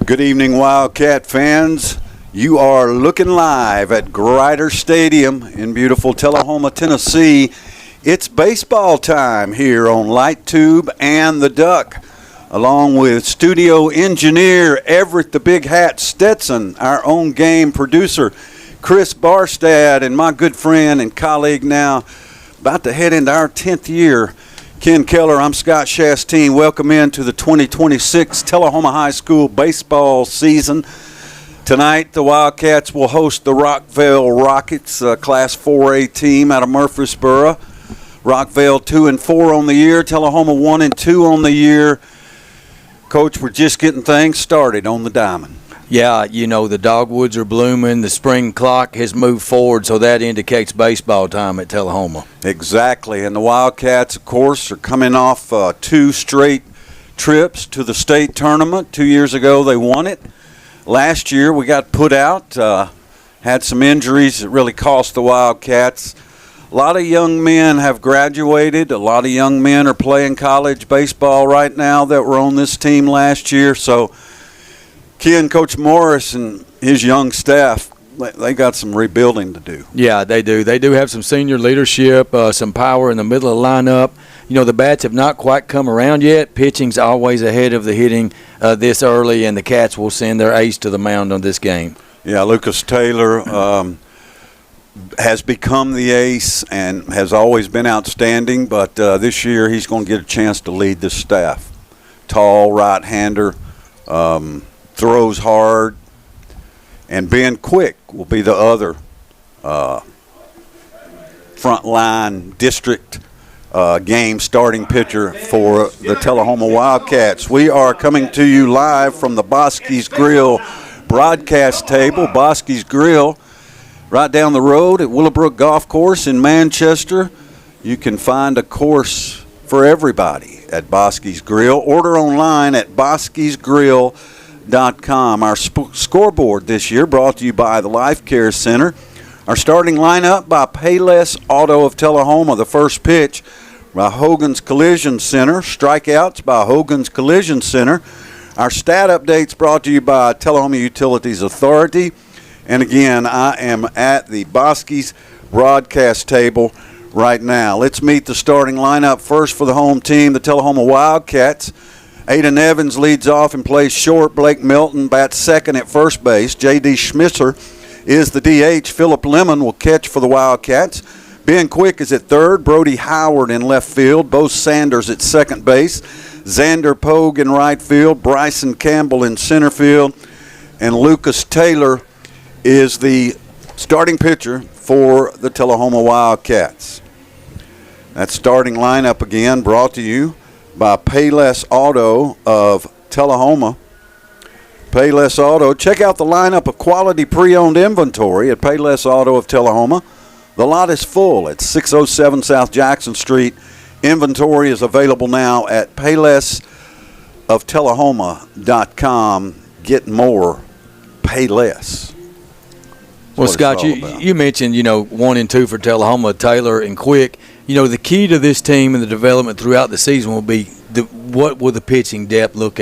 Good evening, Wildcat fans. You are looking live at Grider Stadium in beautiful Tullahoma, Tennessee. It's baseball time here on Light Tube and the Duck, along with studio engineer Everett the Big Hat Stetson, our own game producer Chris Barstad, and my good friend and colleague now, about to head into our 10th year, Ken Keller. I'm Scott Shastine. Welcome into the 2026 Tullahoma High School baseball season. Tonight, the Wildcats will host the Rockvale Rockets, Class 4A team out of Murfreesboro. Rockvale 2-4 on the year, Tullahoma 1-2 on the year. Coach, we're just getting things started on the diamond. Yeah, you know, the dogwoods are blooming. The spring clock has moved forward, so that indicates baseball time at Tullahoma. Exactly, and the Wildcats, of course, are coming off 2 straight trips to the state tournament. 2 years ago, they won it. Last year, we got put out, had some injuries that really cost the Wildcats. A lot of young men have graduated. A lot of young men are playing college baseball right now that were on this team last year, so Ken, Coach Morris and his young staff, they got some rebuilding to do. Yeah, they do. They do have some senior leadership, some power in the middle of the lineup. You know, the bats have not quite come around yet. Pitching's always ahead of the hitting this early, and the Cats will send their ace to the mound on this game. Yeah, Lucas Taylor has become the ace and has always been outstanding, but this year he's going to get a chance to lead this staff. Tall right-hander, throws hard, and Ben Quick will be the other frontline district game starting pitcher for the Tullahoma Wildcats. We are coming to you live from the Bosky's Grill broadcast table. Bosky's Grill, right down the road at Willowbrook Golf Course in Manchester. You can find a course for everybody at Bosky's Grill. Order online at boskysgrill.com. Our scoreboard this year brought to you by the Life Care Center. Our starting lineup by Payless Auto of Tullahoma. The first pitch by Hogan's Collision Center. Strikeouts by Hogan's Collision Center. Our stat updates brought to you by Tullahoma Utilities Authority. And again, I am at the Bosky's broadcast table right now. Let's meet the starting lineup first for the home team, the Tullahoma Wildcats. Aiden Evans leads off and plays short. Blake Milton bats second at first base. J.D. Schmisser is the DH. Philip Lemon will catch for the Wildcats. Ben Quick is at third. Brody Howard in left field. Bo Sanders at second base. Xander Pogue in right field. Bryson Campbell in center field. And Lucas Taylor is the starting pitcher for the Tullahoma Wildcats. That starting lineup again brought to you by Payless Auto of Tullahoma. Payless Auto. Check out the lineup of quality pre-owned inventory at Payless Auto of Tullahoma. The lot is full at 607 South Jackson Street. Inventory is available now at paylessoftellahoma.com. Get more, pay less. Well, Scott, you mentioned, 1 and 2 for Tullahoma, Taylor and Quick. The key to this team and the development throughout the season will be what will the pitching depth look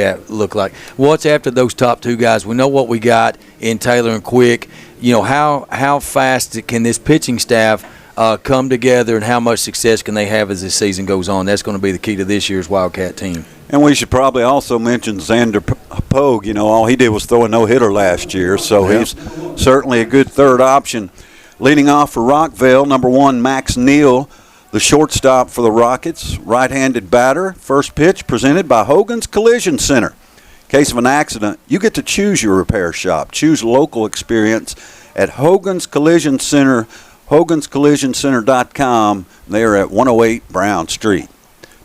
like? What's after those top 2 guys? We know what we got in Taylor and Quick. How fast can this pitching staff come together, and how much success can they have as this season goes on? That's going to be the key to this year's Wildcat team. And we should probably also mention Xander Pogue. All he did was throw a no-hitter last year, so he's certainly a good third option. Leading off for Rockvale, number 1, Max Neal. The shortstop for the Rockets, right-handed batter. First pitch presented by Hogan's Collision Center. In case of an accident, you get to choose your repair shop. Choose local experience at Hogan's Collision Center, hoganscollisioncenter.com. They're at 108 Brown Street.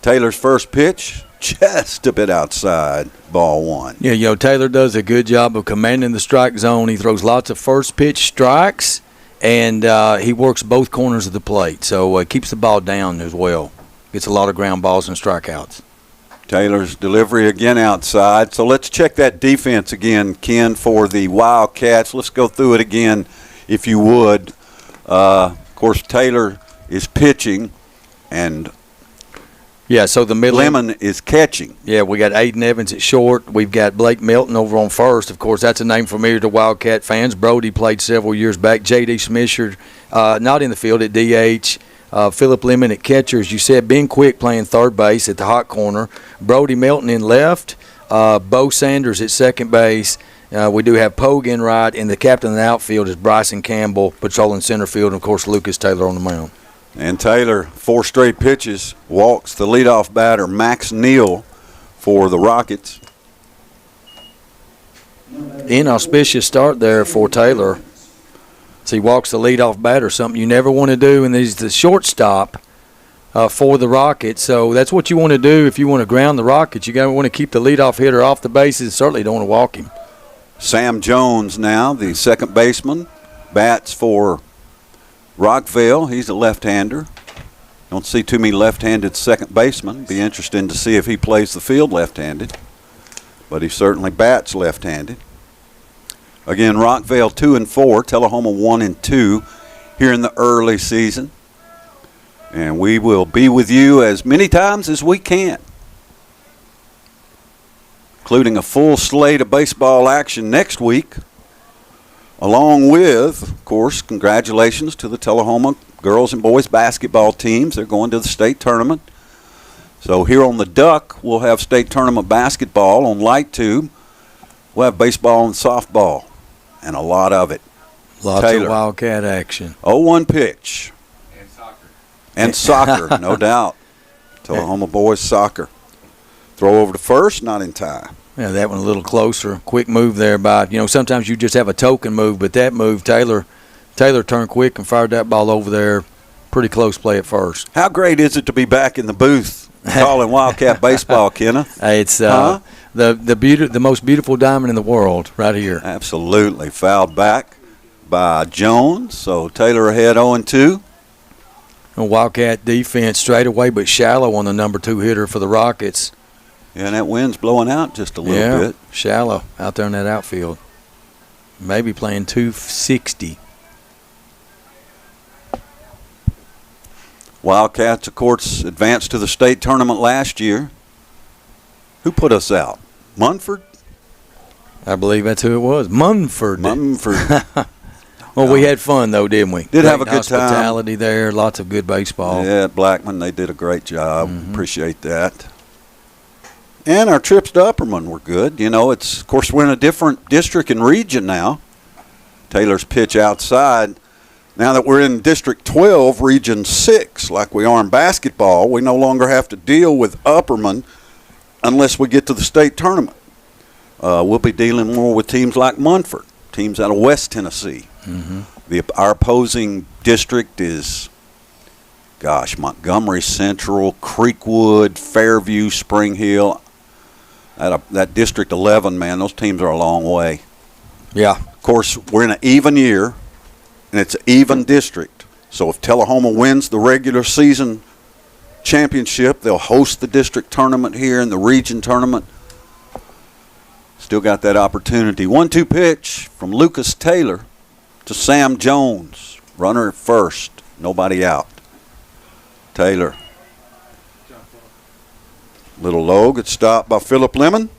Taylor's first pitch, just a bit outside, ball one. Yeah, Taylor does a good job of commanding the strike zone. He throws lots of first pitch strikes, and he works both corners of the plate, so keeps the ball down as well. Gets a lot of ground balls and strikeouts. Taylor's delivery again outside. So let's check that defense again, Ken, for the Wildcats. Let's go through it again, if you would. Of course, Taylor is pitching, and so the middle Lemon is catching. Yeah, we got Aiden Evans at short. We've got Blake Melton over on first. Of course, that's a name familiar to Wildcat fans. Brody played several years back. J.D. Smisher, not in the field at DH. Philip Lemon at catcher, as you said. Ben Quick playing third base at the hot corner. Brody Melton in left. Bo Sanders at second base. We do have Pogue in right, and the captain of the outfield is Bryson Campbell patrolling center field, and, of course, Lucas Taylor on the mound. And Taylor, 4 straight pitches, walks the leadoff batter, Max Neal, for the Rockets. Inauspicious start there for Taylor. So he walks the leadoff batter, something you never want to do, and he's the shortstop for the Rockets. So that's what you want to do if you want to ground the Rockets. You want to keep the leadoff hitter off the bases. Certainly don't want to walk him. Sam Jones now, the second baseman, bats for Rockvale. He's a left-hander. Don't see too many left-handed second basemen. Be interesting to see if he plays the field left-handed. But he certainly bats left-handed. Again, Rockvale 2-4, Tullahoma 1-2 here in the early season. And we will be with you as many times as we can, including a full slate of baseball action next week. Along with, of course, congratulations to the Tullahoma girls and boys basketball teams. They're going to the state tournament. So here on the Duck, we'll have state tournament basketball. On Light Tube, we'll have baseball and softball, and a lot of it. Lots of Wildcat action. 0-1 pitch. And soccer. And soccer, no doubt. Tullahoma boys soccer. Throw over to first, not in time. Yeah, that one a little closer. Quick move there by, sometimes you just have a token move, but that move, Taylor turned quick and fired that ball over there. Pretty close play at first. How great is it to be back in the booth calling Wildcat baseball, Kenneth? It's the most beautiful diamond in the world right here. Absolutely. Fouled back by Jones, so Taylor ahead 0-2. Wildcat defense straight away, but shallow on the number 2 hitter for the Rockets. Yeah, and that wind's blowing out just a little bit. Shallow out there in that outfield. Maybe playing 260. Wildcats, of course, advanced to the state tournament last year. Who put us out? Munford? I believe that's who it was. Munford. Well, we had fun, though, didn't we? Did have a good time. Hospitality there, lots of good baseball. Yeah, at Blackman, they did a great job. Appreciate that. And our trips to Upperman were good. Of course, we're in a different district and region now. Taylor's pitch outside. Now that we're in District 12, Region 6, like we are in basketball, we no longer have to deal with Upperman unless we get to the state tournament. We'll be dealing more with teams like Munford, teams out of West Tennessee. Our opposing district is, Montgomery Central, Creekwood, Fairview, Spring Hill. That District 11, man, those teams are a long way. Yeah. Of course, we're in an even year, and it's an even district. So if Tullahoma wins the regular season championship, they'll host the district tournament here and the region tournament. Still got that opportunity. 1-2 pitch from Lucas Taylor to Sam Jones. Runner at first. Nobody out. Taylor. Little low. Gets stopped by Philip Lemon.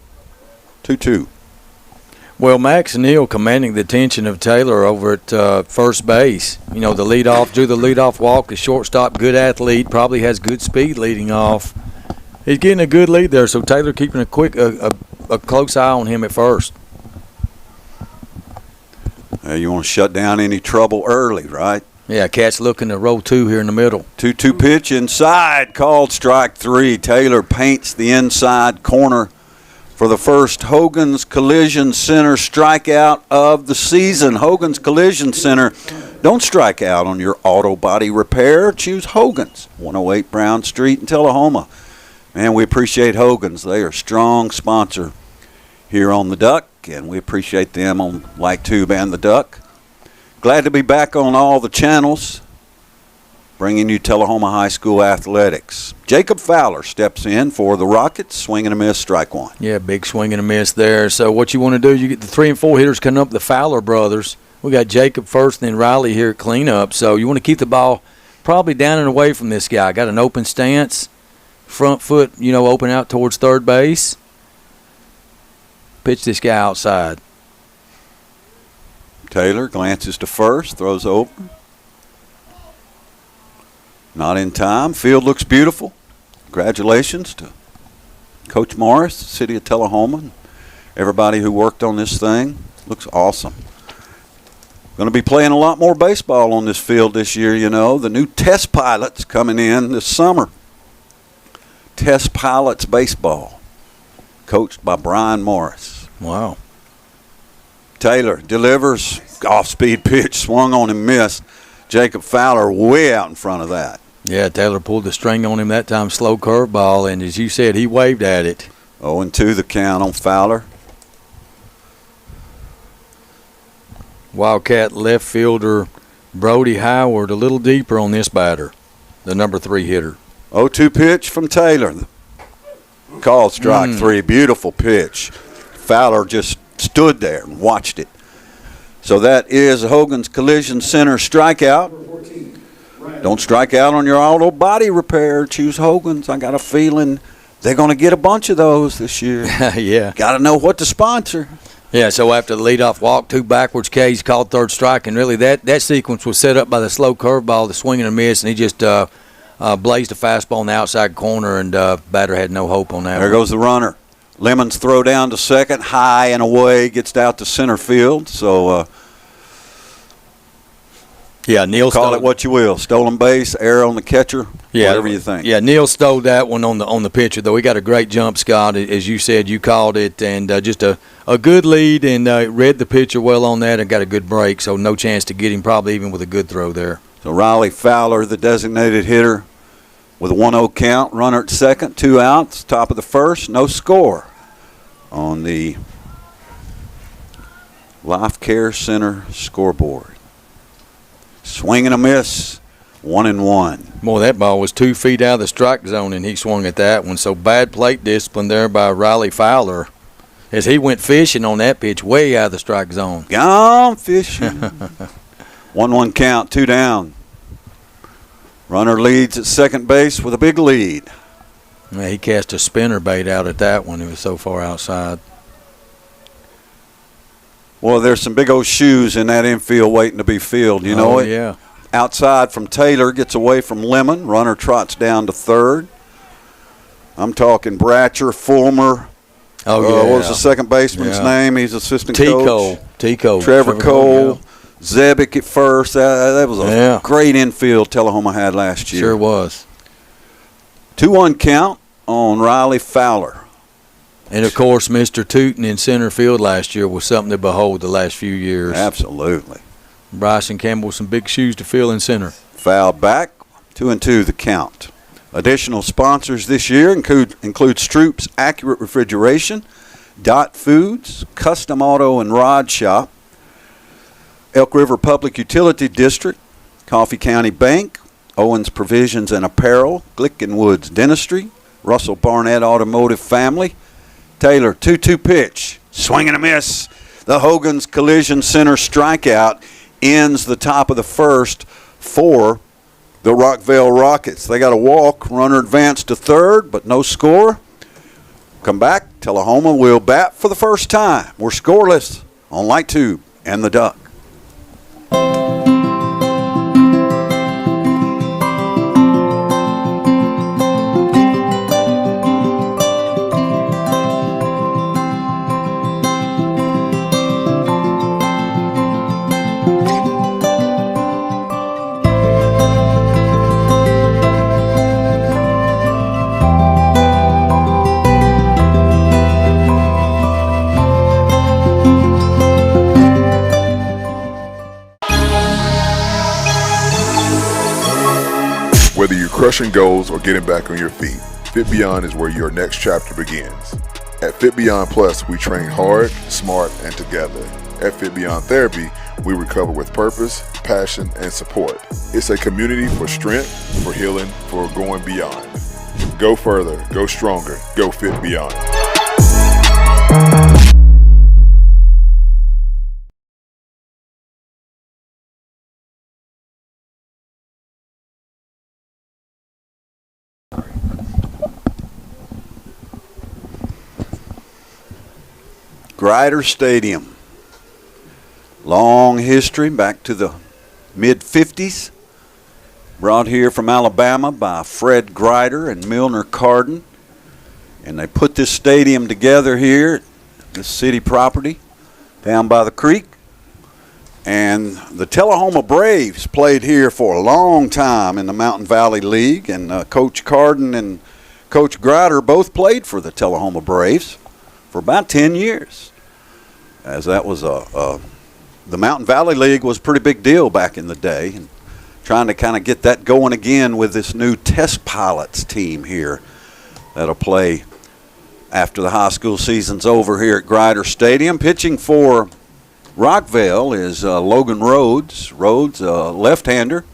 2-2. Well, Max Neal commanding the attention of Taylor over at first base. The leadoff walk, the shortstop, good athlete, probably has good speed leading off. He's getting a good lead there, so Taylor keeping a close eye on him at first. You want to shut down any trouble early, right? Yeah, Cats looking to roll 2 here in the middle. 2-2 pitch inside, called strike 3. Taylor paints the inside corner for the first Hogan's Collision Center strikeout of the season. Hogan's Collision Center. Don't strike out on your auto body repair. Choose Hogan's, 108 Brown Street in Tullahoma. Man, we appreciate Hogan's. They are a strong sponsor here on the Duck, and we appreciate them on Like Tube and the Duck. Glad to be back on all the channels, bringing you Tullahoma High School athletics. Jacob Fowler steps in for the Rockets, swing and a miss, strike 1. Yeah, big swing and a miss there. So what you want to do, you get the 3 and 4 hitters coming up, the Fowler brothers. We got Jacob first and then Riley here at cleanup. So you want to keep the ball probably down and away from this guy. Got an open stance, front foot, open out towards third base. Pitch this guy outside. Taylor glances to first, throws over. Not in time. Field looks beautiful. Congratulations to Coach Morris, the city of Tullahoma, and everybody who worked on this thing. Looks awesome. Going to be playing a lot more baseball on this field this year, The new test pilots coming in this summer. Test Pilots Baseball, coached by Brian Morris. Wow. Taylor delivers, off-speed pitch, swung on and missed. Jacob Fowler way out in front of that. Yeah, Taylor pulled the string on him that time, slow curveball, and as you said, he waved at it. 0-2 the count on Fowler. Wildcat left fielder Brody Howard a little deeper on this batter, the number 3 hitter. 0-2 pitch from Taylor. Called strike 3. Beautiful pitch. Fowler just stood there and watched it. So that is Hogan's Collision Center strikeout. Don't strike out on your auto body repair. Choose Hogan's. I got a feeling they're going to get a bunch of those this year. Yeah. Got to know what to sponsor. Yeah, so after the leadoff walk, 2 backwards K's called third strike, and really that sequence was set up by the slow curveball, the swing and a miss, and he just blazed a fastball in the outside corner, and batter had no hope on that. There goes the runner. Lemons throw down to second, high and away, gets out to center field. So, yeah, Neil call it what you will. Stolen base, error on the catcher, whatever you think. Yeah, Neil stole that one on the pitcher, though. He got a great jump, Scott, as you said. You called it, and just a good lead, and read the pitcher well on that and got a good break, so no chance to get him probably even with a good throw there. So Riley Fowler, the designated hitter, with a 1-0 count, runner at second, 2 outs, top of the first, no score on the Life Care Center scoreboard. Swing and a miss, 1-1. Boy, that ball was 2 feet out of the strike zone, and he swung at that one. So bad plate discipline there by Riley Fowler as he went fishing on that pitch way out of the strike zone. Gone fishing. 1-1 count, 2 down. Runner leads at second base with a big lead. Yeah, he cast a spinner bait out at that one. He was so far outside. Well, there's some big old shoes in that infield waiting to be filled. You know it? Yeah. Outside from Taylor, gets away from Lemon. Runner trots down to third. I'm talking Bratcher, Fulmer. Oh, yeah. What was the second baseman's name? He's assistant coach. Tico. Trevor Cole. Zebick at first. That was a great infield Tullahoma had last year. Sure was. 2-1 count on Riley Fowler. And, of course, Mr. Tootin in center field last year was something to behold the last few years. Absolutely. Bryson Campbell, some big shoes to fill in center. Foul back, 2-2 the count. Additional sponsors this year include Stroop's Accurate Refrigeration, Dot Foods, Custom Auto and Rod Shop, Elk River Public Utility District, Coffee County Bank, Owens Provisions and Apparel, Glick & Woods Dentistry, Russell Barnett Automotive Family. Taylor, 2-2 pitch, swing and a miss. The Hogan's Collision Center strikeout ends the top of the first for the Rockvale Rockets. They got a walk, runner advanced to third, but no score. Come back, Tullahoma will bat for the first time. We're scoreless on Light Tube and the Duck. crushing goals, or getting back on your feet, Fit Beyond is where your next chapter begins. At Fit Beyond Plus, we train hard, smart, and together. At Fit Beyond Therapy, we recover with purpose, passion, and support. It's a community for strength, for healing, for going beyond. Go further, go stronger, go Fit Beyond. Grider Stadium. Long history, back to the mid-50s. Brought here from Alabama by Fred Grider and Milner Carden. And they put this stadium together here, this city property, down by the creek. And the Tullahoma Braves played here for a long time in the Mountain Valley League. And Coach Carden and Coach Grider both played for the Tullahoma Braves for about 10 years. As that was the Mountain Valley League was a pretty big deal back in the day. And trying to kind of get that going again with this new Test Pilots team here that'll play after the high school season's over here at Grider Stadium. Pitching for Rockvale is Logan Rhodes. Rhodes, left-hander.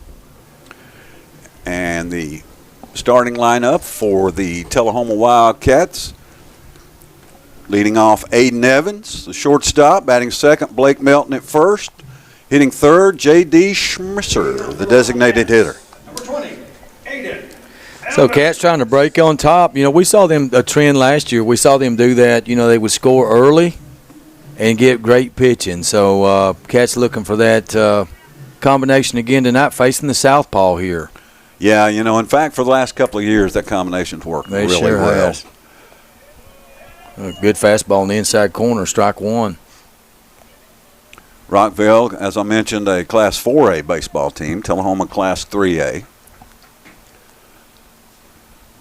And the starting lineup for the Tullahoma Wildcats. Leading off, Aiden Evans, the shortstop. Batting second, Blake Melton at first. Hitting third, J.D. Schmisser, the designated hitter. Number 20, Aiden. So Cats trying to break on top. You know, we saw them a trend last year. We saw them do that. You know, they would score early and get great pitching. So Cats looking for that combination again tonight, facing the southpaw here. Yeah, you know, in fact, for the last couple of years, that combination's worked really sure well. Has. A good fastball in the inside corner, strike one. Rockvale, as I mentioned, a Class 4A baseball team. Tullahoma Class 3A.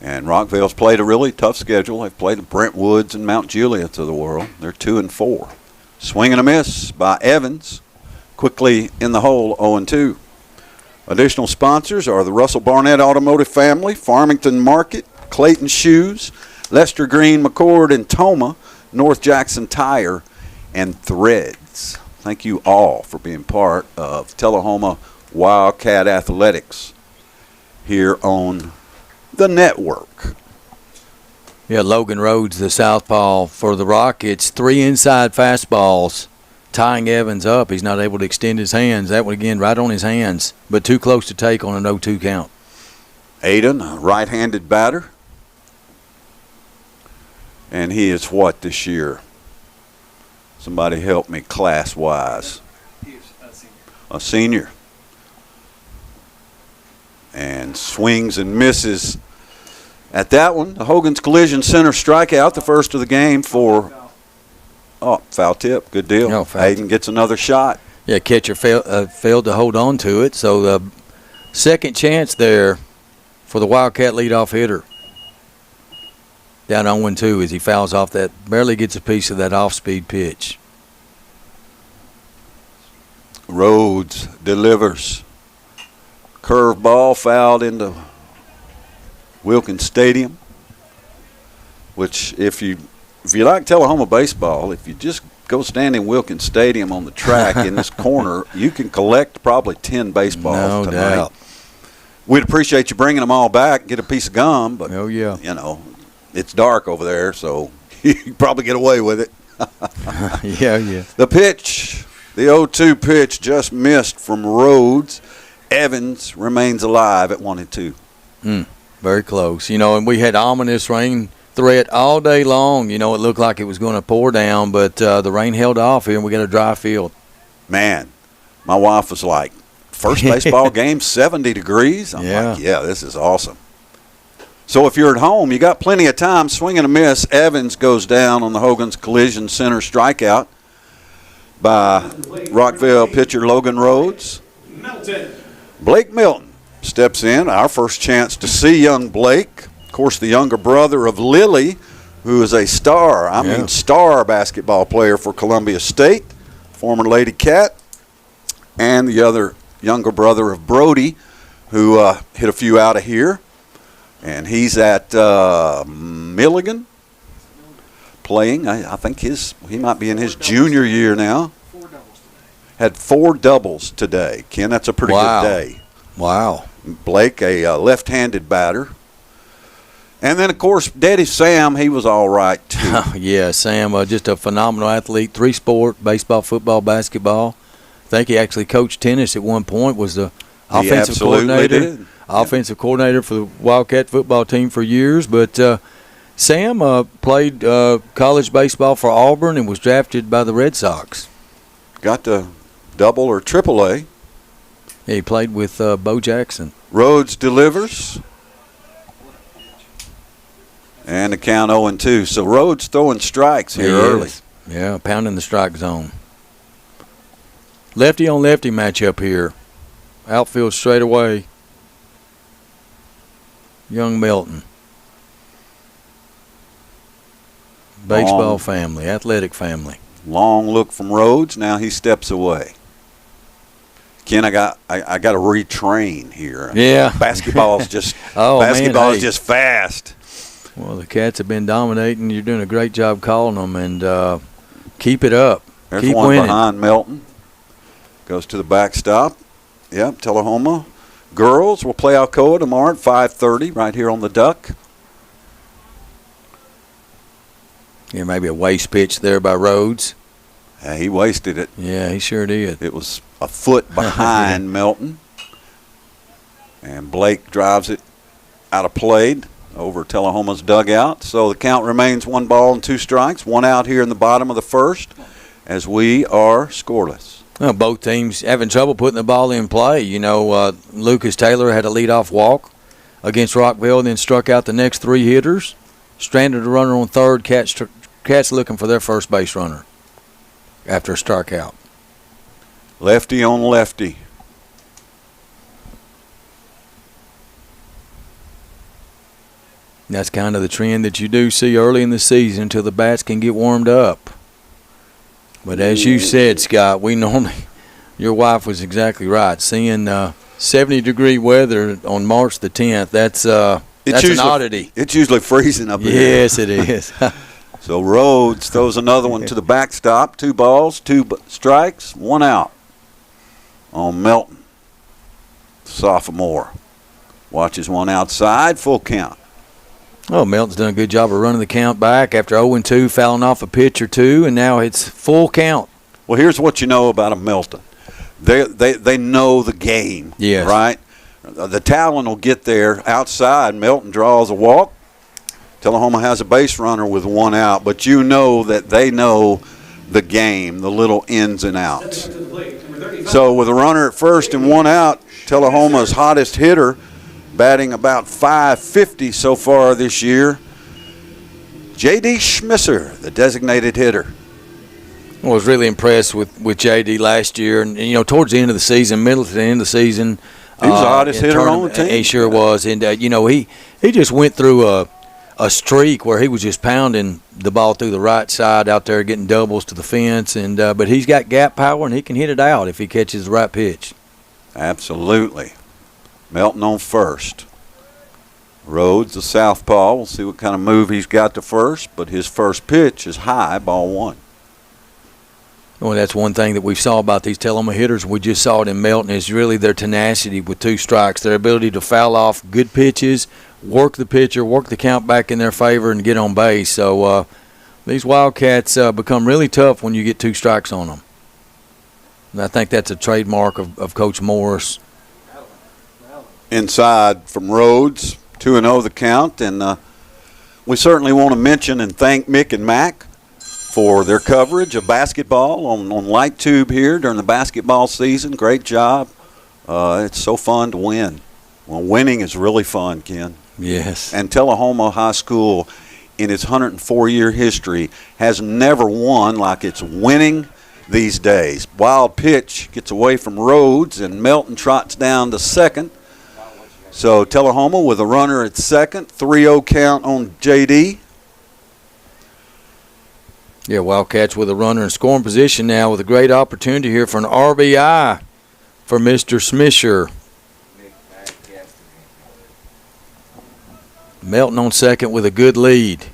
And Rockvale's played a really tough schedule. They've played the Brentwoods and Mount Juliets of the world. They're 2-4. Swing and a miss by Evans. Quickly in the hole, 0-2. Additional sponsors are the Russell Barnett Automotive Family, Farmington Market, Clayton Shoes, Lester Green, McCord, and Toma, North Jackson Tire, and Threads. Thank you all for being part of Tullahoma Wildcat Athletics here on the network. Yeah, Logan Rhodes, the southpaw for the Rockets. 3 inside fastballs, tying Evans up. He's not able to extend his hands. That one again right on his hands, but too close to take on an 0-2 count. Aiden, a right-handed batter. And he is what this year? Somebody help me class-wise. A senior. And swings and misses at that one. The Hogan's Collision Center strikeout, the first of the game for foul tip. Good deal. No, foul. Aiden gets another shot. Yeah, catcher failed to hold on to it. So the second chance there for the Wildcat leadoff hitter. Down 0-2 as he fouls off that, barely gets a piece of that off-speed pitch. Rhodes delivers. Curveball fouled into Wilkins Stadium, which if you like Tullahoma baseball, if you just go stand in Wilkins Stadium on the track in this corner, you can collect probably 10 baseballs no tonight. doubt. We'd appreciate you bringing them all back, get a piece of gum, but Oh, yeah. you know, it's dark over there, so you can probably get away with it. Yeah. The pitch, the 0-2 pitch just missed from Rhodes. Evans remains alive at 1-2. Very close. You know, and we had ominous rain threat all day long. You know, it looked like it was going to pour down, but the rain held off here, and we got a dry field. Man, my wife was like, first baseball game, 70 degrees? I'm like, yeah, this is awesome. So if you're at home, you got plenty of time. Swing and a miss. Evans goes down on the Hogan's Collision Center strikeout by Rockvale pitcher Logan Rhodes. Blake Milton steps in. Our first chance to see young Blake. Of course, the younger brother of Lily, who is a star, star basketball player for Columbia State, former Lady Cat, and the other younger brother of Brody, who hit a few out of here. And he's at Milligan playing. I think he might be in his junior year now. Had 4 doubles today. Ken, that's a pretty good day. Wow. Blake, a left-handed batter. And then, of course, Daddy Sam, he was all right, too. Yeah, Sam, just a phenomenal athlete. 3-sport, baseball, football, basketball. I think he actually coached tennis at one point, was the offensive coordinator. Did. Offensive coordinator for the Wildcat football team for years. But Sam played college baseball for Auburn and was drafted by the Red Sox. Got to double or triple A. Yeah, he played with Bo Jackson. Rhodes delivers. And the count 0-2. So Rhodes throwing strikes here early. Yeah, pounding the strike zone. Lefty on lefty matchup here. Outfield straight away. Young Milton. Baseball family, athletic family. Long look from Rhodes. Now he steps away. Ken, I got to retrain here. Yeah. Basketball's just just fast. Well, the Cats have been dominating. You're doing a great job calling them, and keep it up. There's keep one winning. behind Melton. Goes to the backstop. Yep, Tullahoma girls will play Alcoa tomorrow at 5:30 right here on the Duck. Yeah, maybe a waste pitch there by Rhodes. Yeah, he wasted it. Yeah, he sure did. It was a foot behind Melton. And Blake drives it out of play over Tullahoma's dugout. So the count remains 1 ball and 2 strikes. 1 out here in the bottom of the first as we are scoreless. Well, both teams having trouble putting the ball in play. You know, Lucas Taylor had a leadoff walk against Rockvale and then struck out the next 3 hitters. Stranded a runner on third. Cats looking for their first base runner after a strikeout. Lefty on lefty. That's kind of the trend that you do see early in the season until the bats can get warmed up. But as you said, Scott, your wife was exactly right. Seeing 70-degree weather on March the 10th, that's an oddity. It's usually freezing up here. Yes, it is. So Rhodes throws another one to the backstop. 2 balls, 2 strikes, 1 out on Melton. Sophomore. Watches one outside, full count. Oh, Melton's done a good job of running the count back after 0-2, fouling off a pitch or 2, and now it's full count. Well, here's what you know about a Melton. They know the game, yes. Right? The talent will get there outside. Melton draws a walk. Tullahoma has a base runner with 1 out, but you know that they know the game, the little ins and outs. So with a runner at first and 1 out, Tullahoma's hottest hitter, batting about .550 so far this year, J.D. Schmisser, the designated hitter. I was really impressed with J.D. last year. And, you know, towards the end of the season, middle to the end of the season. He was the hottest hitter on the team. He sure was. And, you know, he just went through a streak where he was just pounding the ball through the right side out there, getting doubles to the fence. And but he's got gap power, and he can hit it out if he catches the right pitch. Absolutely. Melton on first. Rhodes, the southpaw. We'll see what kind of move he's got to first, but his first pitch is high, ball 1. Well, that's one thing that we saw about these Tullahoma hitters. We just saw it in Melton is really their tenacity with 2 strikes, their ability to foul off good pitches, work the pitcher, work the count back in their favor, and get on base. So these Wildcats become really tough when you get 2 strikes on them. And I think that's a trademark of Coach Morris. Inside from Rhodes, 2-0 the count, and we certainly want to mention and thank Mick and Mac for their coverage of basketball on Light Tube here during the basketball season. Great job. It's so fun to win. Well, winning is really fun, Ken. Yes. And Tullahoma High School, in its 104-year history, has never won like it's winning these days. Wild pitch gets away from Rhodes, and Melton trots down to second. So Tullahoma with a runner at second, 3-0 count on J.D. Yeah, Wildcats with a runner in scoring position now with a great opportunity here for an RBI for Mr. Smisher. Melton on second with a good lead.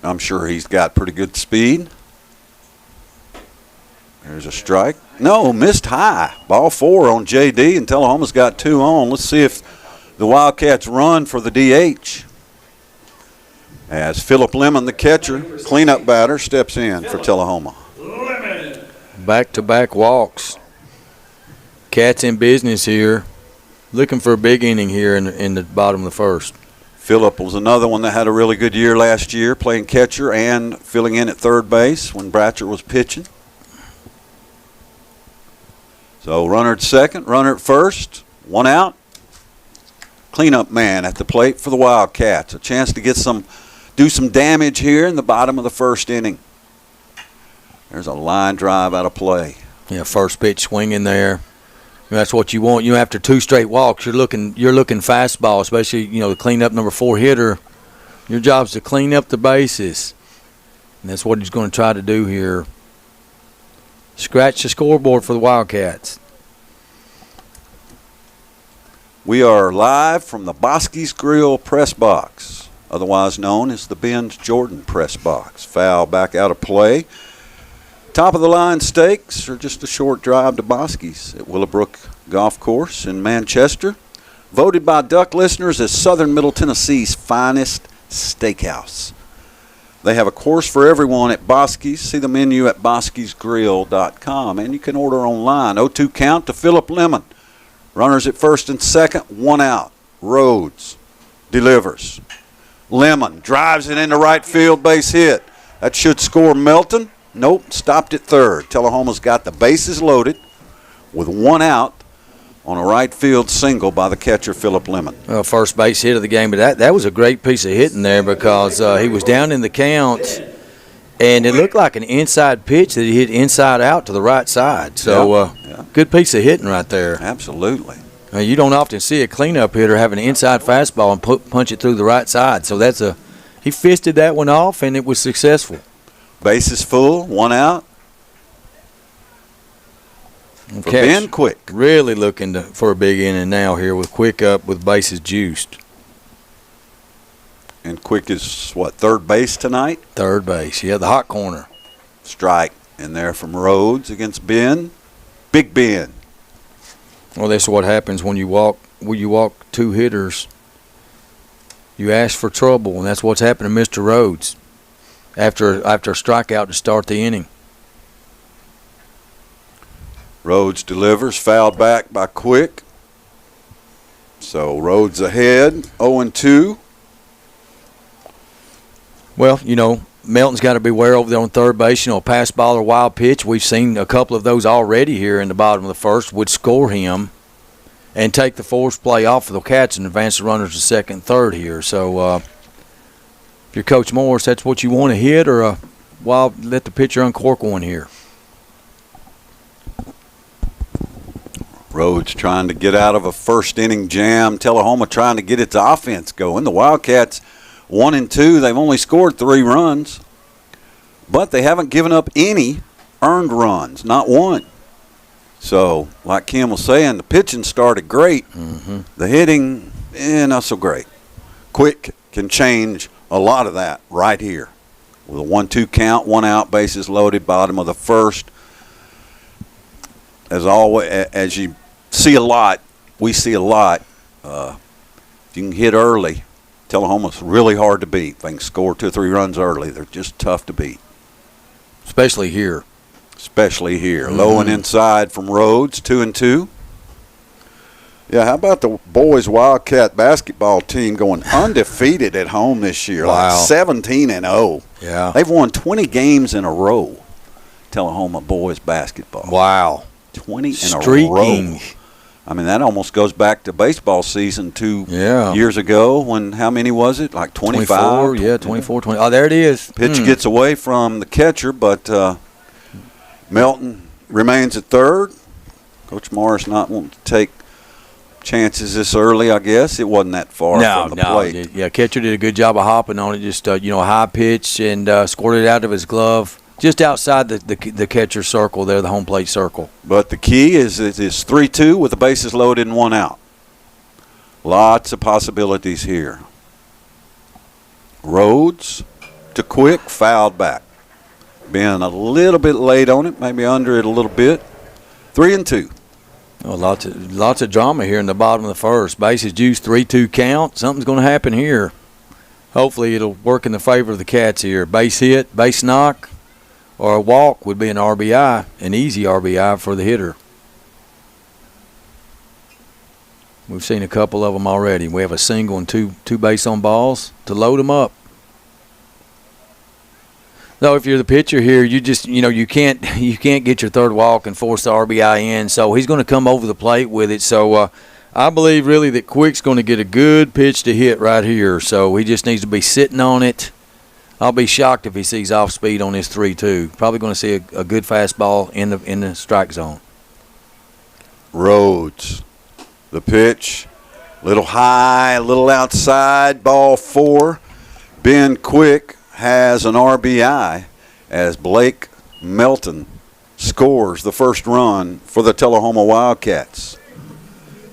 I'm sure he's got pretty good speed. There's a strike. No, missed high. Ball 4 on JD, and Tullahoma's got 2 on. Let's see if the Wildcats run for the DH. As Philip Lemon, the catcher, cleanup batter, steps in for Tullahoma. Back-to-back walks. Cats in business here. Looking for a big inning here in the bottom of the first. Philip was another one that had a really good year last year, playing catcher and filling in at third base when Bratcher was pitching. So runner at second, runner at first, 1 out. Cleanup man at the plate for the Wildcats. A chance to do some damage here in the bottom of the first inning. There's a line drive out of play. Yeah, first pitch swinging there. That's what you want. After 2 straight walks, you're looking fastball, especially the cleanup number 4 hitter. Your job is to clean up the bases, and that's what he's going to try to do here. Scratch the scoreboard for the Wildcats. We are live from the Bosky's Grill press box, otherwise known as the Ben's Jordan press box. Foul back out of play. Top of the line stakes are just a short drive to Bosky's at Willowbrook Golf Course in Manchester. Voted by Duck listeners as Southern Middle Tennessee's finest steakhouse. They have a course for everyone at Bosky's. See the menu at boskysgrill.com, and you can order online. 0-2 count to Philip Lemon. Runners at first and second, 1 out. Rhodes delivers. Lemon drives it into right field, base hit. That should score Melton. Nope, stopped at third. Tullahoma's got the bases loaded with 1 out on a right field single by the catcher, Philip Lemon. Well, first base hit of the game, but that was a great piece of hitting there because he was down in the count, and it looked like an inside pitch that he hit inside out to the right side. So good piece of hitting right there. Absolutely. You don't often see a cleanup hitter have an inside fastball and punch it through the right side. So he fisted that one off, and it was successful. Bases full, 1 out. For Ben Quick. Really looking for a big inning now here with Quick up with bases juiced. And Quick is, third base tonight? Third base, yeah, the hot corner. Strike in there from Rhodes against Ben. Big Ben. Well, that's what happens when you walk 2 hitters. You ask for trouble, and that's what's happened to Mr. Rhodes after a strikeout to start the inning. Rhodes delivers, fouled back by Quick. So Rhodes ahead, 0-2. Well, Melton's got to beware over there on third base. A pass ball or wild pitch. We've seen a couple of those already here in the bottom of the first would score him and take the force play off of the Cats and advance the runners to second and third here. So if you're Coach Morris, that's what you want to hit, or let the pitcher uncork one here. Rhodes trying to get out of a first inning jam. Tullahoma trying to get its offense going. The Wildcats 1-2. They've only scored 3 runs, but they haven't given up any earned runs, not one. So, like Kim was saying, the pitching started great. Mm-hmm. The hitting, not so great. Quick can change a lot of that right here. With a 1-2 count, 1 out, bases loaded, bottom of the first. As always, as you see a lot, we see a lot. If you can hit early, Tullahoma's really hard to beat. If they can score 2 or 3 runs early, they're just tough to beat. Especially here. Mm-hmm. Low and inside from Rhodes, 2-2. Yeah, how about the boys Wildcat basketball team going undefeated at home this year? Wow. Like 17-0. Yeah. They've won 20 games in a row. Tullahoma boys basketball. Wow. 20 in Streaking. a row. I mean, that almost goes back to baseball season 2 Yeah. years ago when, how many was it? Like 25? 24, yeah, 24, 20. Oh, there it is. Pitch gets away from the catcher, but Melton remains at third. Coach Morris not wanting to take chances this early, I guess. It wasn't that far from the plate. Yeah, catcher did a good job of hopping on it. Just, a high pitch and scored it out of his glove. Just outside the catcher circle there, the home plate circle. But the key is 3-2 with the bases loaded and 1 out. Lots of possibilities here. Rhodes to Quick, fouled back. Being a little bit late on it, maybe under it a little bit. 3-2. Well, lots of drama here in the bottom of the first. Bases juice, 3-2 count. Something's going to happen here. Hopefully it'll work in the favor of the Cats here. Base hit, base knock, or a walk would be an RBI, an easy RBI for the hitter. We've seen a couple of them already. We have a single and two base on balls to load them up. No, if you're the pitcher here, you just you can't get your third walk and force the RBI in. So he's going to come over the plate with it. So I believe really that Quick's going to get a good pitch to hit right here. So he just needs to be sitting on it. I'll be shocked if he sees off speed on his 3-2. Probably going to see a good fastball in the strike zone. Rhodes, the pitch, little high, little outside, ball 4. Ben Quick has an RBI as Blake Melton scores the first run for the Tullahoma Wildcats.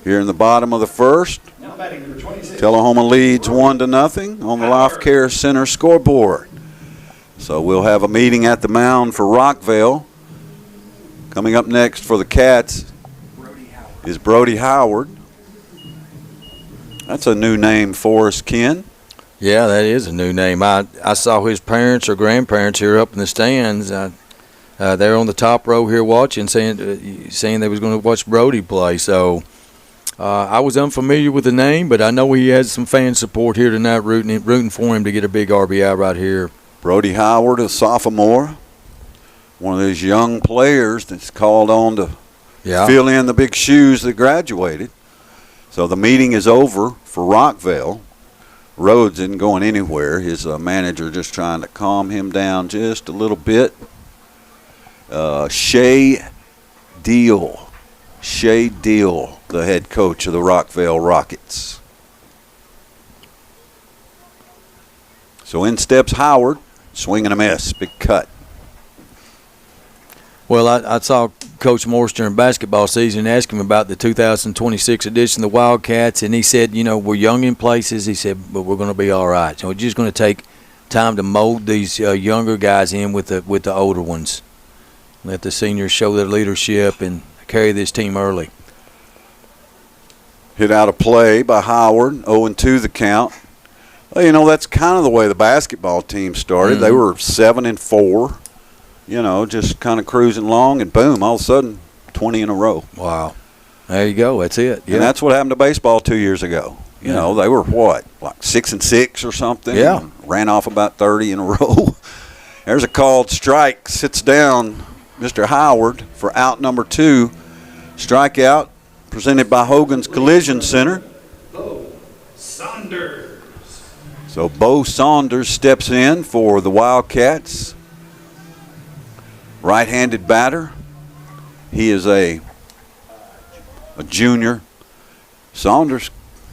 Here in the bottom of the first, Now batting number 26. Tullahoma leads 1-0 on the Life Care Center scoreboard. So we'll have a meeting at the mound for Rockvale. Coming up next for the Cats is Brody Howard. That's a new name for us, Ken. Yeah, that is a new name. I saw his parents or grandparents here up in the stands. They're on the top row here watching, saying they was going to watch Brody play. So I was unfamiliar with the name, but I know he has some fan support here tonight, rooting for him to get a big RBI right here. Brody Howard, a sophomore, one of those young players that's called on to fill in the big shoes that graduated. So the meeting is over for Rockvale. Rhodes isn't going anywhere. His manager just trying to calm him down just a little bit. Shea Deal, the head coach of the Rockvale Rockets. So in steps Howard, swing and a miss, big cut. Well, I saw Coach Morse during basketball season, asked him about the 2026 edition of the Wildcats, and he said, we're young in places. He said, but we're going to be all right. So we're just going to take time to mold these younger guys in with the older ones. Let the seniors show their leadership and carry this team early. Hit out of play by Howard, 0-2 the count. Well, that's kind of the way the basketball team started. They were 7-4. Just kind of cruising along, and boom, all of a sudden, 20 in a row. Wow. There you go. That's it. Yeah. And that's what happened to baseball 2 years ago. They were what, like 6-6 or something? Yeah. Ran off about 30 in a row. There's a called strike. Sits down Mr. Howard for out number 2. Strikeout presented by Hogan's Collision Center. Bo Saunders. So Bo Saunders steps in for the Wildcats. Right-handed batter. He is a junior. Saunders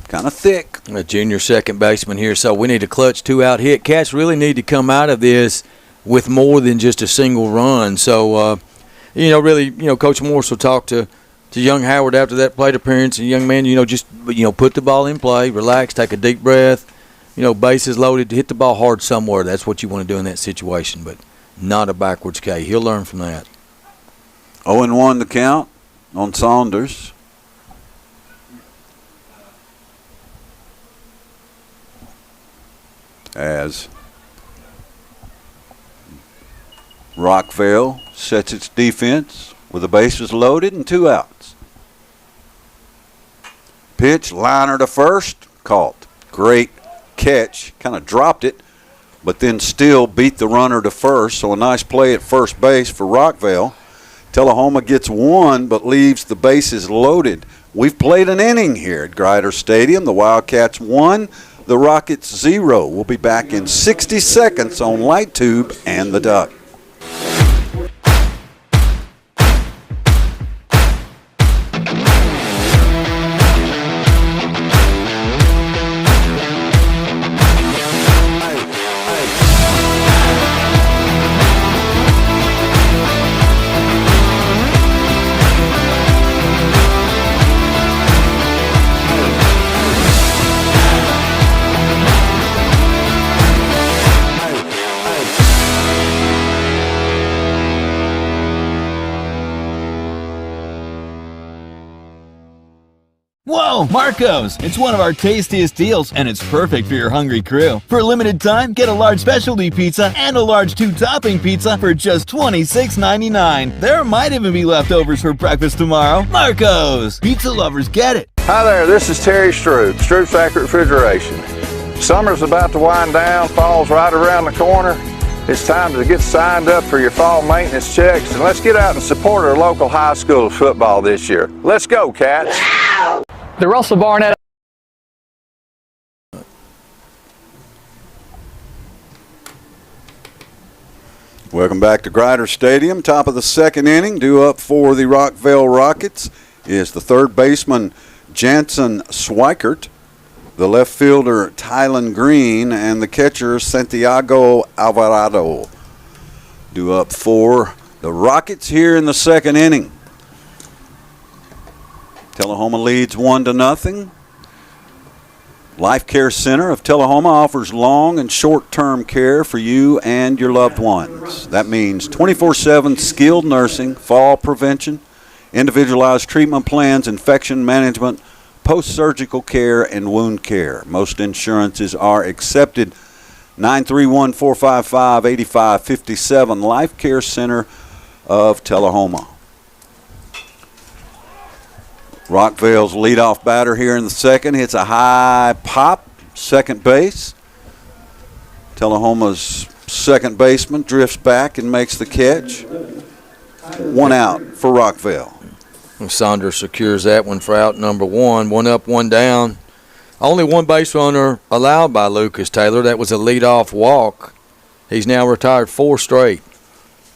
kind of thick. A junior second baseman here, so we need a clutch 2-out hit. Cats really need to come out of this with more than just a single run. So, Coach Morse will talk to young Howard after that plate appearance. And young man, just put the ball in play, relax, take a deep breath. Bases loaded, hit the ball hard somewhere. That's what you want to do in that situation, but not a backwards K. He'll learn from that. 0-1 the count on Saunders. As Rockvale sets its defense with the bases loaded and 2 outs. Pitch, liner to first, caught. Great catch, kind of dropped it, but then still beat the runner to first. So a nice play at first base for Rockvale. Tullahoma gets 1 but leaves the bases loaded. We've played an inning here at Grider Stadium. The Wildcats 1, the Rockets 0. We'll be back in 60 seconds on Light Tube and the Duck. Whoa, Marco's! It's one of our tastiest deals, and it's perfect for your hungry crew. For a limited time, get a large specialty pizza and a large 2-topping pizza for just $26.99. There might even be leftovers for breakfast tomorrow. Marco's! Pizza lovers get it. Hi there, this is Terry Stroop, Stroop's Accurate Refrigeration. Summer's about to wind down, fall's right around the corner. It's time to get signed up for your fall maintenance checks, and let's get out and support our local high school football this year. Let's go, Cats! The Russell Barnett. Welcome back to Grider Stadium. Top of the second inning. Due up for the Rockvale Rockets is the third baseman Jansen Swikert, the left fielder Tylen Green, and the catcher Santiago Alvarado. Due up for the Rockets here in the second inning. Tullahoma leads 1-0. Life Care Center of Tullahoma offers long and short-term care for you and your loved ones. That means 24/7 skilled nursing, fall prevention, individualized treatment plans, infection management, post-surgical care, and wound care. Most insurances are accepted. 931-455-8557, Life Care Center of Tullahoma. Rockvale's leadoff batter here in the second hits a high pop, second base. Tullahoma's second baseman drifts back and makes the catch. One out for Rockvale. Saunders secures that one for out number one. One up, one down. Only one base runner allowed by Lucas Taylor. That was a leadoff walk. He's now retired 4 straight.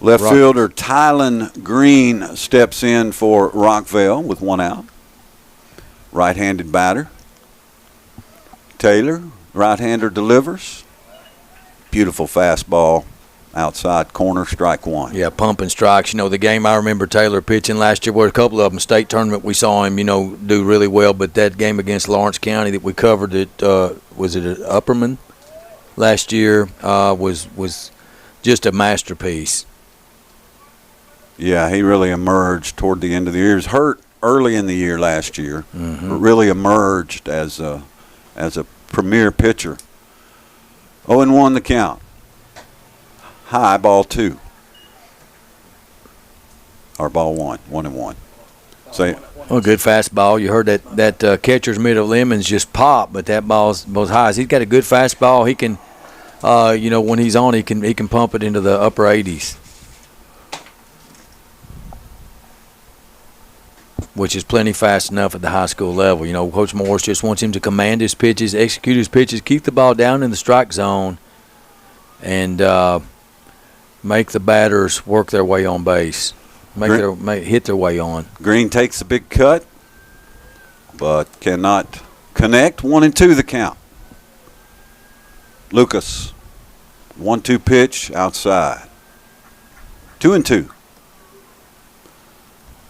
Left fielder Tylen Green steps in for Rockvale with one out. Right-handed batter. Taylor, right-hander, delivers. Beautiful fastball, outside corner, strike one. Yeah, pumping strikes. You know, the game I remember Taylor pitching last year were a couple of them. State tournament, we saw him, do really well. But that game against Lawrence County that we covered was it at Upperman last year, was just a masterpiece. Yeah, he really emerged toward the end of the year. He was hurt early in the year last year, but really emerged as a premier pitcher. 0-1 the count. High, ball 2. Or ball 1, 1-1. Say, well, good fastball. You heard that catcher's mitt of Lemons just pop, but that ball's high. He's got a good fastball. He can, when he's on, he can pump it into the upper 80s. Which is plenty fast enough at the high school level. Coach Morris just wants him to command his pitches, execute his pitches, keep the ball down in the strike zone, and make the batters work their way on base, hit their way on. Green takes a big cut, but cannot connect. 1-2 the count. Lucas, 1-2 pitch outside. 2-2.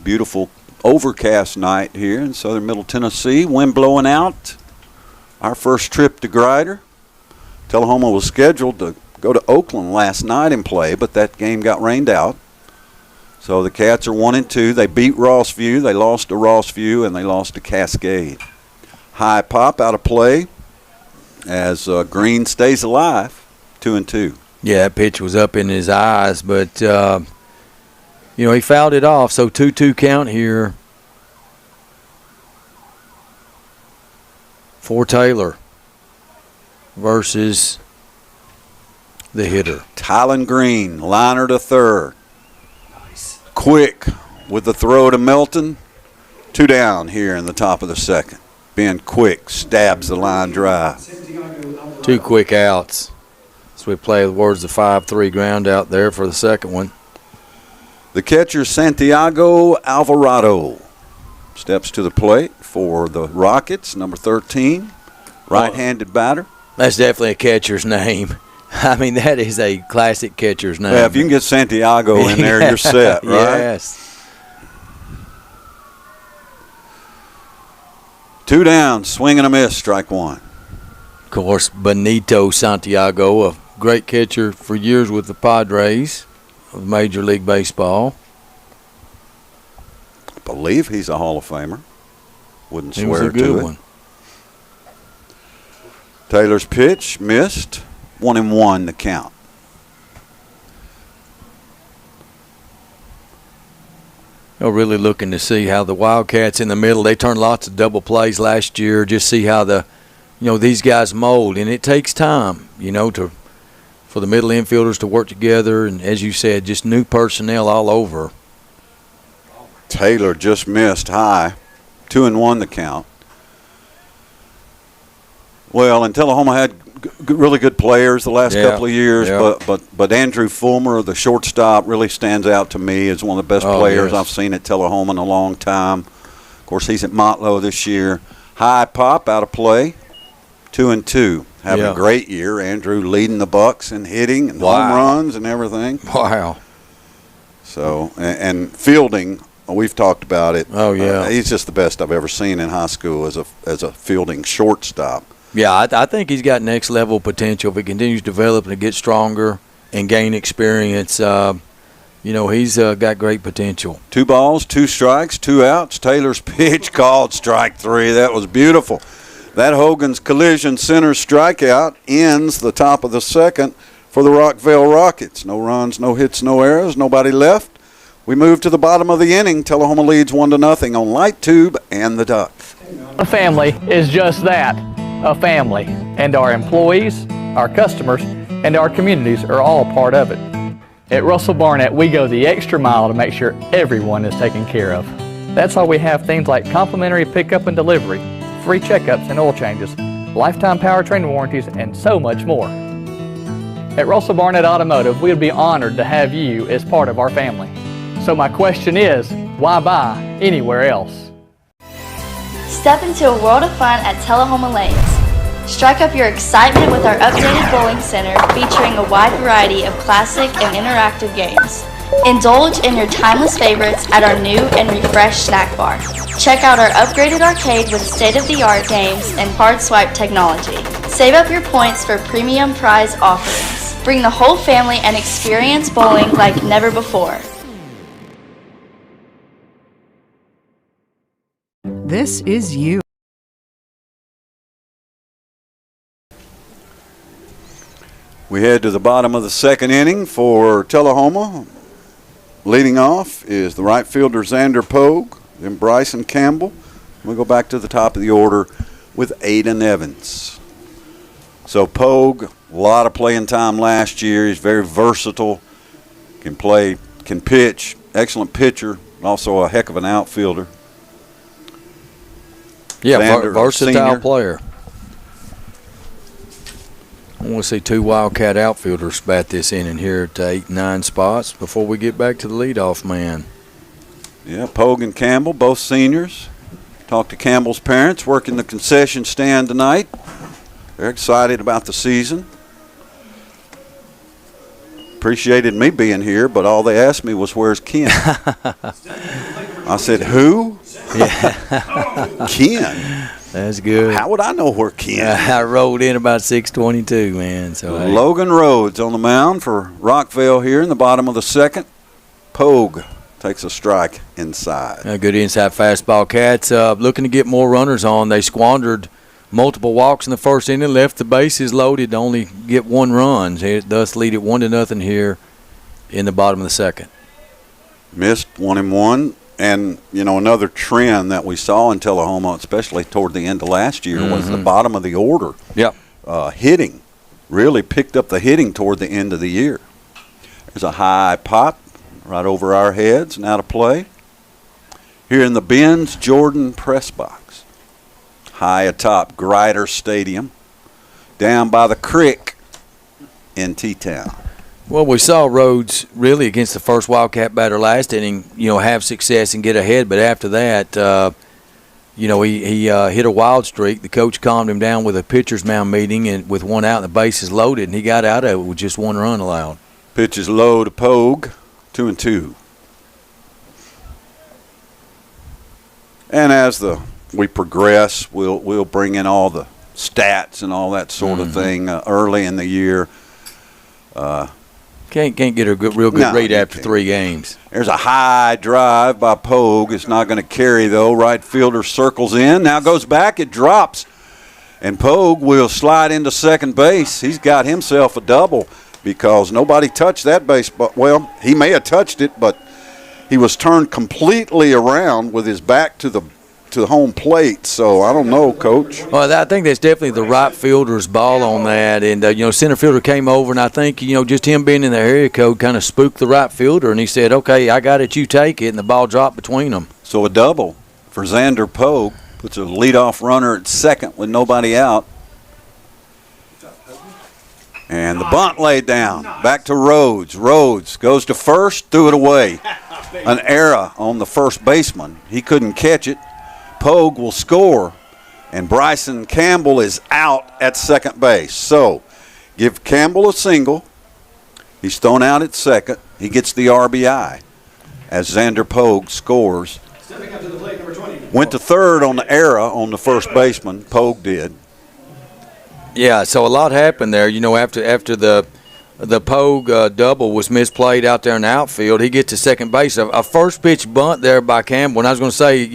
Beautiful overcast night here in southern Middle Tennessee. Wind blowing out. Our first trip to Grider. Tullahoma was scheduled to go to Oakland last night and play, but that game got rained out. So the Cats are 1-2. They beat Rossview. They lost to Rossview, and they lost to Cascade. High pop out of play as Green stays alive. 2-2. Yeah, that pitch was up in his eyes, but he fouled it off, so 2-2 count here for Taylor versus the hitter. Tylen Green, liner to third. Nice. Quick with the throw to Milton. 2 down here in the top of the second. Ben Quick stabs the line drive. 2 quick outs. So we play the words of 5-3 ground out there for the second one. The catcher, Santiago Alvarado, steps to the plate for the Rockets, number 13, right-handed batter. That's definitely a catcher's name. I mean, that is a classic catcher's name. Yeah, if you can get Santiago in there, you're set, right? Yes. 2 down, swing and a miss, strike one. Of course, Benito Santiago, a great catcher for years with the Padres of Major League Baseball. I believe he's a Hall of Famer. Wouldn't It was swear a good to one. it. Taylor's pitch missed. 1-1 the count. They're really looking to see how the Wildcats in the middle, they turned lots of double plays last year, just see how these guys mold. And it takes time, for the middle infielders to work together. And as you said, just new personnel all over. Taylor just missed high. 2-1 the count. Well, and Tullahoma had really good players the last couple of years, but Andrew Fulmer, the shortstop, really stands out to me as one of the best players I've seen at Tullahoma in a long time. Of course, he's at Motlow this year. High pop out of play. 2-2. Having a great year. Andrew leading the Bucks in hitting and home runs and everything. Wow. So, and fielding, we've talked about it. Oh, yeah. He's just the best I've ever seen in high school as a fielding shortstop. Yeah, I think he's got next level potential. If he continues to develop and get stronger and gain experience, he's got great potential. 2 balls, 2 strikes, 2 outs. Taylor's pitch called strike 3. That was beautiful. That Hogan's collision center strikeout ends the top of the second for the Rockvale Rockets. No runs, no hits, no errors, nobody left. We move to the bottom of the inning. Tullahoma leads 1-0 on Light Tube and the Ducks. A family is just that, a family. And our employees, our customers, and our communities are all part of it. At Russell Barnett, we go the extra mile to make sure everyone is taken care of. That's why we have things like complimentary pickup and delivery, free checkups and oil changes, lifetime powertrain warranties, and so much more. At Russell Barnett Automotive, we would be honored to have you as part of our family. So my question is, why buy anywhere else? Step into a world of fun at Tullahoma Lanes. Strike up your excitement with our updated bowling center featuring a wide variety of classic and interactive games. Indulge in your timeless favorites at our new and refreshed snack bar. Check out our upgraded arcade with state-of-the-art games and card swipe technology. Save up your points for premium prize offerings. Bring the whole family and experience bowling like never before. This is you. We head to the bottom of the second inning for Tullahoma. Leading off is the right fielder Xander Pogue, then Bryson Campbell. We go back to the top of the order with Aiden Evans. So Pogue, a lot of playing time last year. He's very versatile, can play, can pitch, excellent pitcher, also a heck of an outfielder. Yeah, Xander, versatile senior. player. I want to see 2 Wildcat outfielders bat this inning here to 8-9 spots before we get back to the leadoff man. Yeah, Pogue and Campbell, both seniors. Talked to Campbell's parents working the concession stand tonight. They're excited about the season. Appreciated me being here, but all they asked me was, where's Ken? I said, who? Yeah. Ken. That's good. How would I know where Ken is? I rolled in about 6:22, man. So hey. Logan Rhodes on the mound for Rockvale here in the bottom of the second. Pogue takes a strike inside. A good inside fastball. Cats looking to get more runners on. They squandered multiple walks in the first inning, left the bases loaded to only get 1 run. They thus lead it 1-0 here in the bottom of the second. Missed 1-1. And, another trend that we saw in Tullahoma, especially toward the end of last year, was the bottom of the order. Yep. Hitting. Really picked up the hitting toward the end of the year. There's a high pop right over our heads and out of play. Here in the Benz Jordan press box. High atop Grider Stadium. Down by the creek in T-Town. Well, we saw Rhodes really against the first Wildcat batter last inning, have success and get ahead. But after that, he hit a wild streak. The coach calmed him down with a pitcher's mound meeting and with 1 out and the bases loaded, and he got out of it with just 1 run allowed. Pitch is low to Pogue, 2-2. And as we progress, we'll bring in all the stats and all that sort of thing early in the year. Can't get a real good read after 3 games. There's a high drive by Pogue. It's not going to carry, though. Right fielder circles in. Now goes back. It drops. And Pogue will slide into second base. He's got himself a double because nobody touched that baseball. Well, he may have touched it, but he was turned completely around with his back to the home plate. So I don't know, Coach. Well, I think that's definitely the right fielder's ball on that. And, center fielder came over, and I think, just him being in the area code kind of spooked the right fielder. And he said, okay, I got it, you take it. And the ball dropped between them. So a double for Xander Pogue. Puts a leadoff runner at second with nobody out. And the bunt laid down. Back to Rhodes. Rhodes goes to first, threw it away. An error on the first baseman. He couldn't catch it. Pogue will score, and Bryson Campbell is out at second base. So give Campbell a single. He's thrown out at second. He gets the RBI as Xander Pogue scores. Stepping up to the plate, number 20. Went to third on the error on the first baseman. Pogue did. Yeah, so a lot happened there. After the Pogue double was misplayed out there in the outfield, he gets to second base. A first pitch bunt there by Campbell. And I was going to say,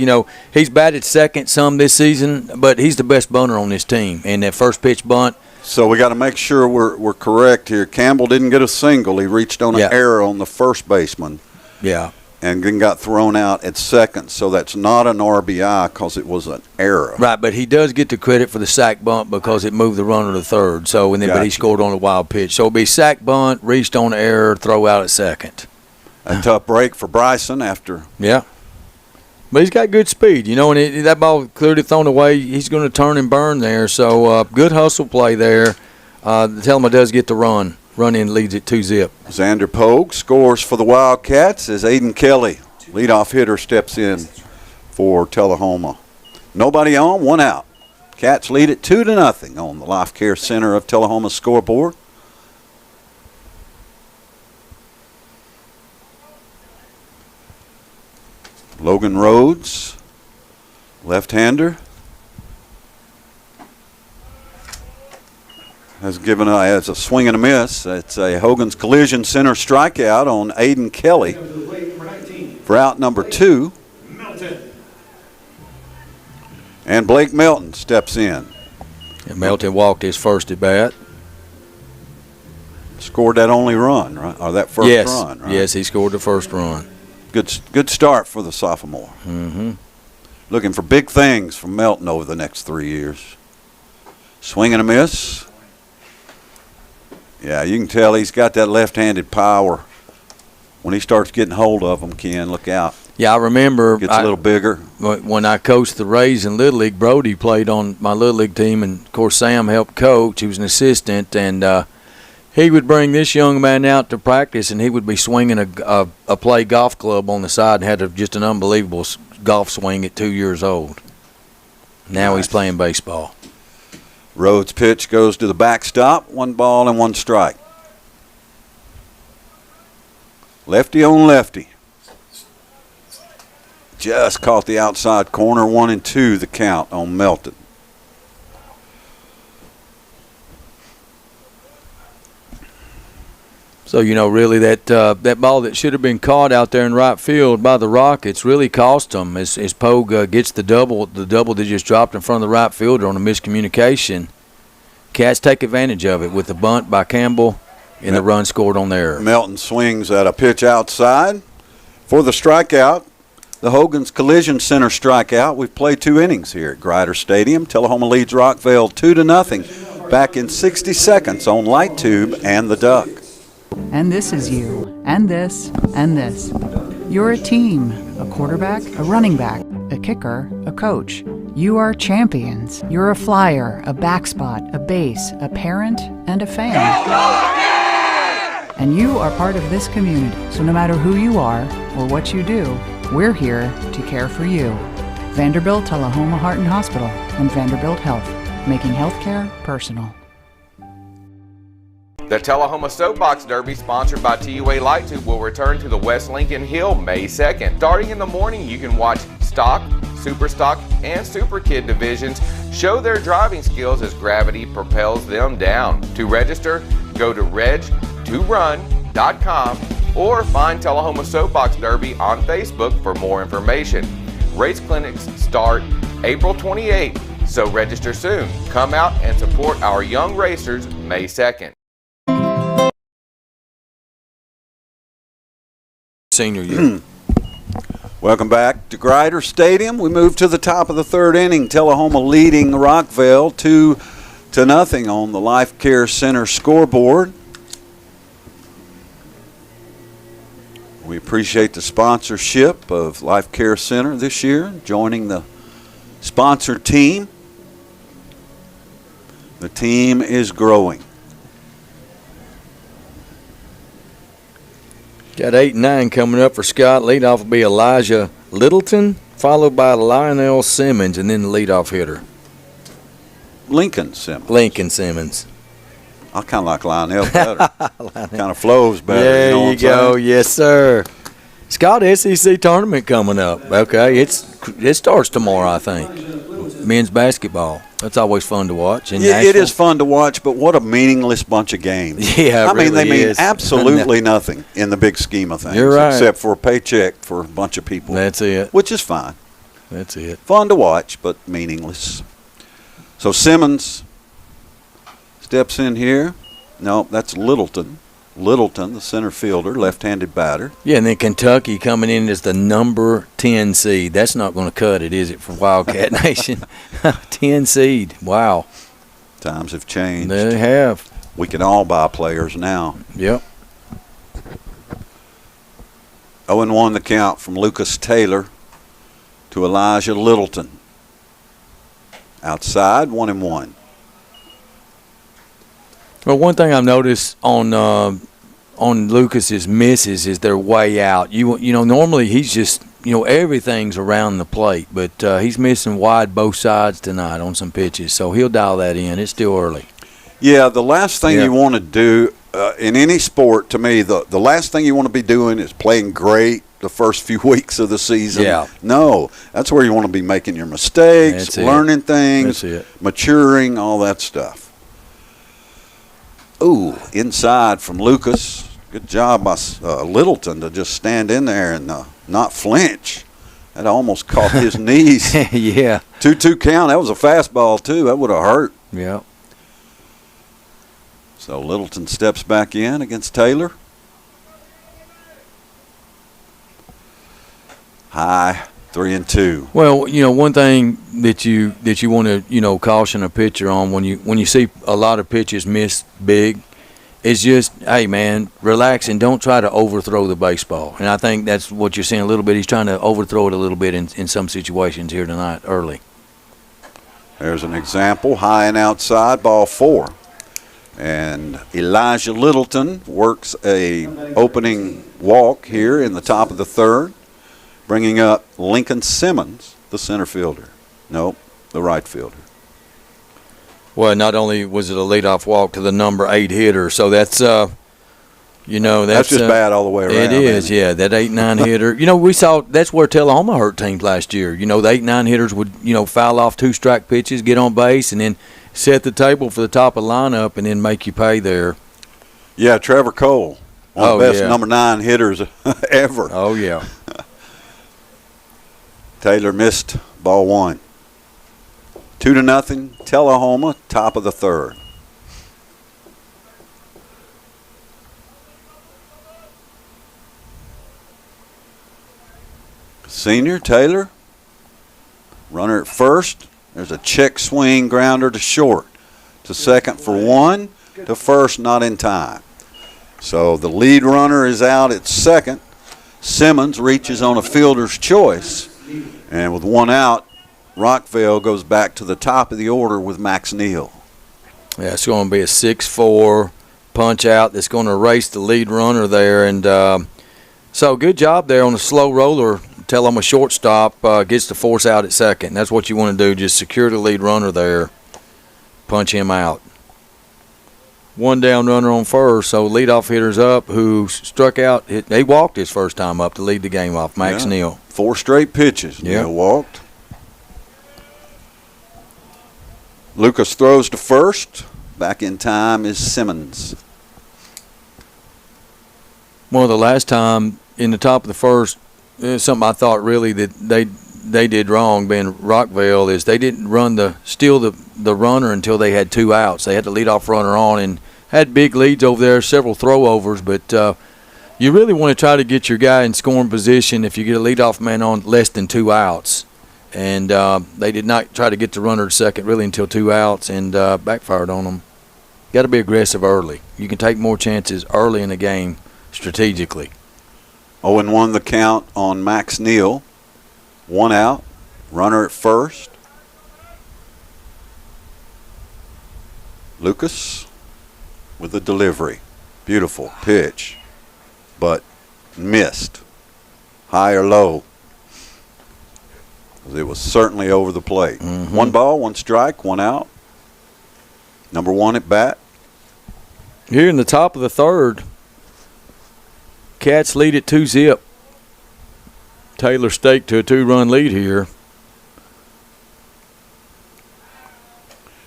he's batted second some this season, but he's the best bunter on this team. And that first pitch bunt. So we got to make sure we're correct here. Campbell didn't get a single. He reached on an error on the first baseman. Yeah. And then got thrown out at second. So that's not an RBI because it was an error. Right, but he does get the credit for the sack bunt because it moved the runner to third. So but he scored on a wild pitch. So it'll be sack bunt, reached on the error, throw out at second. A tough break for Bryson after. Yeah. But he's got good speed, and that ball clearly thrown away. He's going to turn and burn there. So good hustle play there. Telma does get the run. Run-in leads it 2-0. Xander Pogue scores for the Wildcats as Aiden Kelly, leadoff hitter, steps in for Tullahoma. Nobody on, 1 out. Cats lead it 2-0 on the Life Care Center of Tullahoma scoreboard. Logan Rhodes, left-hander, has given as a swing and a miss. It's a Hogan's Collision Center strikeout on Aiden Kelly for out number 2. And Blake Melton steps in. And Melton walked his first at bat. Scored that only run, right? Or that first run, right? Yes, he scored the first run. Good start for the sophomore. Mm-hmm. Looking for big things from Melton over the next 3 years. Swing and a miss. Yeah, you can tell he's got that left-handed power. When he starts getting hold of them, Ken, look out. Yeah, I remember. Gets a little bigger. When I coached the Rays in Little League, Brody played on my Little League team, and, of course, Sam helped coach. He was an assistant, and he would bring this young man out to practice, and he would be swinging a play golf club on the side and had just an unbelievable golf swing at 2 years old. Now He's playing baseball. Rhodes' pitch goes to the backstop. 1 ball and 1 strike. Lefty on lefty. Just caught the outside corner. 1-2 the count on Melton. So, really that ball that should have been caught out there in right field by the Rockets really cost them as Pogue gets the double that just dropped in front of the right fielder on a miscommunication. Cats take advantage of it with the bunt by Campbell and the run scored on there. Melton swings at a pitch outside for the strikeout. The Hogan's Collision Center strikeout. We've played 2 innings here at Grider Stadium. Tullahoma leads Rockvale 2-0. Back in 60 seconds on Light Tube and the Duck. And this is you, and this, and this. You're a team, a quarterback, a running back, a kicker, a coach. You are champions. You're a flyer, a backspot, a base, a parent, and a fan. And you are part of this community. So no matter who you are or what you do, we're here to care for you. Vanderbilt Tullahoma Heart and Hospital and Vanderbilt Health, making healthcare personal. The Tullahoma Soapbox Derby, sponsored by TUA Light Tube, will return to the West Lincoln Hill May 2nd. Starting in the morning, you can watch Stock, Super Stock, and Super Kid divisions show their driving skills as gravity propels them down. To register, go to reg2run.com THSBaseball.com or find Tullahoma Soapbox Derby on Facebook for more information. Race clinics start April 28th, so register soon. Come out and support our young racers May 2nd. Senior year. Welcome back to Grider Stadium. We move to the top of the third inning. Tullahoma leading Rockvale 2-0 on the Life Care Center scoreboard. We appreciate the sponsorship of Life Care Center this year, joining the sponsor team. The team is growing. Got 8 and 9 coming up for Scott. Leadoff will be Elijah Littleton, followed by Lionel Simmons, and then the leadoff hitter. Lincoln Simmons. Lincoln Simmons. I kind of like Lionel better. Kind of flows better. There you know what I'm go. saying? Yes, sir. Scott, SEC tournament coming up. Okay, it starts tomorrow, I think. Men's basketball. That's always fun to watch. It is fun to watch, but what a meaningless bunch of games. Yeah, I mean, they mean is. absolutely nothing in the big scheme of things. You're right. Except for a paycheck for a bunch of people. That's it. Which is fine. That's it. Fun to watch, but meaningless. So Simmons steps in here. No, that's Littleton. Littleton, the center fielder, left-handed batter. Yeah, and then Kentucky coming in as the number 10 seed. That's not going to cut it, is it, for Wildcat Nation? 10 seed. Wow. Times have changed. They have. We can all buy players now. Yep. 0-1 the count from Lucas Taylor to Elijah Littleton. Outside, 1-1. Well, one thing I've noticed on Lucas's misses is they're way out. You know, normally he's just, everything's around the plate, but he's missing wide both sides tonight on some pitches, so he'll dial that in. It's still early. Yeah, the last thing you want to do in any sport, to me, the last thing you want to be doing is playing great the first few weeks of the season. Yeah. No, that's where you want to be making your mistakes, learning things, maturing, all that stuff. Ooh, inside from Lucas. Good job by Littleton to just stand in there and not flinch. That almost caught his knees. Yeah. 2-2 count. That was a fastball, too. That would have hurt. Yeah. So Littleton steps back in against Taylor. High, 3-2. Well, one thing that you want to caution a pitcher on when you see a lot of pitches miss big is just, hey man, relax and don't try to overthrow the baseball. And I think that's what you're seeing a little bit. He's trying to overthrow it a little bit in some situations here tonight early. There's an example, high and outside, ball 4. And Elijah Littleton works a opening walk here in the top of the third, bringing up Lincoln Simmons, the center fielder. Nope, the right fielder. Well, not only was it a leadoff walk to the number 8 hitter, so that's that's just bad all the way around. It is, yeah. That 8-9 hitter. We saw that's where Tullahoma hurt teams last year. The 8-9 hitters would foul off 2-strike pitches, get on base, and then set the table for the top of the lineup, and then make you pay there. Yeah, Trevor Cole, one of the best number 9 hitters ever. Oh yeah. Taylor missed ball 1. 2-0, Tullahoma, top of the third. Senior Taylor, runner at first. There's a check swing grounder to short. To second for 1, to first not in time. So the lead runner is out at second. Simmons reaches on a fielder's choice. And with 1 out, Rockvale goes back to the top of the order with Max Neal. Yeah, it's going to be a 6-4 punch out that's going to erase the lead runner there. And so good job there on the slow roller. Tell them a shortstop gets the force out at second. That's what you want to do, just secure the lead runner there, punch him out. 1 down runner on first, so leadoff hitter's up who struck out. He walked his first time up to lead the game off, Max Neal. 4 straight pitches. Neal walked. Lucas throws to first. Back in time is Simmons. Well, the last time in the top of the first, something I thought really that they did wrong, being Rockvale, is they didn't steal the runner until they had 2 outs. They had the leadoff runner on and had big leads over there, several throwovers, but you really want to try to get your guy in scoring position if you get a leadoff man on less than 2 outs. And they did not try to get the runner to second really until 2 outs and backfired on them. Got to be aggressive early. You can take more chances early in the game strategically. 0-1 the count on Max Neal. 1 out. Runner at first. Lucas with the delivery. Beautiful pitch, but missed. High or low. It was certainly over the plate. 1 ball, 1 strike, 1 out. Number 1 at bat. Here in the top of the third, Cats lead at 2-zip. Taylor staked to a 2-run lead here.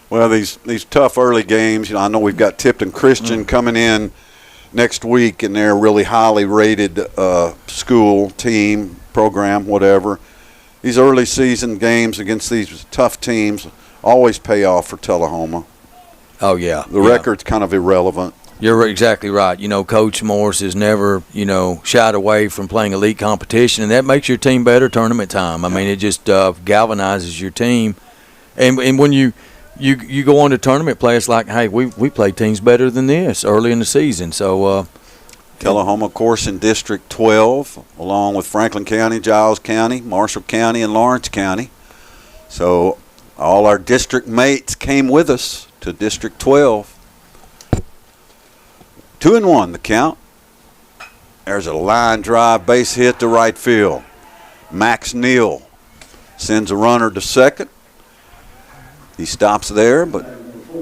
Well, these tough early games, I know we've got Tipton Christian coming in next week, and they're a really highly rated school, team, program, whatever. These early season games against these tough teams always pay off for Tullahoma. Oh, yeah. The record's kind of irrelevant. You're exactly right. Coach Morris has never, shied away from playing elite competition, and that makes your team better tournament time. I mean, it just galvanizes your team. And when you go on to tournament play, it's like, hey, we play teams better than this early in the season. So Tullahoma, of course, in District 12, along with Franklin County, Giles County, Marshall County, and Lawrence County. So all our district mates came with us to District 12. 2-1 the count. There's a line drive base hit to right field. Max Neal sends a runner to second. He stops there, but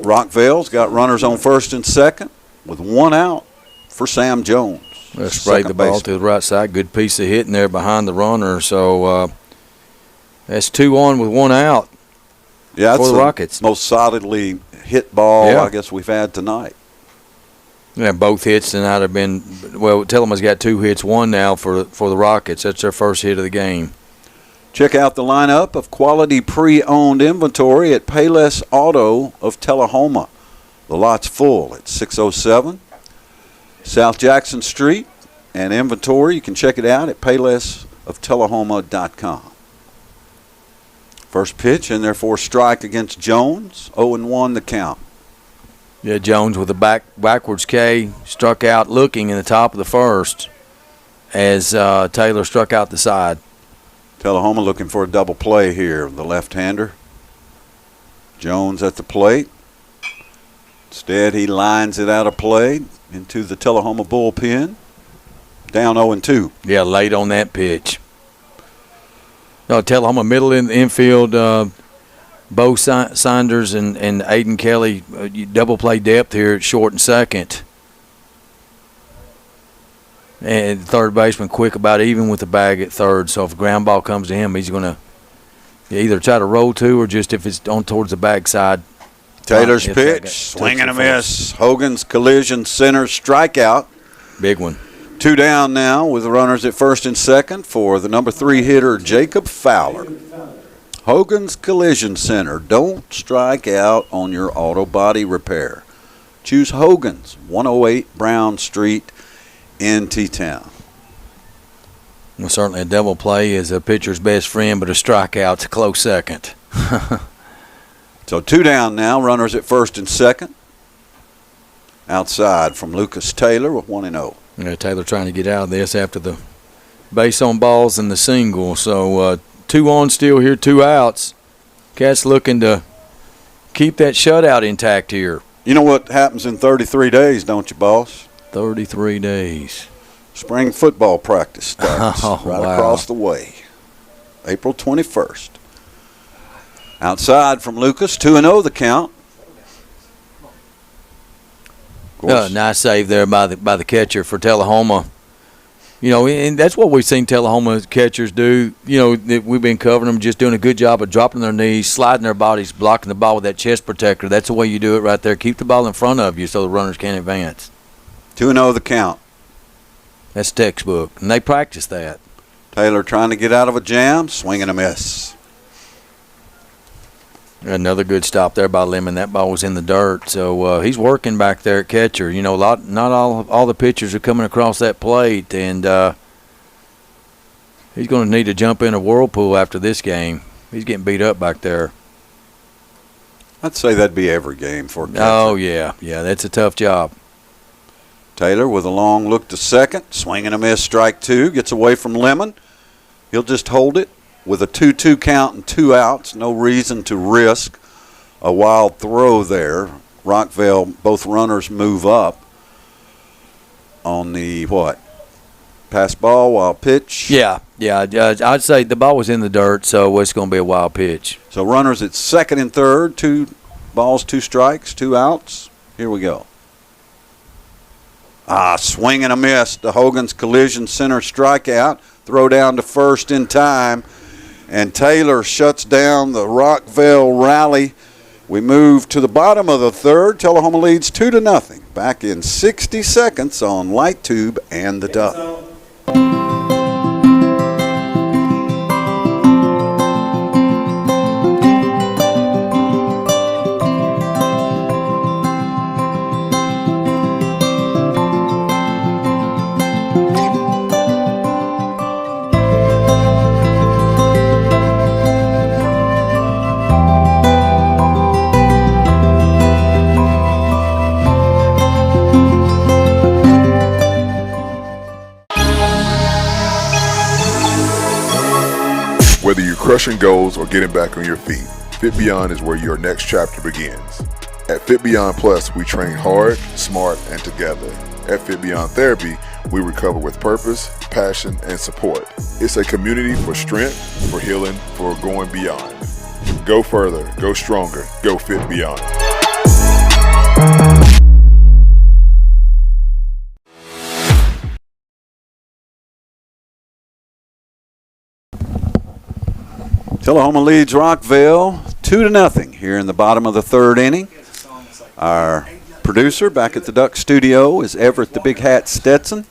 Rockvale's got runners on first and second with 1 out for Sam Jones. Sprayed the ball to the right side. Good piece of hitting there behind the runner. So that's 2 on with 1 out for the Rockets. Most solidly hit ball I guess we've had tonight. Yeah, both hits tonight have been, well, Tullahoma's got 2 hits, 1 now for the Rockets. That's their first hit of the game. Check out the lineup of quality pre-owned inventory at Payless Auto of Tullahoma. The lot's full at 607 South Jackson Street, and inventory, you can check it out at paylessoftellahoma.com. First pitch and therefore strike against Jones. 0-1 the count. Yeah, Jones with a backwards K, struck out looking in the top of the first as Taylor struck out the side. Tullahoma looking for a double play here. The left-hander. Jones at the plate. Instead, he lines it out of play into the Tullahoma bullpen. Down 0-2. Yeah, late on that pitch. Tullahoma middle in the infield. Bo Saunders and Aiden Kelly double play depth here at short and second. And third baseman quick about even with the bag at third. So if a ground ball comes to him, he's going to either try to roll to or just if it's on towards the backside. Taylor's pitch, swing and a miss. Hogan's collision center strikeout. Big one. 2 down now with the runners at first and second for the number 3 hitter, Jacob Fowler. Hogan's Collision Center. Don't strike out on your auto body repair. Choose Hogan's, 108 Brown Street in T-Town. Well, certainly a double play is a pitcher's best friend, but a strikeout's a close second. So 2 down now, runners at first and second. Outside from Lucas Taylor with 1-0. Yeah, Taylor trying to get out of this after the base on balls and the single. So 2 on still here, 2 outs. Cats looking to keep that shutout intact here. You know what happens in 33 days, don't you, boss? 33 days. Spring football practice starts wow. across the way. April 21st. Outside from Lucas, 2-0 the count. Nice save there by the catcher for Tullahoma. And that's what we've seen Tullahoma catchers do. We've been covering them, just doing a good job of dropping their knees, sliding their bodies, blocking the ball with that chest protector. That's the way you do it right there. Keep the ball in front of you so the runners can't advance. 2-0 the count. That's textbook, and they practice that. Taylor trying to get out of a jam, swing and a miss. Another good stop there by Lemon. That ball was in the dirt, so he's working back there at catcher. You know, not all the pitchers are coming across that plate, and he's going to need to jump in a whirlpool after this game. He's getting beat up back there. I'd say that'd be every game for a catcher. Oh, yeah, that's a tough job. Taylor with a long look to second, swing and a miss, strike 2, gets away from Lemon. He'll just hold it with a 2-2 count and 2 outs. No reason to risk a wild throw there. Rockvale, both runners move up on the pass ball, wild pitch. Yeah, I'd say the ball was in the dirt, so it's going to be a wild pitch. So runners at second and third, 2 balls, 2 strikes, 2 outs. Here we go. Swing and a miss. The Hogan's collision center strikeout. Throw down to first in time. And Taylor shuts down the Rockvale rally. We move to the bottom of the third. Tullahoma leads 2-0. Back in 60 seconds on Light Tube and the Duck. Whether you're crushing goals or getting back on your feet, Fit Beyond is where your next chapter begins. At Fit Beyond Plus, we train hard, smart, and together. At Fit Beyond Therapy, we recover with purpose, passion, and support. It's a community for strength, for healing, for going beyond. Go further, go stronger, go Fit Beyond. Tullahoma leads Rockvale 2-0 here in the bottom of the third inning. Our producer back at the Duck Studio is Everett the Big Hat Stetson.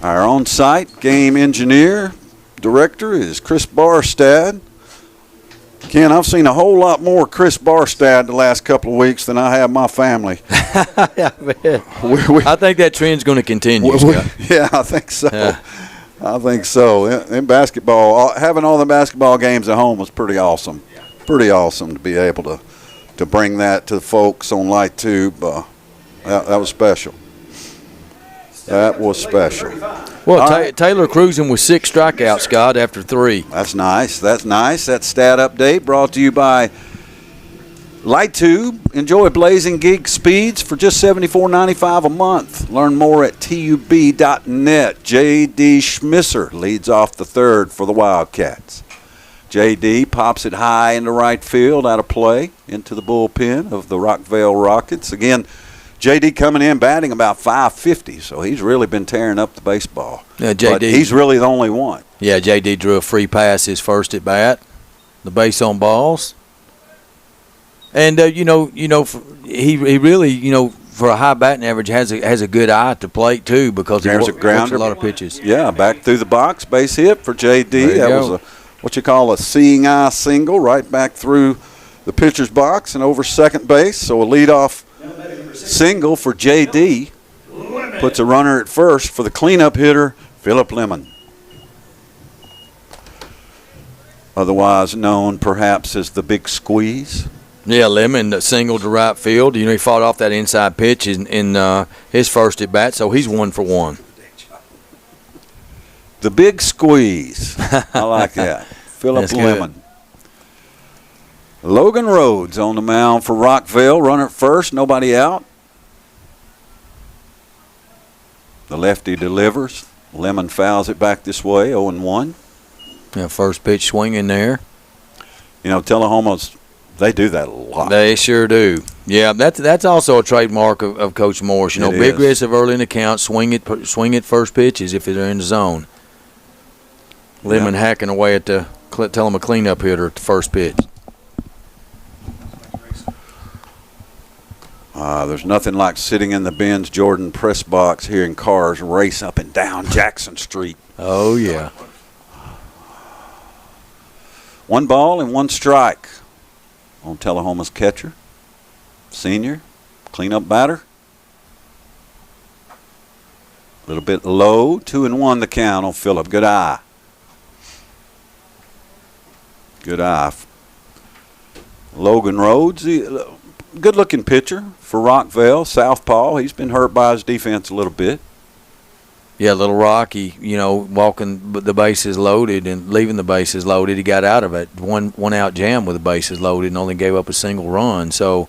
Our on-site game engineer director is Chris Barstad. Ken, I've seen a whole lot more Chris Barstad the last couple of weeks than I have my family. I think that trend's going to continue, Scott. Yeah, I think so. Yeah. I think so. In basketball, having all the basketball games at home was pretty awesome. Pretty awesome to be able to bring that to the folks on Light Tube. That was special. That was special. Well, Taylor cruising with 6 strikeouts, Scott, after 3. That's nice. That's nice. That stat update brought to you by Light Tube. Enjoy blazing gig speeds for just $74.95 a month. Learn more at tub.net. J.D. Schmisser leads off the third for the Wildcats. J.D. pops it high into right field, out of play, into the bullpen of the Rockvale Rockets. Again, J.D. coming in batting about .550, so he's really been tearing up the baseball. Yeah, J.D. But he's really the only one. Yeah, J.D. drew a free pass his first at bat. The base on balls. And he really, for a high batting average, has a good eye at the plate too, because he works a lot of pitches. Yeah, back through the box, base hit for J.D. That was what you call a seeing eye single, right back through the pitcher's box and over second base. So a leadoff single for J.D. puts a runner at first for the cleanup hitter, Philip Lemon, otherwise known perhaps as the Big Squeeze. Yeah, Lemon singled to right field. He fought off that inside pitch in his first at bat, so he's 1 for 1. The Big Squeeze. I like that. Philip Lemon. Logan Rhodes on the mound for Rockvale. Runner at first, nobody out. The lefty delivers. Lemon fouls it back this way, 0-1. Yeah, first pitch swinging there. Tullahoma's. They do that a lot. They sure do. Yeah, that's also a trademark of Coach Morris. Be aggressive early in the count, swing at first pitches if they're in the zone. Lemon hacking away at tell him a cleanup hitter at the first pitch. There's nothing like sitting in the Benz Jordan press box hearing cars race up and down Jackson Street. Oh, yeah. 1 ball and 1 strike on Tullahoma's catcher. Senior, cleanup batter. A little bit low, 2-1 the count on Phillip. Good eye. Good eye. Logan Rhodes, good-looking pitcher for Rockvale, southpaw. He's been hurt by his defense a little bit. Yeah, Little Rocky, walking the bases loaded and leaving the bases loaded. He got out of it. One out jam with the bases loaded and only gave up a single run. So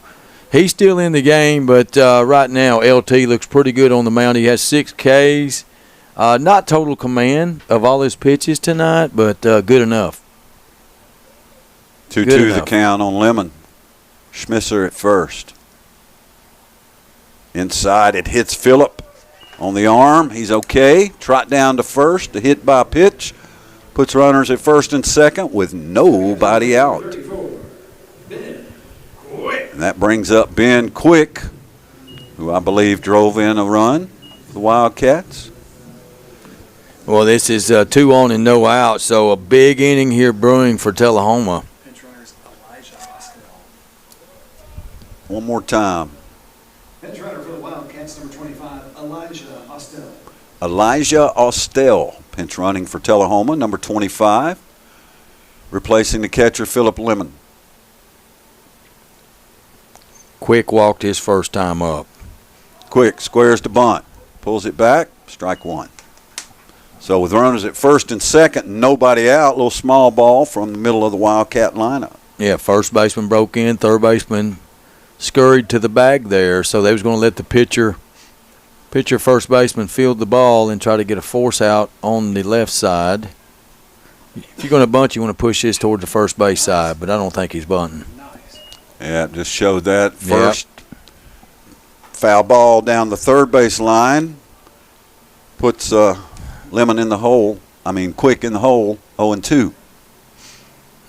he's still in the game, but right now LT looks pretty good on the mound. He has 6 Ks. Not total command of all his pitches tonight, but good enough. 2-2 the count on Lemon. Schmisser at first. Inside, it hits Phillip on the arm. He's okay. Trot down to first. A hit by pitch. Puts runners at first and second with nobody out. And that brings up Ben Quick, who I believe drove in a run for the Wildcats. Well, this is 2 on and no out, so a big inning here brewing for Tullahoma. One more time. Pinch runner for the Wildcats, number 25, Elijah Ostel. Elijah Ostel, pinch running for Tullahoma, number 25, replacing the catcher Phillip Lemon. Quick walked his first time up. Quick squares to bunt, pulls it back, strike 1. So with runners at first and second, nobody out, little small ball from the middle of the Wildcat lineup. Yeah, first baseman broke in, third baseman scurried to the bag there, so they was going to let the pitcher, first baseman field the ball and try to get a force out on the left side. If you're going to bunt, you want to push this toward the first base side, but I don't think he's bunting. Yeah, just showed that first. Yep. Foul ball down the third base line. Puts Lemon in the hole. Quick in the hole, 0-2.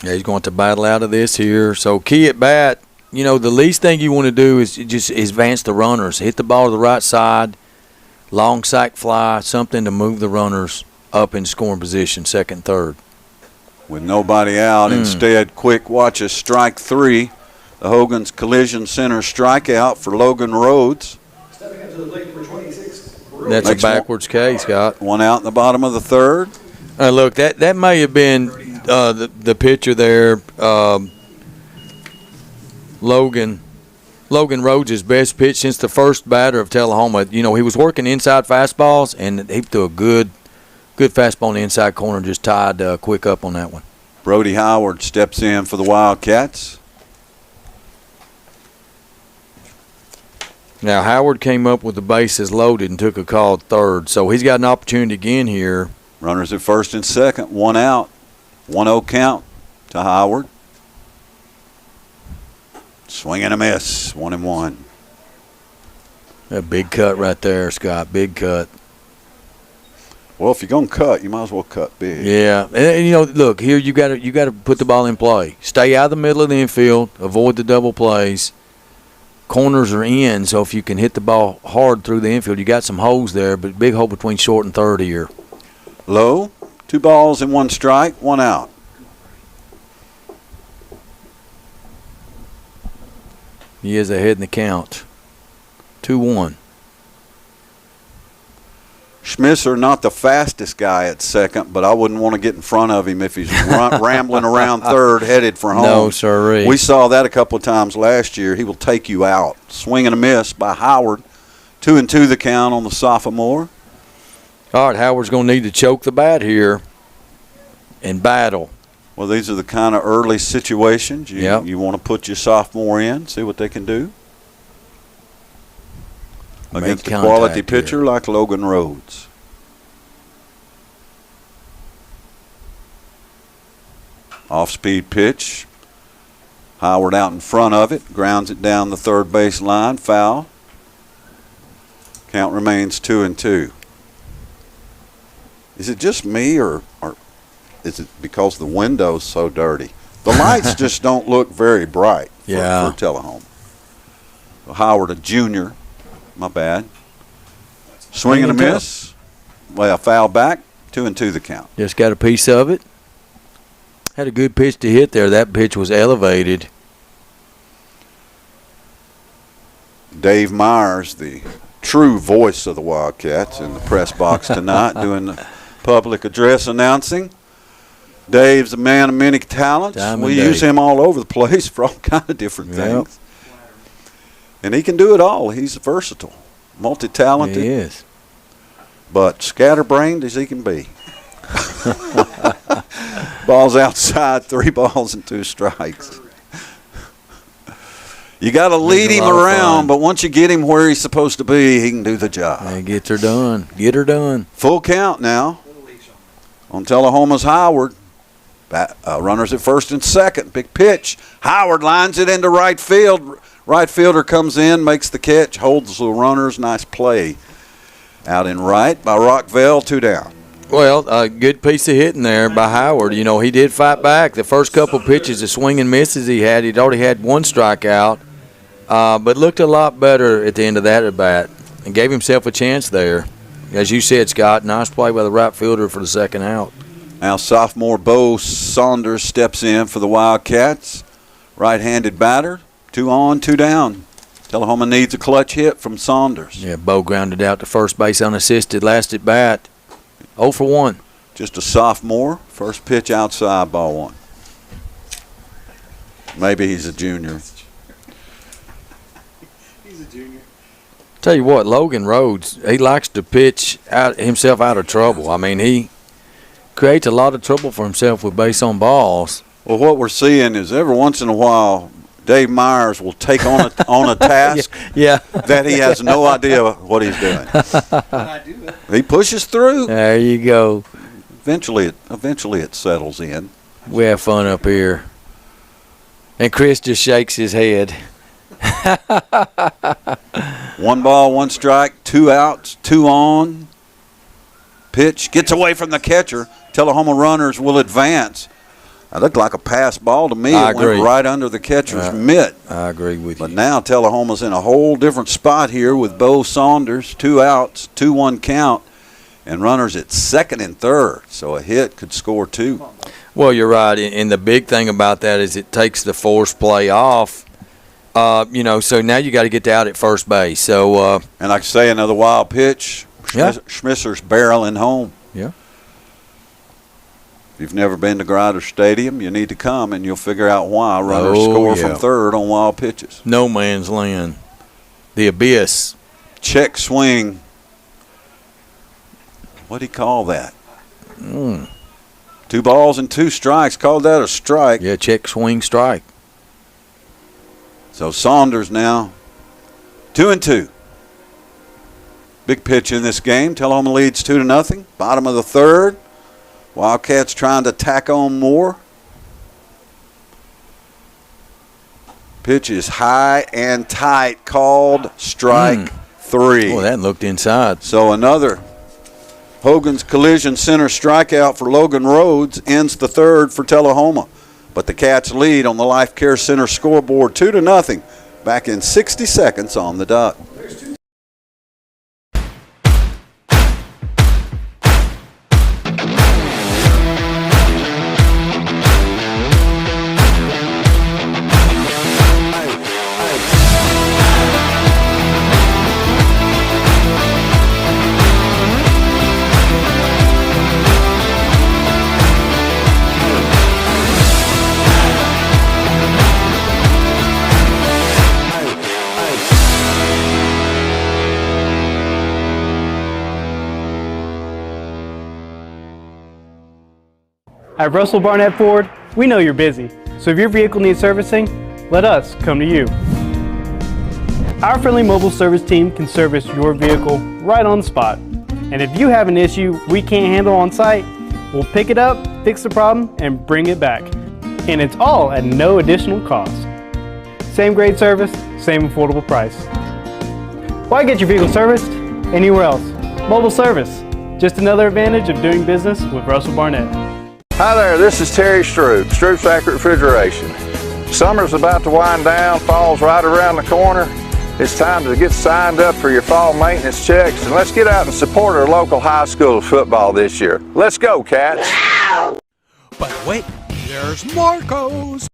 Yeah, he's going to battle out of this here. So key at bat. The least thing you want to do is just advance the runners. Hit the ball to the right side, long sack fly, something to move the runners up in scoring position, second, third. With nobody out, instead, Quick watches strike 3. The Hogan's Collision Center strikeout for Logan Rhodes. Stepping up to the plate, number 26. That's a backwards case, Scott. 1 out in the bottom of the third. Look, that may have been the pitcher there. Logan Rhodes' best pitch since the first batter of Tullahoma. He was working inside fastballs, and he threw a good fastball in the inside corner and just tied Quick up on that one. Brody Howard steps in for the Wildcats. Now, Howard came up with the bases loaded and took a call at third, so he's got an opportunity again here. Runners at first and second, 1 out. 1-0 count to Howard. Swing and a miss, 1-1. A big cut right there, Scott. Big cut. Well, if you're gonna cut, you might as well cut big. Yeah, and look here. You got to put the ball in play. Stay out of the middle of the infield. Avoid the double plays. Corners are in, so if you can hit the ball hard through the infield, you got some holes there. But big hole between short and third here. Low, 2 balls and 1 strike, 1 out. He is ahead in the count. 2-1. Schmisser, not the fastest guy at second, but I wouldn't want to get in front of him if he's rambling around third, headed for home. No, sirree. We saw that a couple of times last year. He will take you out. Swing and a miss by Howard. 2-2 the count on the sophomore. All right, Howard's going to need to choke the bat here and battle. Well, these are the kind of early situations you want to put your sophomore in, see what they can do against a quality pitcher like Logan Rhodes. Off-speed pitch. Howard out in front of it, grounds it down the third base line, foul. Count remains 2-2. Is it just me or is it because the window's so dirty? The lights just don't look very bright for Tullahoma. Howard, a junior. My bad. Swing and a miss. Well, foul back. 2-2 the count. Just got a piece of it. Had a good pitch to hit there. That pitch was elevated. Dave Myers, the true voice of the Wildcats, in the press box tonight, doing the public address announcing. Dave's a man of many talents. We use him all over the place for all kind of different things. And he can do it all. He's versatile, multi-talented. He is. But scatterbrained as he can be. Ball's outside, 3 balls and 2 strikes. You got to lead him around, but once you get him where he's supposed to be, he can do the job. He gets her done. Get her done. Full count now on Tullahoma's Howard. Runners at first and second. Big pitch. Howard lines it into right field. Right fielder comes in, makes the catch, holds the runners. Nice play out in right by Rockvale. 2 down. Well, a good piece of hitting there by Howard. You know, he did fight back. The first couple pitches, the swing and misses he'd already had 1 strikeout, but looked a lot better at the end of that at bat and gave himself a chance there. As you said, Scott, nice play by the right fielder for the second out. Now sophomore Bo Saunders steps in for the Wildcats. Right-handed batter. 2 on, 2 down. Tullahoma needs a clutch hit from Saunders. Yeah, Bo grounded out to first base unassisted last at bat. 0 for 1. Just a sophomore. First pitch outside, ball 1. Maybe he's a junior. He's a junior. Tell you what, Logan Rhodes, he likes to pitch himself out of trouble. I mean, he creates a lot of trouble for himself with base on balls. Well, what we're seeing is every once in a while, Dave Myers will take on a task that he has no idea what he's doing. He pushes through. There you go. Eventually it settles in. We have fun up here. And Chris just shakes his head. 1 ball, 1 strike, 2 outs, 2 on. Pitch gets away from the catcher. Tullahoma runners will advance. It looked like a pass ball to me. It went right under the catcher's mitt. I agree with you. But now Tullahoma's in a whole different spot here with Bo Saunders, 2 outs, 2-1 count, and runners at second and third. So a hit could score 2. Well, you're right. And the big thing about that is it takes the force play off. So now you got to get out at first base. So and like I say, another wild pitch. Schmisser's barreling home. Yeah. If you've never been to Grider Stadium, you need to come, and you'll figure out why runners score from third on wild pitches. No man's land. The abyss. Check swing. What do you call that? 2 balls and 2 strikes. Called that a strike. Yeah, check swing strike. So Saunders now 2-2. Big pitch in this game. Tullahoma leads 2-0. Bottom of the third. Wildcats trying to tack on more. Pitch is high and tight. Called strike 3. Oh, that looked inside. So another Hogan's Collision Center strikeout for Logan Rhodes ends the third for Tullahoma. But the Cats lead on the Life Care Center scoreboard 2-0. Back in 60 seconds on the dot. At Russell Barnett Ford, we know you're busy, so if your vehicle needs servicing, let us come to you. Our friendly mobile service team can service your vehicle right on the spot. And if you have an issue we can't handle on site, we'll pick it up, fix the problem, and bring it back. And it's all at no additional cost. Same great service, same affordable price. Why get your vehicle serviced anywhere else? Mobile service, just another advantage of doing business with Russell Barnett. Hi there, this is Terry Stroop, Accurate Refrigeration. Summer's about to wind down, fall's right around the corner. It's time to get signed up for your fall maintenance checks, and let's get out and support our local high school football this year. Let's go, Cats. But wait, there's Marcos.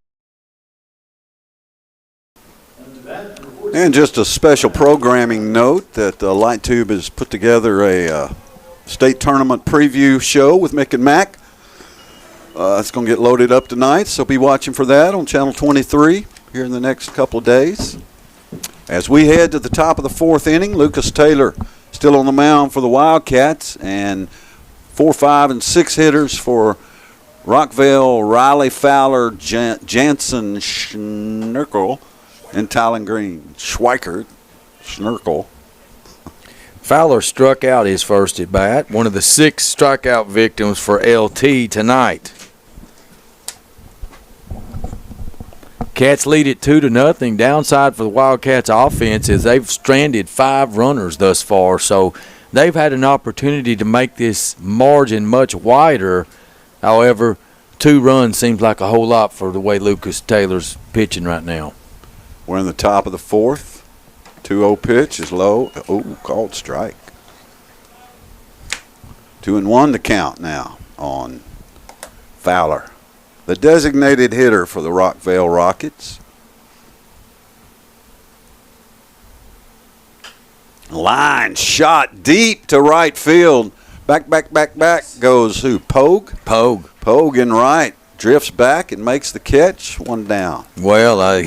And just a special programming note that Light Tube has put together a state tournament preview show with Mick and Mac. It's going to get loaded up tonight, so be watching for that on Channel 23 here in the next couple of days. As we head to the top of the fourth inning, Lucas Taylor still on the mound for the Wildcats, and 4, 5, and 6 hitters for Rockvale, Riley Fowler, Jansen Schnurkel, and Tylen Green. Schweikert, Schnurkel. Fowler struck out his first at bat, one of the 6 strikeout victims for LT tonight. Cats lead it 2-0. Downside for the Wildcats offense is they've stranded 5 runners thus far, so they've had an opportunity to make this margin much wider. However, 2 runs seems like a whole lot for the way Lucas Taylor's pitching right now. We're in the top of the fourth. 2-0 pitch is low. Oh, called strike. 2-1 to count now on Fowler, the designated hitter for the Rockvale Rockets. Line shot deep to right field. Back goes who? Pogue? Pogue in right. Drifts back and makes the catch. 1 down. Well,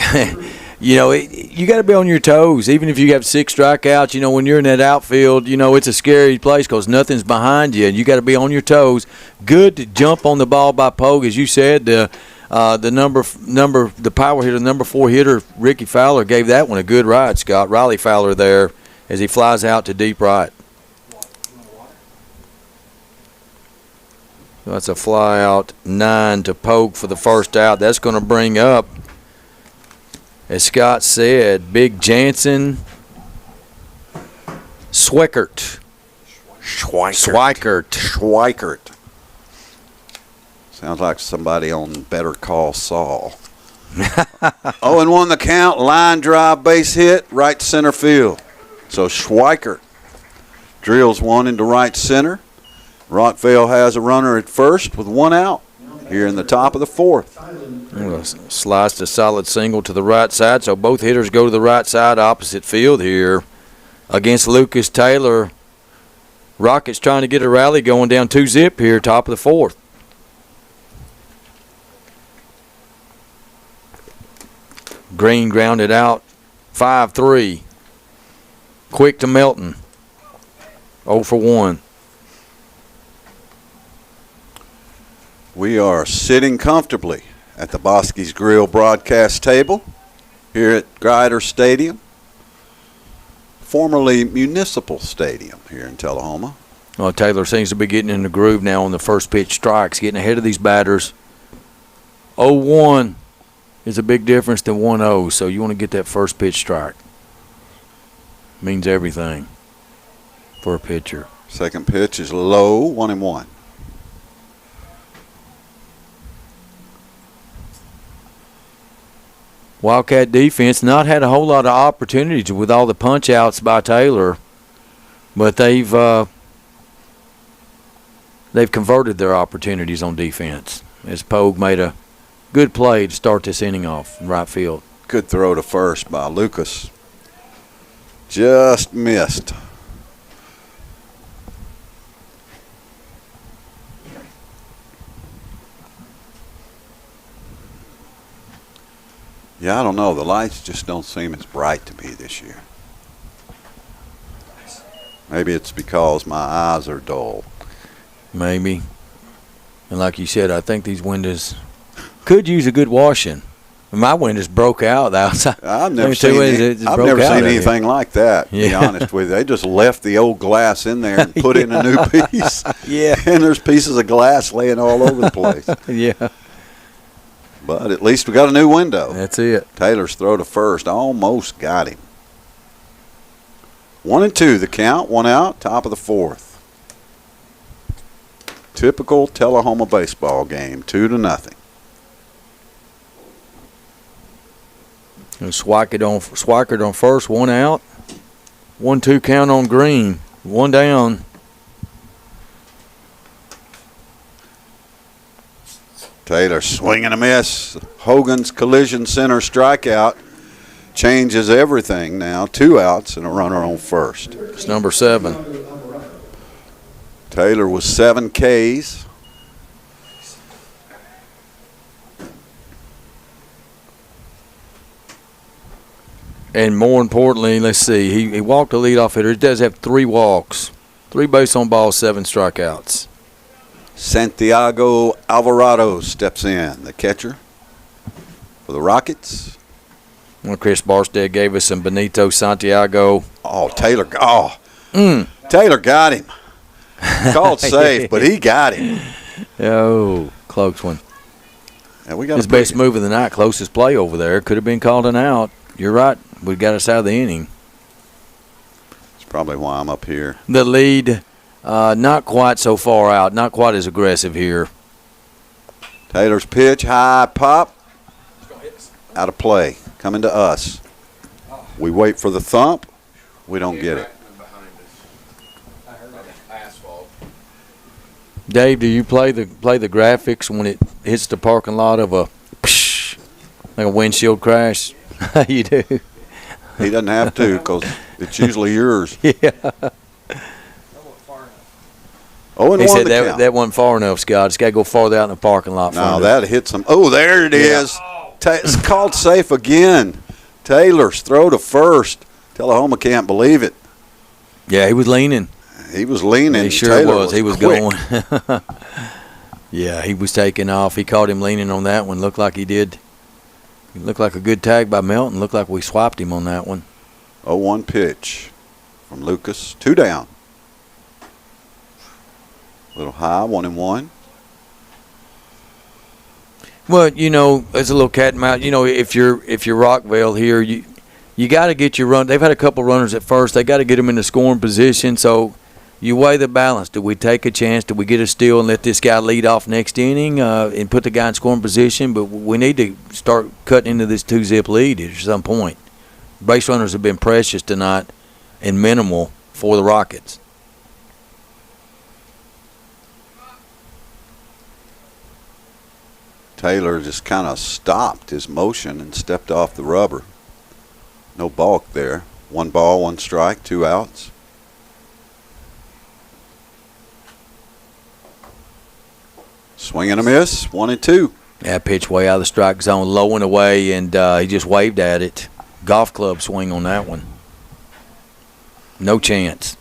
you got to be on your toes. Even if you have 6 strikeouts, when you're in that outfield, it's a scary place because nothing's behind you, and you got to be on your toes. Good to jump on the ball by Pogue, as you said. The power hitter, number 4 hitter, Ricky Fowler, gave that one a good ride, Scott. Riley Fowler there as he flies out to deep right. So that's a fly out 9 to Pogue for the first out. That's going to bring up, as Scott said, Big Jansen Schweikert. Sounds like somebody on Better Call Saul. 0-1 the count. Line drive, base hit, right center field. So Schweikert drills one into right center. Rockvale has a runner at first with 1 out here in the top of the fourth. Sliced a solid single to the right side, so both hitters go to the right side opposite field here against Lucas Taylor. Rockets trying to get a rally going down 2-0 here, top of the fourth. Green grounded out, 5-3. Quick to Melton, 0 for 1. We are sitting comfortably at the Bosky's Grill broadcast table here at Grider Stadium, formerly Municipal Stadium here in Tullahoma. Well, Taylor seems to be getting in the groove now on the first pitch strikes, getting ahead of these batters. 0-1 is a big difference than 1-0, so you want to get that first pitch strike. Means everything for a pitcher. Second pitch is low, 1-1. Wildcat defense not had a whole lot of opportunities with all the punch outs by Taylor, but they've converted their opportunities on defense as Pogue made a good play to start this inning off in right field. Good throw to first by Lucas. Just missed. Yeah, I don't know. The lights just don't seem as bright to me this year. Maybe it's because my eyes are dull. Maybe. And like you said, I think these windows could use a good washing. My windows broke out outside. I've never seen anything like that, to be honest with you. They just left the old glass in there and put in a new piece. Yeah. And there's pieces of glass laying all over the place. Yeah. But at least we got a new window. That's it. Taylor's throw to first almost got him. 1-2 the count, 1 out, top of the fourth. Typical Tullahoma baseball game, 2-0. And Swackert on first, one out. 1-2 count on Green. One down. Taylor swing and a miss. Hogan's collision center strikeout changes everything now. 2 outs and a runner on first. It's number 7. Taylor was 7 Ks. And more importantly, let's see, he walked a leadoff hitter. He does have 3 walks, 3 base on balls, 7 strikeouts. Santiago Alvarado steps in, the catcher for the Rockets. Well, Chris Barstead gave us some Benito Santiago. Oh, Taylor. Taylor got him. Called safe, but he got him. Oh, close one. And we got his best move of the night, closest play over there. Could have been called an out. You're right. We got us out of the inning. That's probably why I'm up here. The lead, not quite so far out, not quite as aggressive here. Taylor's pitch, high pop, out of play, coming to us. We wait for the thump. We don't get it. Dave, do you play the graphics when it hits the parking lot of a like a windshield crash? You do. He doesn't have to because it's usually yours. Yeah. Oh, and he one said that wasn't far enough, Scott. It's got to go farther out in the parking lot. No, that hits him. Oh, there it is. It's called safe again. Taylor's throw to first. Tullahoma can't believe it. Yeah, he was leaning. He was leaning. He sure Taylor was. He was quick. going. Yeah, he was taking off. He caught him leaning on that one. Looked like he did. It looked like a good tag by Melton. Looked like we swapped him on that one. 0-1 pitch from Lucas. 2 down. A little high, 1-1. Well, you know, it's a little cat and mouse. You know, if you're Rockvale here, you got to get your run. They've had a couple runners at first. They got to get them in the scoring position. So you weigh the balance. Do we take a chance? Do we get a steal and let this guy lead off next inning and put the guy in scoring position? But we need to start cutting into this 2-zip lead at some point. Base runners have been precious tonight and minimal for the Rockets. Taylor just kind of stopped his motion and stepped off the rubber. No balk there. 1 ball, 1 strike, 2 outs. Swing and a miss, 1-2. That pitch way out of the strike zone, low and away, and he just waved at it. Golf club swing on that one. No chance.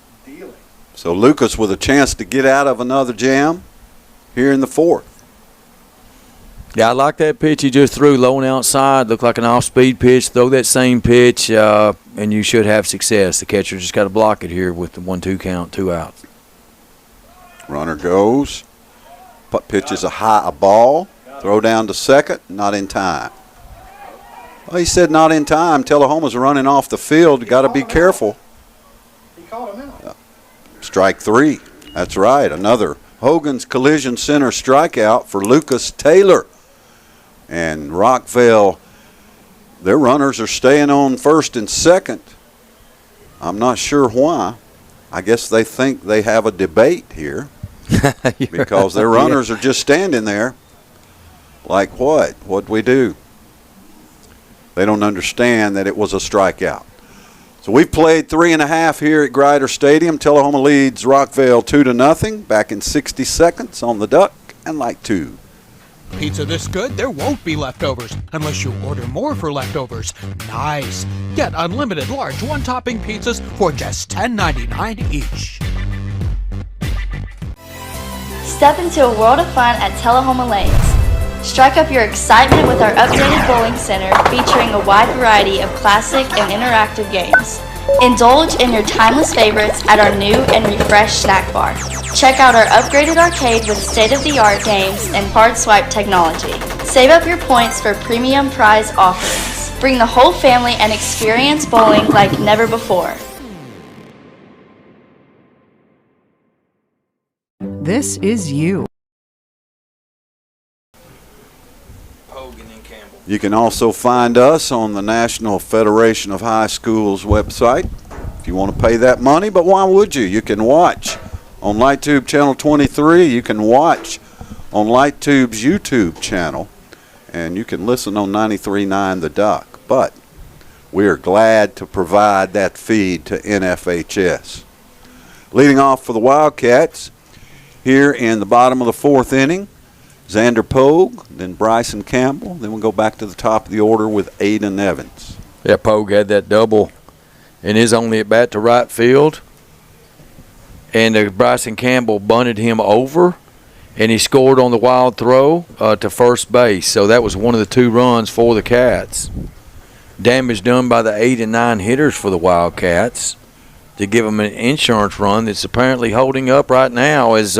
So Lucas with a chance to get out of another jam here in the 4th. Yeah, I like that pitch he just threw low and outside. Looked like an off-speed pitch. Throw that same pitch, and you should have success. The catcher just got to block it here with the 1-2 count, 2 outs. Runner goes. Pitch is a ball. Throw down to second. Not in time. Well, he said not in time. Tullahoma's running off the field. Got to be careful. He called him out. Strike 3. That's right. Another Hogan's Collision Center strikeout for Lucas Taylor. And Rockvale, their runners are staying on first and second. I'm not sure why. I guess they think they have a debate here because their runners are just standing there. Like what? What'd we do? They don't understand that it was a strikeout. So we've played 3.5 here at Grider Stadium. Tullahoma leads Rockvale 2-0. Back in 60 seconds on the Duck and Light 2. Pizza this good, there won't be leftovers unless you order more for leftovers. Nice. Get unlimited large one-topping pizzas for just $10.99 each. Step into a world of fun at Tullahoma Lanes. Strike up your excitement with our updated bowling center featuring a wide variety of classic and interactive games. Indulge in your timeless favorites at our new and refreshed snack bar. Check out our upgraded arcade with state-of-the-art games and card swipe technology. Save up your points for premium prize offerings. Bring the whole family and experience bowling like never before. This is you. Hogan and Campbell. You can also find us on the National Federation of High Schools website if you want to pay that money, but why would you? You can watch on LightTube Channel 23. You can watch on LightTube's YouTube channel, and you can listen on 93.9 The Duck. But we are glad to provide that feed to NFHS. Leading off for the Wildcats here in the bottom of the fourth inning, Xander Pogue, then Bryson Campbell. Then we'll go back to the top of the order with Aiden Evans. Yeah, Pogue had that double in his only at bat to right field. And Bryson Campbell bunted him over, and he scored on the wild throw to first base. So that was one of the 2 runs for the Cats. Damage done by the 8 and 9 hitters for the Wildcats to give them an insurance run that's apparently holding up right now as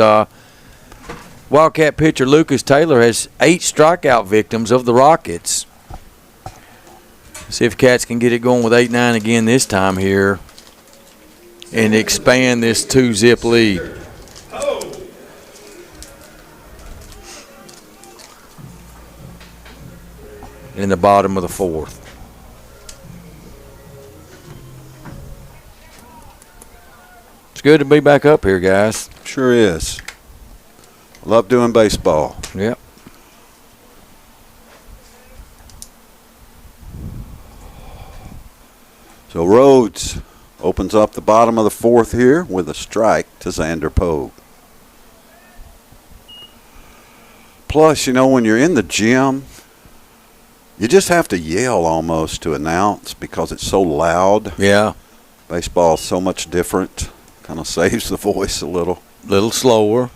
Wildcat pitcher Lucas Taylor has 8 strikeout victims of the Rockets. See if Cats can get it going with 8-9 again this time here and expand this 2-zip lead. In the bottom of the fourth. It's good to be back up here, guys. Sure is. Love doing baseball. Yep. So Rhodes opens up the bottom of the fourth here with a strike to Xander Pogue. Plus, you know, when you're in the gym, you just have to yell almost to announce because it's so loud. Yeah. Baseball's so much different. Kind of saves the voice a little. Little slower.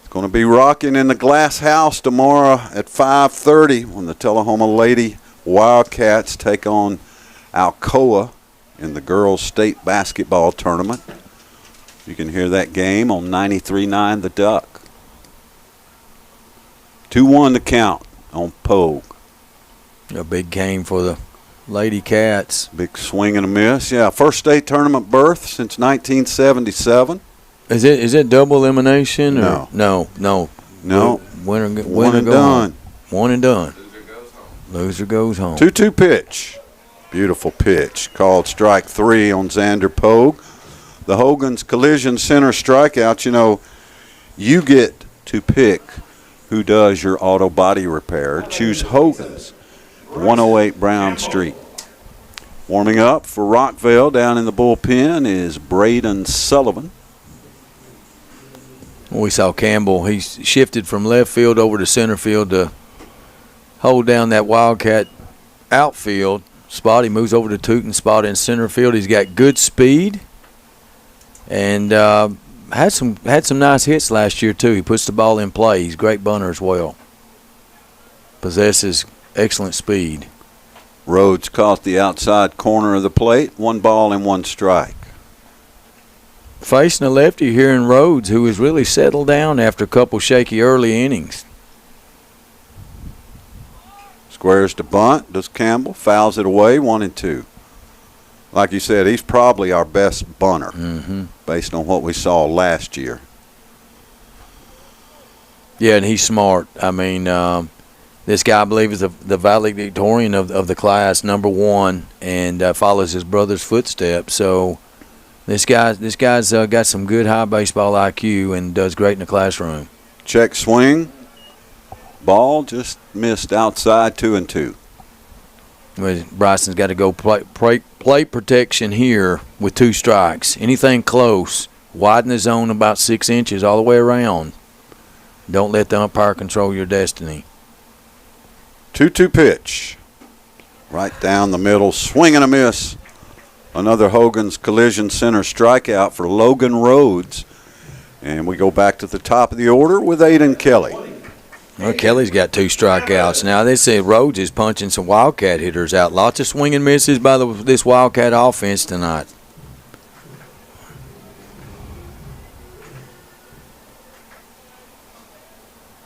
It's going to be rocking in the Glass House tomorrow at 5:30 when the Tullahoma Lady Wildcats take on Alcoa in the girls' state basketball tournament. You can hear that game on 93.9 The Duck. 2-1 to count on Pogue. A big game for the Lady Cats. Big swing and a miss. Yeah, first state tournament berth since 1977. Is it double elimination? No. Or? No. Winner One and done. One and done. Loser goes home. 2-2 pitch. Beautiful pitch. Called strike 3 on Xander Pogue. The Hogan's Collision Center strikeout. You know, you get to pick who does your auto body repair. Choose Hogan's. 108 Brown Street. Warming up for Rockvale down in the bullpen is Braden Sullivan. We saw Campbell. He shifted from left field over to center field to hold down that Wildcat outfield spot. He moves over to Tootin spot in center field. He's got good speed and had some nice hits last year too. He puts the ball in play. He's a great bunter as well. Possesses excellent speed. Rhodes caught the outside corner of the plate. 1 ball and 1 strike. Facing a lefty here in Rhodes, who has really settled down after a couple shaky early innings. Squares to bunt. Does Campbell. Fouls it away. 1-2. Like you said, he's probably our best bunter based on what we saw last year. Yeah, and he's smart. I mean, this guy, I believe, is the valedictorian of the class, #1, and follows his brother's footsteps. So this guy's got some good high baseball IQ and does great in the classroom. Check swing. Ball just missed outside. 2-2. Bryson's got to go plate protection here with 2 strikes. Anything close, widen the zone about 6 inches all the way around. Don't let the umpire control your destiny. 2-2 pitch. Right down the middle. Swing and a miss. Another Hogan's Collision Center strikeout for Logan Rhodes. And we go back to the top of the order with Aiden Kelly. Well, Kelly's got 2 strikeouts. Now, they say Rhodes is punching some Wildcat hitters out. Lots of swing and misses by this Wildcat offense tonight.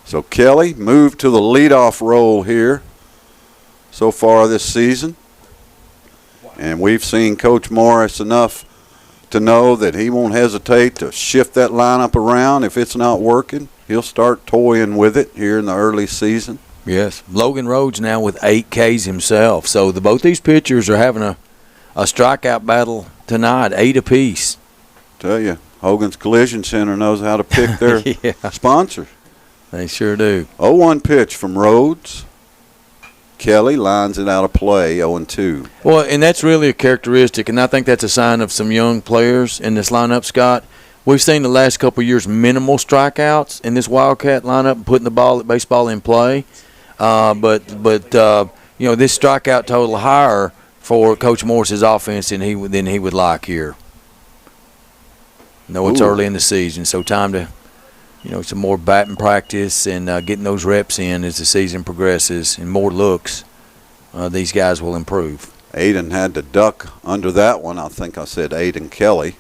So Kelly moved to the leadoff role here so far this season. And we've seen Coach Morris enough to know that he won't hesitate to shift that lineup around if it's not working. He'll start toying with it here in the early season. Yes. Logan Rhodes now with 8 Ks himself. So both these pitchers are having a strikeout battle tonight, 8 apiece. Tell you, Hogan's Collision Center knows how to pick their sponsors. They sure do. 0-1 pitch from Rhodes. Kelly lines it out of play, 0-2. Well, and that's really a characteristic, and I think that's a sign of some young players in this lineup, Scott. We've seen the last couple of years minimal strikeouts in this Wildcat lineup, putting the baseball in play. But this strikeout total higher for Coach Morris's offense than he would like here. It's early in the season, so time to, some more batting practice and getting those reps in as the season progresses and more looks. These guys will improve. Aiden had to duck under that one. I think I said Aiden Kelly.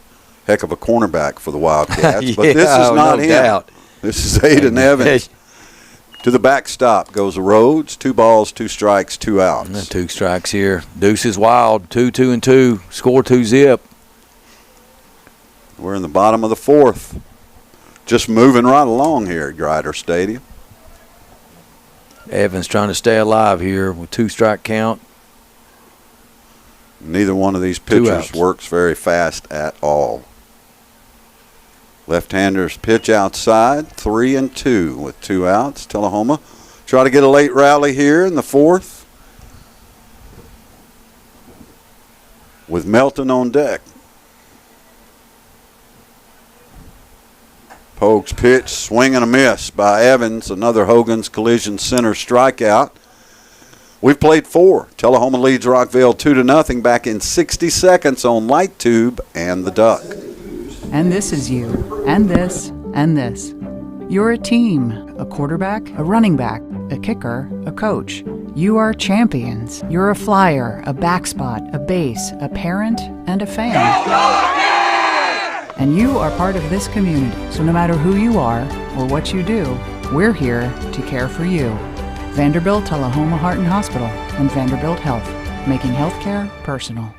Heck of a cornerback for the Wildcats. But this is not him. Doubt. This is Aiden Evans. To the backstop goes Rhodes. 2 balls, 2 strikes, 2 outs. 2 strikes here. Deuce is wild. 2-2-2. Score 2 zip. We're in the bottom of the 4th. Just moving right along here at Grider Stadium. Evans trying to stay alive here with 2 strike count. Neither one of these pitchers works very fast at all. Left-handers pitch outside, 3-2 with 2 outs. Tullahoma try to get a late rally here in the 4th with Melton on deck. Pogue's pitch, swing and a miss by Evans. Another Hogan's Collision Center strikeout. We've played 4. Tullahoma leads Rockvale 2-0 back in 60 seconds on Light Tube and the Duck. And this is you, and this, and this. You're a team, a quarterback, a running back, a kicker, a coach. You are champions. You're a flyer, a backspot, a base, a parent, and a fan. And you are part of this community, so no matter who you are or what you do, we're here to care for you. Vanderbilt Tullahoma Heart and Hospital and Vanderbilt Health, making healthcare personal.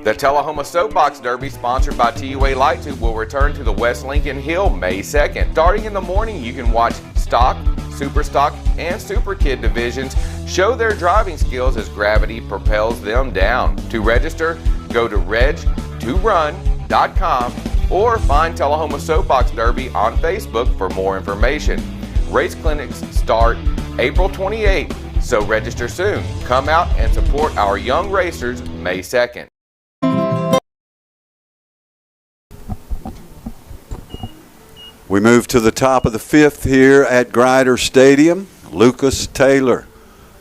The Tullahoma Soapbox Derby, sponsored by TUA Light Tube, will return to the West Lincoln Hill May 2nd. Starting in the morning, you can watch Stock, Super Stock, and Super Kid divisions show their driving skills as gravity propels them down. To register, go to reg2run.com or find Tullahoma Soapbox Derby on Facebook for more information. Race clinics start April 28th, so register soon. Come out and support our young racers May 2nd. We move to the top of the 5th here at Grider Stadium. Lucas Taylor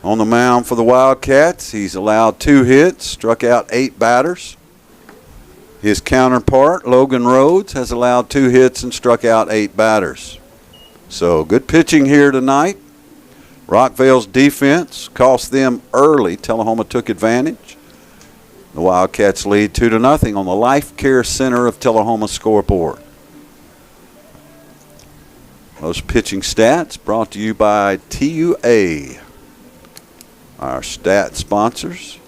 on the mound for the Wildcats. He's allowed 2 hits, struck out 8 batters. His counterpart, Logan Rhodes, has allowed 2 hits and struck out 8 batters. So good pitching here tonight. Rockvale's defense cost them early. Tullahoma took advantage. The Wildcats lead 2-0 on the Life Care Center of Tullahoma scoreboard. Those pitching stats brought to you by TUA, our stat sponsors.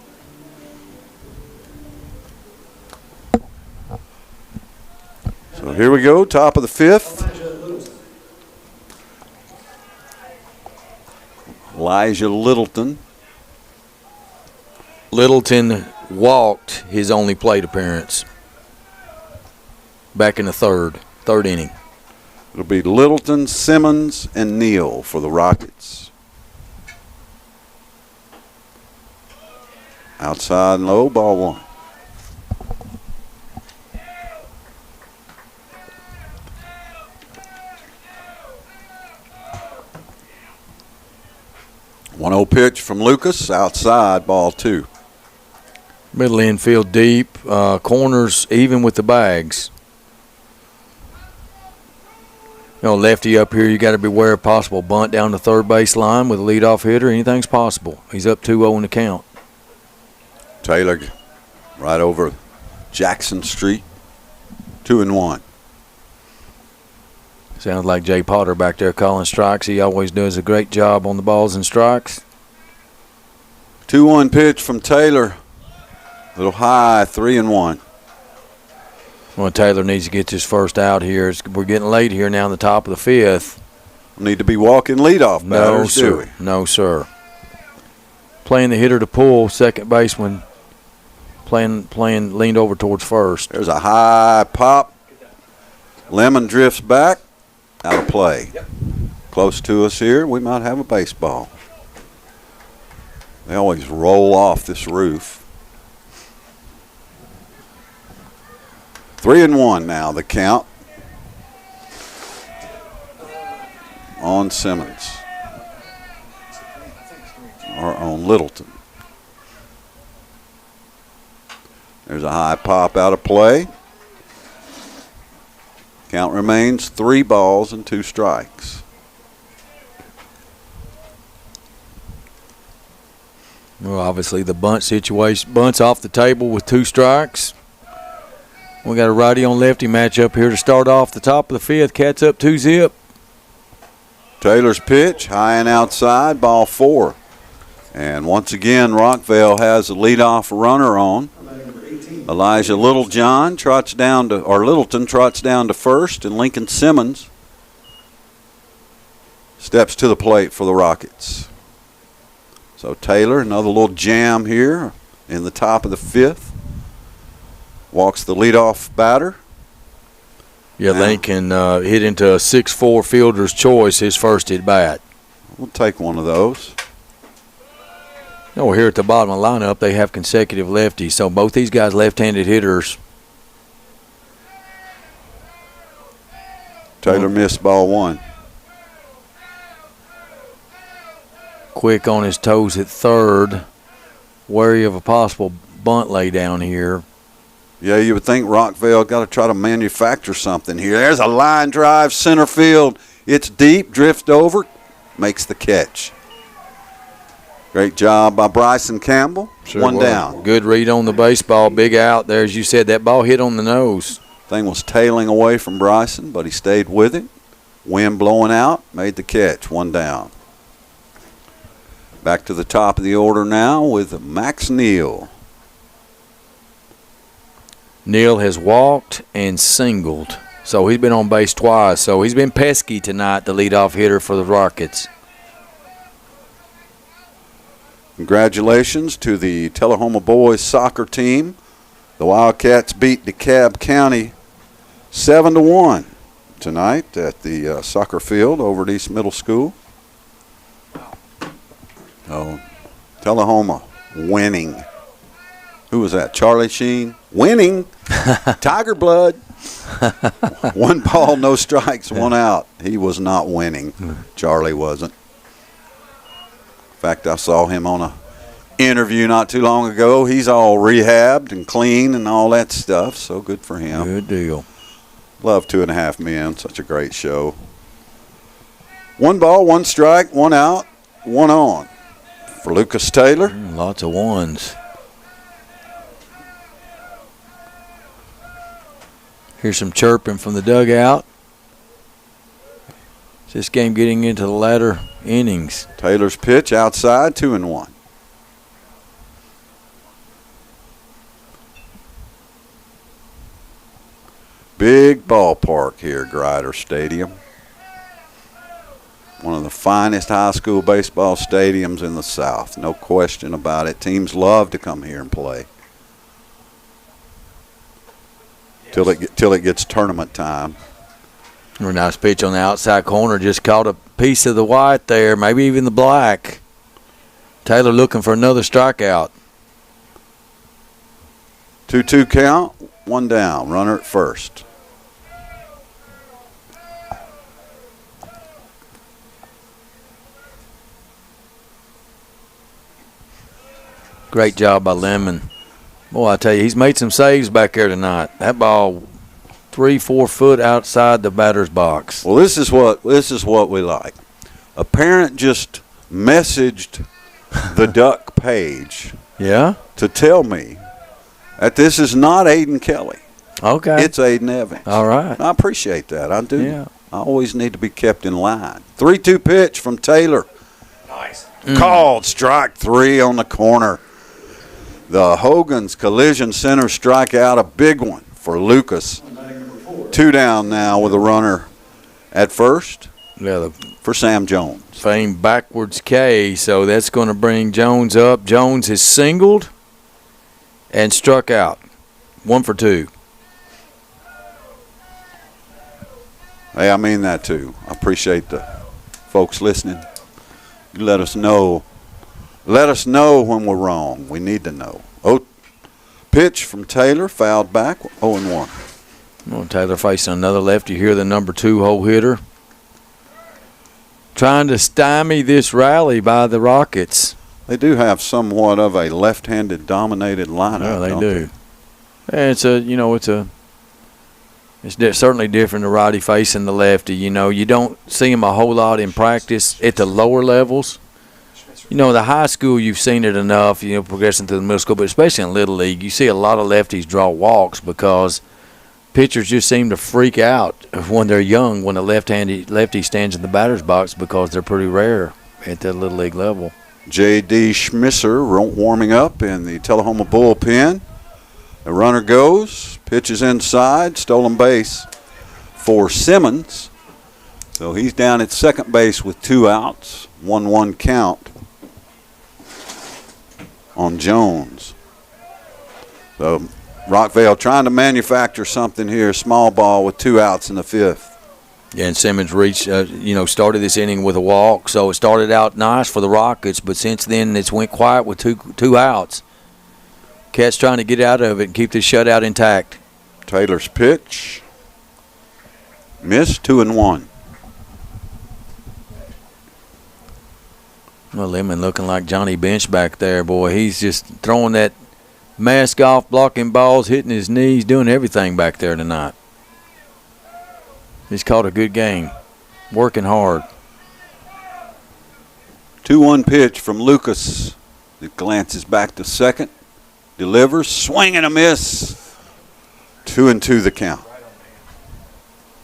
So here we go, top of the 5th. Elijah Littleton. Littleton walked his only plate appearance back in the third inning. It'll be Littleton, Simmons, and Neal for the Rockets. Outside and low, ball 1. One-0 pitch from Lucas, outside, ball 2. Middle infield deep, corners even with the bags. Lefty up here, you got to beware of possible bunt down the third base line with a leadoff hitter. Anything's possible. He's up 2-0 in the count. Taylor right over Jackson Street, 2-1. Sounds like Jay Potter back there calling strikes. He always does a great job on the balls and strikes. 2-1 pitch from Taylor. A little high, 3-1. Well, Taylor needs to get his first out here. We're getting late here now in the top of the 5th. Need to be walking leadoff batters, do we? No, sir. Playing the hitter to pull, second baseman playing leaned over towards first. There's a high pop. Lemon drifts back, out of play. Yep. Close to us here, we might have a baseball. They always roll off this roof. 3-1 now, the count on Simmons. Or on Littleton. There's a high pop out of play. Count remains 3 balls and 2 strikes. Well, obviously the bunt situation, bunts off the table with 2 strikes. We got a righty on lefty matchup here to start off the top of the 5th. Cats up 2-zip. Taylor's pitch, high and outside, ball 4. And once again, Rockvale has a leadoff runner on. Elijah Littleton trots down to first, and Lincoln Simmons steps to the plate for the Rockets. So Taylor, another little jam here in the top of the 5th. Walks the leadoff batter. Yeah, Lincoln hit into a 6'4" fielder's choice his first at bat. We'll take one of those. Here at the bottom of the lineup, they have consecutive lefties, so both these guys left-handed hitters. Taylor missed ball 1. Quick on his toes at third, wary of a possible bunt lay down here. Yeah, you would think Rockvale got to try to manufacture something here. There's a line drive, center field. It's deep, drift over, makes the catch. Great job by Bryson Campbell. Sure One was. down. Good read on the baseball. Big out there. As you said, that ball hit on the nose. Thing was tailing away from Bryson, but he stayed with it. Wind blowing out, made the catch. 1 down. Back to the top of the order now with Max Neal. Neal has walked and singled, so he's been on base twice. So he's been pesky tonight, the leadoff hitter for the Rockets. Congratulations to the Tullahoma boys soccer team. The Wildcats beat DeKalb County 7-1 tonight at the soccer field over at East Middle School. Oh, Tullahoma winning. Who was that? Charlie Sheen winning. Tiger blood. 1 ball, no strikes, 1 out. He was not winning. Charlie wasn't. In fact, I saw him on a interview not too long ago. He's all rehabbed and clean and all that stuff, so good for him. Good deal. Love 2.5 Men. Such a great show. 1 ball, 1 strike, 1 out, 1 on for Lucas Taylor. Lots of ones. Here's some chirping from the dugout. This game getting into the latter innings. Taylor's pitch outside, 2-1. Big ballpark here, Grider Stadium. One of the finest high school baseball stadiums in the South, no question about it. Teams love to come here and play. Till it gets tournament time. A nice pitch on the outside corner. Just caught a piece of the white there, maybe even the black. Taylor looking for another strikeout. 2-2 count, 1 down. Runner at first. Great job by Lemon. Boy, I tell you, he's made some saves back there tonight. That ball 3-4 foot outside the batter's box. Well, this is what we like. A parent just messaged the Duck page to tell me that this is not Aiden Kelly. Okay. It's Aiden Evans. All right. I appreciate that. I do. Yeah. I always need to be kept in line. 3-2 pitch from Taylor. Nice. Called strike 3 on the corner. The Hogan's Collision Center strikeout, a big one for Lucas. 2 down now with a runner at first. Yeah, for Sam Jones. Famed backwards K, so that's going to bring Jones up. Jones has singled and struck out. 1 for 2. Hey, I mean that too. I appreciate the folks listening. You let us know. Let us know when we're wrong. We need to know. Oh, pitch from Taylor, fouled back, 0-1. Well, Taylor facing another lefty here, the number 2 hole hitter. Trying to stymie this rally by the Rockets. They do have somewhat of a left-handed dominated lineup. Yeah, they don't do. And it's certainly different to righty facing the lefty. You don't see him a whole lot in practice at the lower levels. The high school, you've seen it enough, progressing through the middle school, but especially in Little League, you see a lot of lefties draw walks because pitchers just seem to freak out when they're young when a lefty stands in the batter's box because they're pretty rare at the Little League level. J.D. Schmisser warming up in the Tullahoma bullpen. The runner goes, pitches inside, stolen base for Simmons. So he's down at second base with 2 outs, 1-1 count on Jones. So Rockvale trying to manufacture something here, small ball with 2 outs in the 5th. Yeah, and Simmons started this inning with a walk, so it started out nice for the Rockets, but since then it's went quiet with two outs. Cats trying to get out of it and keep this shutout intact. Taylor's pitch. Missed, 2-1. Well, Lemon looking like Johnny Bench back there, boy. He's just throwing that mask off, blocking balls, hitting his knees, doing everything back there tonight. He's caught a good game, working hard. 2-1 pitch from Lucas. It glances back to second. Delivers, swing and a miss. 2-2 the count.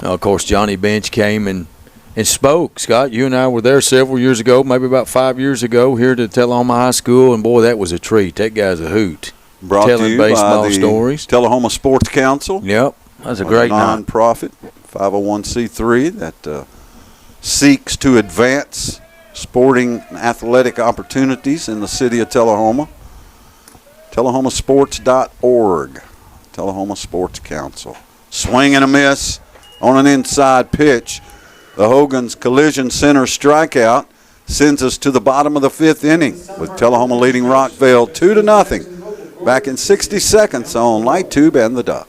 Now, of course, Johnny Bench came and spoke. Scott, you and I were there several years ago, maybe about 5 years ago, here to Tullahoma High School, and boy, that was a treat. That guy's a hoot. Brought telling to you baseball by the stories. Tullahoma Sports Council. Yep, that's a great night. Non-profit 501c3 that seeks to advance sporting and athletic opportunities in the city of Tullahoma. TullahomaSports.org. Tullahoma Sports Council. Swing and a miss on an inside pitch. The Hogan's Collision Center strikeout sends us to the bottom of the 5th inning with Tullahoma leading Rockvale 2-0. Back in 60 seconds on Light Tube and the Duck.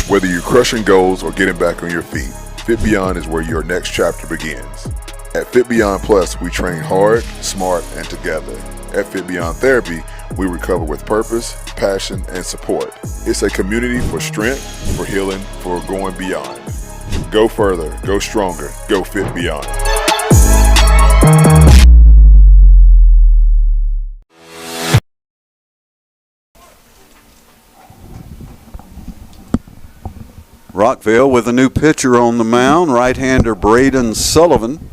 Whether you're crushing goals or getting back on your feet, Fit Beyond is where your next chapter begins. At Fit Beyond Plus, we train hard, smart, and together. At Fit Beyond Therapy, we recover with purpose, passion, and support. It's a community for strength, for healing, for going beyond. Go further, go stronger, go Fit Beyond. Rockvale with a new pitcher on the mound, right-hander Braden Sullivan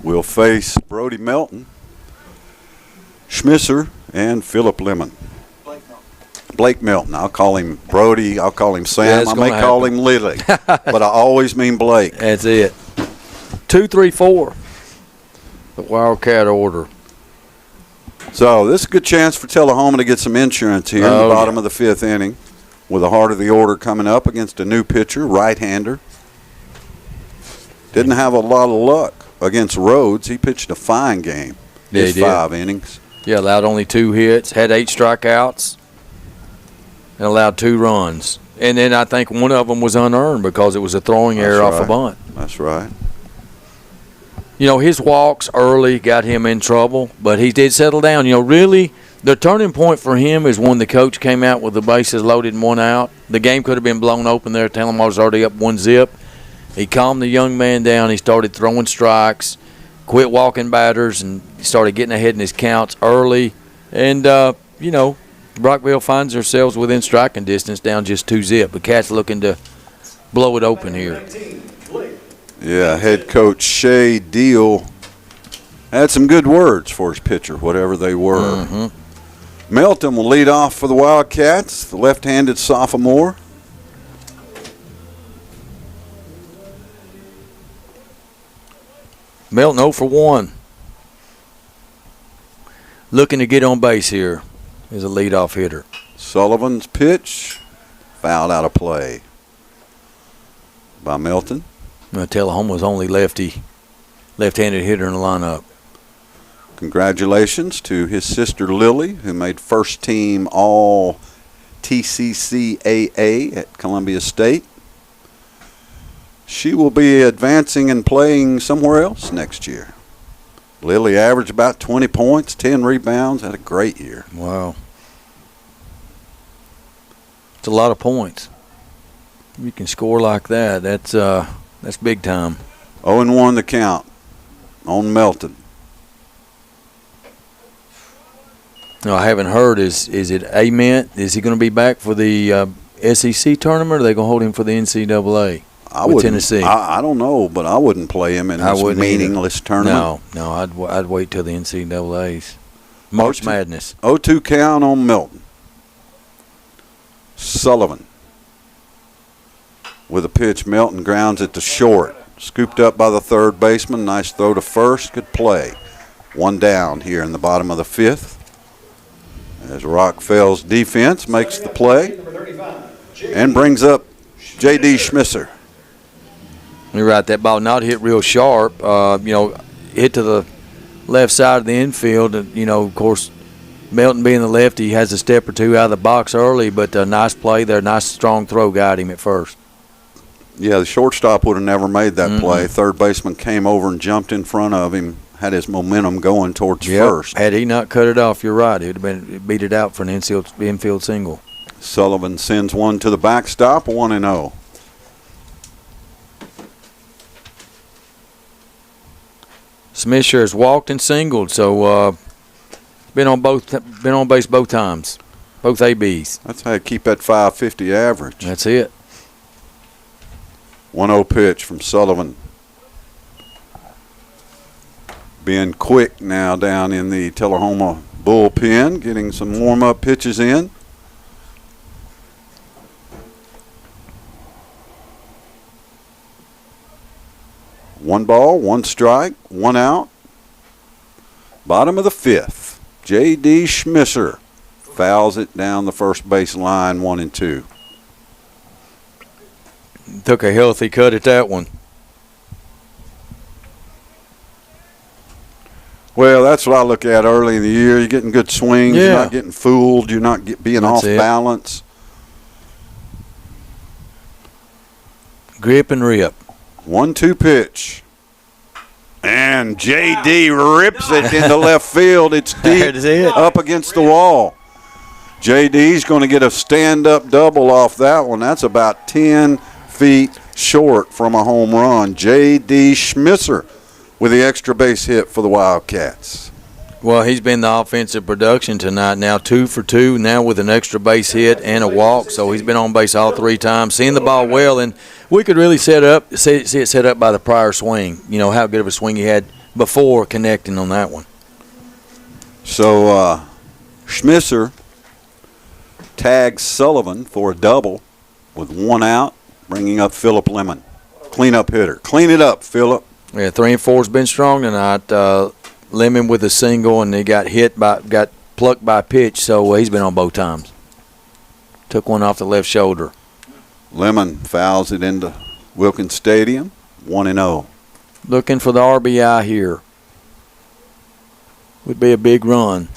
will face Brody Melton, Schmisser, and Philip Lemon. Blake Melton. I'll call him Brody. I'll call him Sam. I may call him Lily, but I always mean Blake. That's it. 2, 3, 4. The Wildcat order. So this is a good chance for Tullahoma to get some insurance here in the bottom of the 5th inning. With the heart of the order coming up against a new pitcher, right-hander. Didn't have a lot of luck against Rhodes. He pitched a fine game. Yeah, his 5 innings. Yeah, allowed only 2 hits, had 8 strikeouts, and allowed 2 runs. And then I think one of them was unearned because it was a throwing error off a bunt. That's right. His walks early got him in trouble, but he did settle down. Really, The turning point for him is when the coach came out with the bases loaded and 1 out. The game could have been blown open there. Tullamore was already up 1-0. He calmed the young man down. He started throwing strikes, quit walking batters, and started getting ahead in his counts early. And, Rockvale finds themselves within striking distance, down just 2-0. The Cats looking to blow it open here. Yeah, head coach Shea Deal had some good words for his pitcher, whatever they were. Mm-hmm. Melton will lead off for the Wildcats, the left-handed sophomore. Melton 0 for 1. Looking to get on base here as a leadoff hitter. Sullivan's pitch, fouled out of play by Melton. Tullahoma's only left-handed hitter in the lineup. Congratulations to his sister Lily, who made first team all TCCAA at Columbia State. She will be advancing and playing somewhere else next year. Lily averaged about 20 points, 10 rebounds, had a great year. Wow. It's a lot of points. You can score like that. That's big time. 0-1 the count on Melton. No, I haven't heard. Is it Ament? Is he going to be back for the SEC tournament, or are they going to hold him for the NCAA? With Tennessee. I don't know, but I wouldn't play him in this meaningless tournament. No, I'd wait till the NCAA's. March Madness. 0-2 count on Melton. Sullivan with a pitch. Melton grounds it to short. Scooped up by the third baseman. Nice throw to first. Good play. 1 down here in the bottom of the 5th. As Rockvale's defense makes the play and brings up J.D. Schmisser. You're right. That ball not hit real sharp. Hit to the left side of the infield. And, of course, Melton being the lefty, he has a step or two out of the box early, but a nice play there. Nice strong throw got him at first. Yeah, the shortstop would have never made that play. Third baseman came over and jumped in front of him, had his momentum going towards first. Had he not cut it off, you're right. It would have been beat it out for an infield single. Sullivan sends one to the backstop, 1-0. Schmisser has walked and singled, so been on base both times, both ABs. That's how you keep that 550 average. That's it. 1-0 pitch from Sullivan. Being quick now down in the Tullahoma bullpen, getting some warm-up pitches in. One ball, 1 strike, 1 out. Bottom of the 5th. J.D. Schmisser fouls it down the first base line, 1-2. Took a healthy cut at that one. Well, that's what I look at early in the year. You're getting good swings. Yeah. You're not getting fooled. You're not being off balance. Grip and rip. 1-2 pitch. And J.D. rips it into left field. It's deep up against the wall. J.D.'s going to get a stand-up double off that one. That's about 10 feet short from a home run. J.D. Schmisser with the extra base hit for the Wildcats. Well, he's been the offensive production tonight. Now 2 for 2, now with an extra base hit and a walk. So he's been on base all 3 times, seeing the ball well, and we could really see it set up by the prior swing. How good of a swing he had before connecting on that one. So Schmisser tags Sullivan for a double with 1 out, bringing up Phillip Lemon. Cleanup hitter. Clean it up, Phillip. Yeah, 3 and 4's been strong tonight. Lemon with a single, and he got plucked by pitch, so he's been on both times. Took one off the left shoulder. Lemon fouls it into Wilkins Stadium, 1-0. Looking for the RBI here. Would be a big run.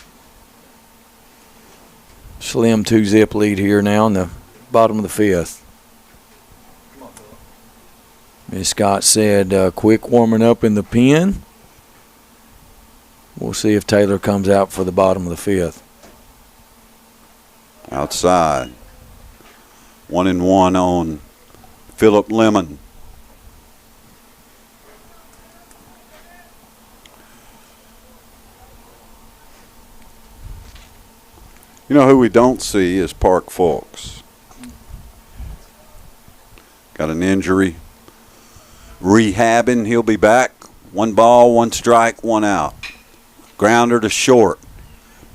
Slim 2-zip lead here now in the bottom of the 5th. As Scott said, quick warming up in the pen. We'll see if Taylor comes out for the bottom of the 5th. Outside. 1-1 on Philip Lemon. You know who we don't see is Park Fulks. Got an injury. Rehabbing. He'll be back. 1 ball, 1 strike, 1 out. Grounder to short.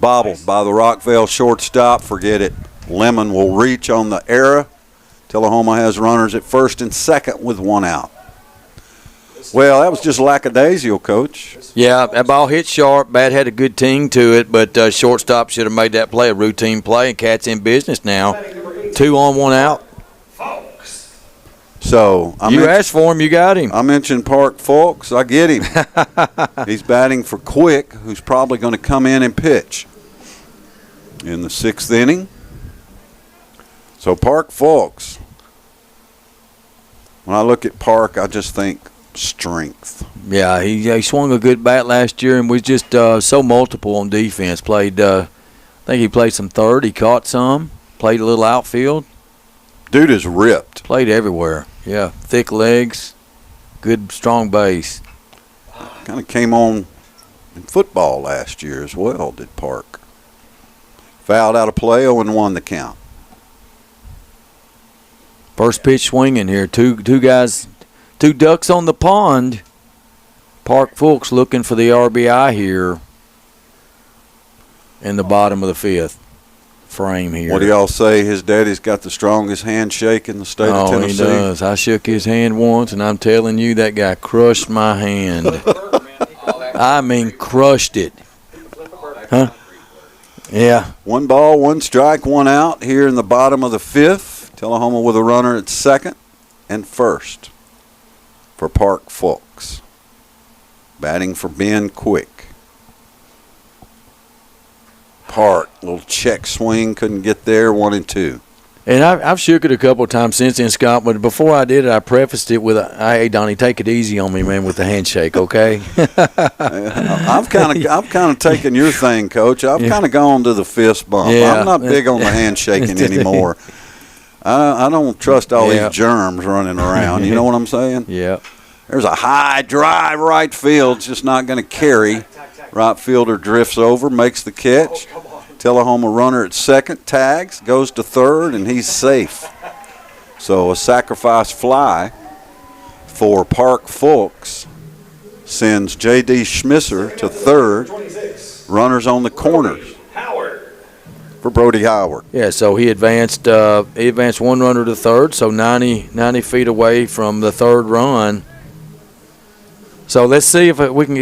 Bobbled by the Rockvale shortstop. Forget it. Lemon will reach on the error. Tullahoma has runners at first and second with 1 out. Well, that was just lackadaisical, Coach. Yeah, that ball hit sharp. Bat had a good ting to it, but shortstop should have made that play a routine play, and Cat's in business now. 2 on, 1 out. So you asked for him, you got him. I mentioned Park Fulks. I get him. He's batting for Quick, who's probably going to come in and pitch in the 6th inning. So Park Fulks. When I look at Park, I just think strength. Yeah, he swung a good bat last year and was just so multiple on defense. Played, I think he played some third. He caught some. Played a little outfield. Dude is ripped. Played everywhere. Yeah, thick legs, good strong base. Kind of came on in football last year as well, did Park. Fouled out of play, 0-1 the count. First pitch swinging here. Two guys, 2 ducks on the pond. Park Fulks looking for the RBI here in the bottom of the 5th frame here. What do y'all say? His daddy's got the strongest handshake in the state of Tennessee. Oh, he does. I shook his hand once, and I'm telling you, that guy crushed my hand. I mean, crushed it. Huh? Yeah. 1 ball, 1 strike, 1 out here in the bottom of the 5th. Tullahoma with a runner at second and first for Park Fulks. Batting for Ben Quick. Park, little check swing, couldn't get there, 1-2. And I've shook it a couple of times since then, Scott, but before I did it, I prefaced it with, hey, Donnie, take it easy on me, man, with the handshake, okay? I've kind of taken your thing, Coach. I've kind of gone to the fist bump. Yeah. I'm not big on the handshaking anymore. I don't trust all these germs running around. You know what I'm saying? Yeah. There's a high drive right field. It's just not going to carry. Right fielder drifts over, makes the catch. Tullahoma runner at second, tags, goes to third, and he's safe. So a sacrifice fly for Park Fulks sends J.D. Schmisser to third. Runners on the corners for Brody Howard. Yeah, so he advanced 1 runner to third, so 90 feet away from the third run. So let's see if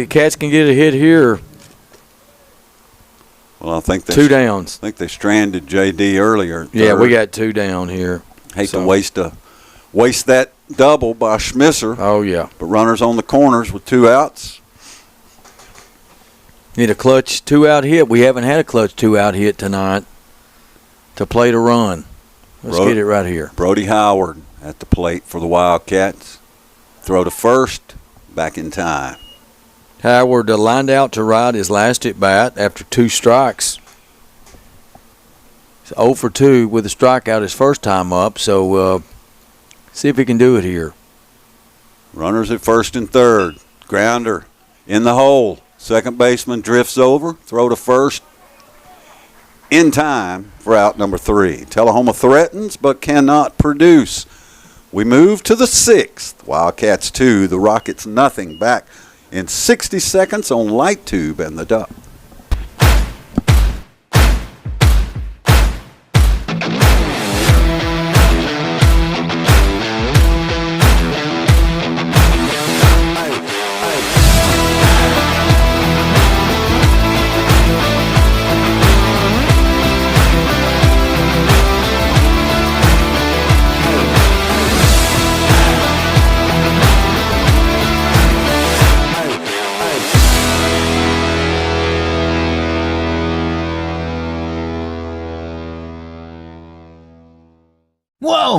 Cats can get a hit here. Well, I think 2 downs. I think they stranded J.D. earlier. Yeah, we got 2 down here. Hate to waste that double by Schmisser. Oh, yeah. But runners on the corners with 2 outs. Need a clutch 2-out hit. We haven't had a clutch 2-out hit tonight to play to run. Let's get it right here. Brody Howard at the plate for the Wildcats. Throw to first. Back in time. Howard lined out to right his last at bat after 2 strikes. He's 0 for 2 with a strikeout his first time up, so see if he can do it here. Runners at first and third. Grounder in the hole. Second baseman drifts over. Throw to first. In time for out number 3. Tullahoma threatens but cannot produce. We move to the 6th. Wildcats 2, the Rockets nothing. Back in 60 seconds on Light Tube and the Duck.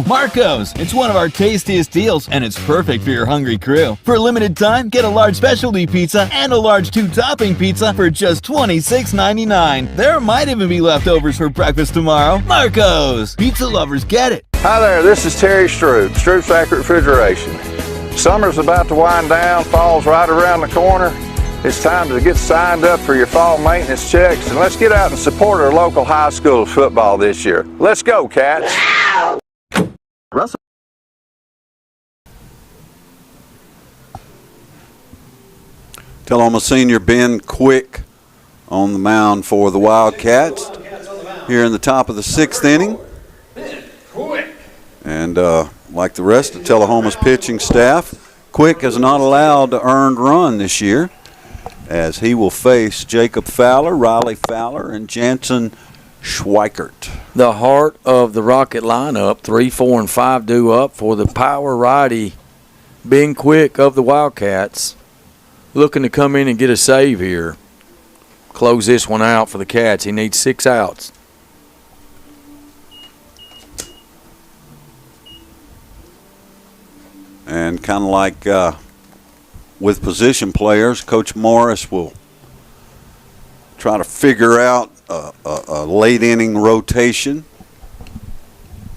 Grill. Marco's. It's one of our tastiest deals, and it's perfect for your hungry crew. For a limited time, get a large specialty pizza and a large 2-topping pizza for just $26.99. There might even be leftovers for breakfast tomorrow. Marco's. Pizza lovers get it. Hi there, this is Terry Stroop, Stroop's Accurate Refrigeration. Summer's about to wind down, fall's right around the corner. It's time to get signed up for your fall maintenance checks, and let's get out and support our local high school football this year. Let's go, Cats! Russell. Tullahoma senior Ben Quick on the mound for the Wildcats here in the top of the 6th inning. And like the rest of Tullahoma's pitching staff, Quick has not allowed an earned run this year, as he will face Jacob Fowler, Riley Fowler, and Jansen Schweikert. The heart of the Rocket lineup, 3, 4, and 5 due up for the power righty Ben Quick of the Wildcats, looking to come in and get a save here. Close this one out for the Cats. He needs 6 outs. And kind of like with position players, Coach Morris will try to figure out a late inning rotation.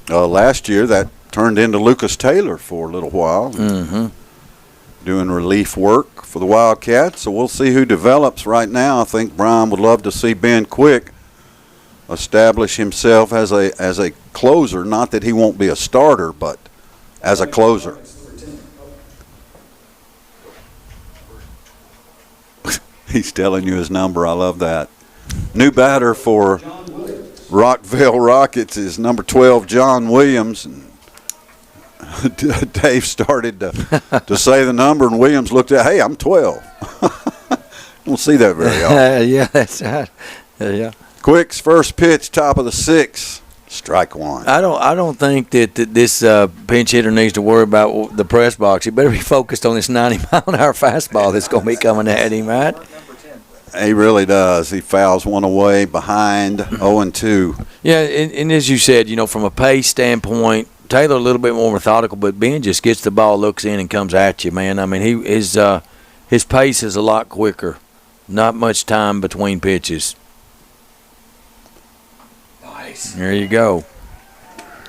Last year that turned into Lucas Taylor for a little while, doing relief work for the Wildcats. So we'll see who develops right now. I think Brian would love to see Ben Quick establish himself as a closer. Not that he won't be a starter, but as a closer. He's telling you his number. I love that. New batter for Rockvale Rockets is number 12, John Williams. Dave started to say the number, and Williams looked at, hey, I'm 12. Don't see that very often. Yeah, that's right. Yeah. Quick's first pitch, top of the 6th. Strike one. I don't think that this pinch hitter needs to worry about the press box. He better be focused on this 90-mile-an-hour fastball that's going to be coming at him, right? He really does. He fouls one away behind 0-2. Yeah, and as you said, from a pace standpoint, Taylor a little bit more methodical, but Ben just gets the ball, looks in, and comes at you, man. I mean, his pace is a lot quicker. Not much time between pitches. Nice. There you go.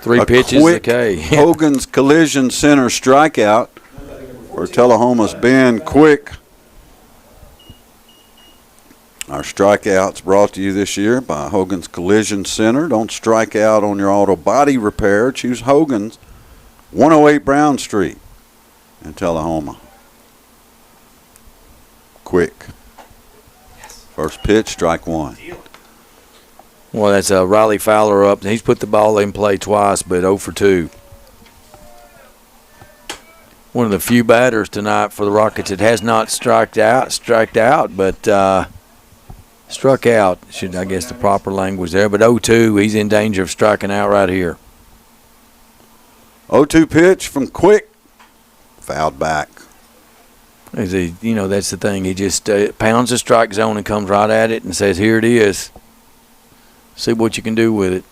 3 pitches to K. Hogan's Collision Center strikeout for Tullahoma's Ben Quick. Our strikeouts brought to you this year by Hogan's Collision Center. Don't strike out on your auto body repair. Choose Hogan's, 108 Brown Street in Tullahoma. Quick. First pitch, strike one. Well, that's Riley Fowler up. He's put the ball in play twice, but 0 for 2. One of the few batters tonight for the Rockets that has not struck out, but struck out. I guess the proper language there. But 0-2, he's in danger of striking out right here. 0-2 pitch from Quick. Fouled back. That's the thing. He just pounds the strike zone and comes right at it and says, here it is. See what you can do with it.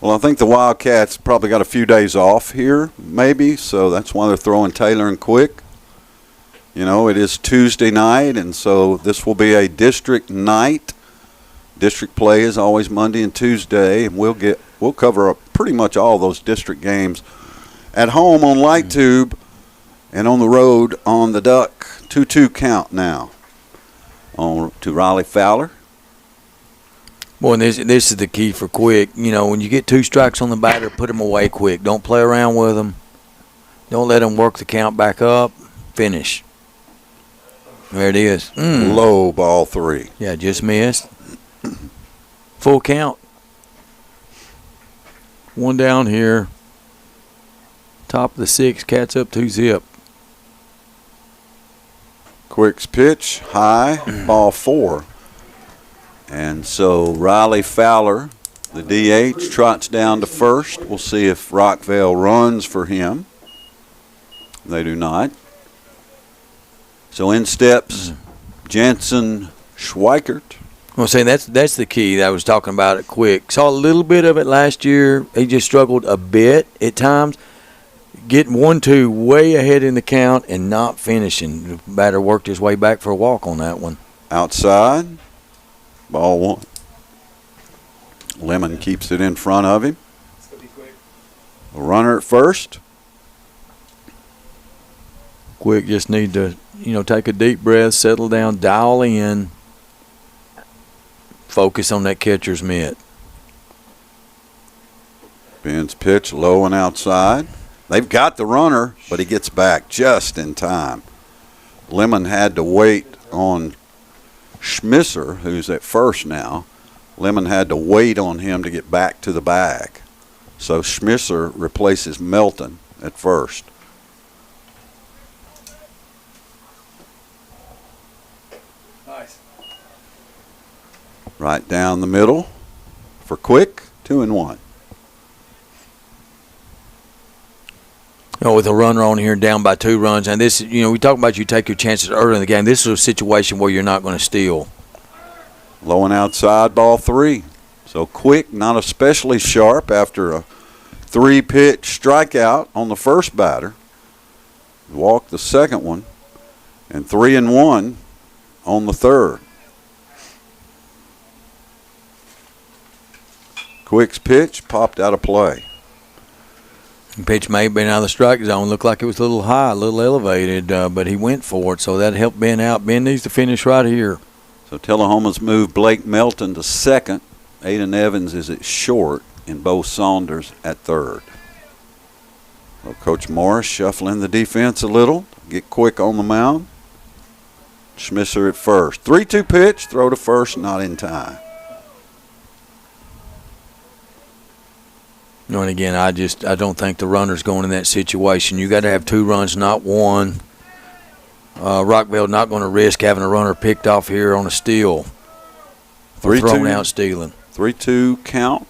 Well, I think the Wildcats probably got a few days off here, maybe, so that's why they're throwing Taylor and Quick. It is Tuesday night, and so this will be a district night. District play is always Monday and Tuesday, and we'll cover up pretty much all those district games at home on Light Tube and on the road on the Duck. 2-2 count now on to Riley Fowler. Boy, and this is the key for Quick. When you get 2 strikes on the batter, put them away quick. Don't play around with them. Don't let them work the count back up. Finish. There it is. Low ball 3. Yeah, just missed. Full count. One down here. Top of the 6th. Cats up 2-0. Quick's pitch, high, ball 4. And so Riley Fowler, the DH, trots down to first. We'll see if Rockvale runs for him. They do not. So in steps Jansen Schweikert. Well, saying that's the key that I was talking about it quick. Saw a little bit of it last year. He just struggled a bit at times, getting 1-2 way ahead in the count and not finishing. The batter worked his way back for a walk on that one. Outside, ball 1. Lemon keeps it in front of him. A runner at first. Quick just need to, take a deep breath, settle down, dial in, focus on that catcher's mitt. Ben's pitch low and outside. They've got the runner, but he gets back just in time. Lemon had to wait on Schmisser, who's at first now. Lemon had to wait on him to get back to the bag. So Schmisser replaces Melton at first. Nice. Right down the middle for Quick, 2-1. With a runner on here down by 2 runs, and this, we talk about you take your chances early in the game. This is a situation where you're not going to steal. Low and outside, ball 3. So Quick, not especially sharp after a 3-pitch strikeout on the first batter. Walked the second one, and 3-1 on the third. Quick's pitch popped out of play. Pitch may have been out of the strike zone. Looked like it was a little high, a little elevated, but he went for it, so that helped Ben out. Ben needs to finish right here. So Tullahoma's moved Blake Melton to second. Aiden Evans is at short, and Bo Saunders at third. So Coach Morris shuffling the defense a little, get Quick on the mound. Schmisser at first. 3-2 pitch, throw to first, not in time. And again, I don't think the runner's going in that situation. You got to have 2 runs, not 1. Rockvale not going to risk having a runner picked off here on a steal. 3-2 thrown out stealing. 3-2 count.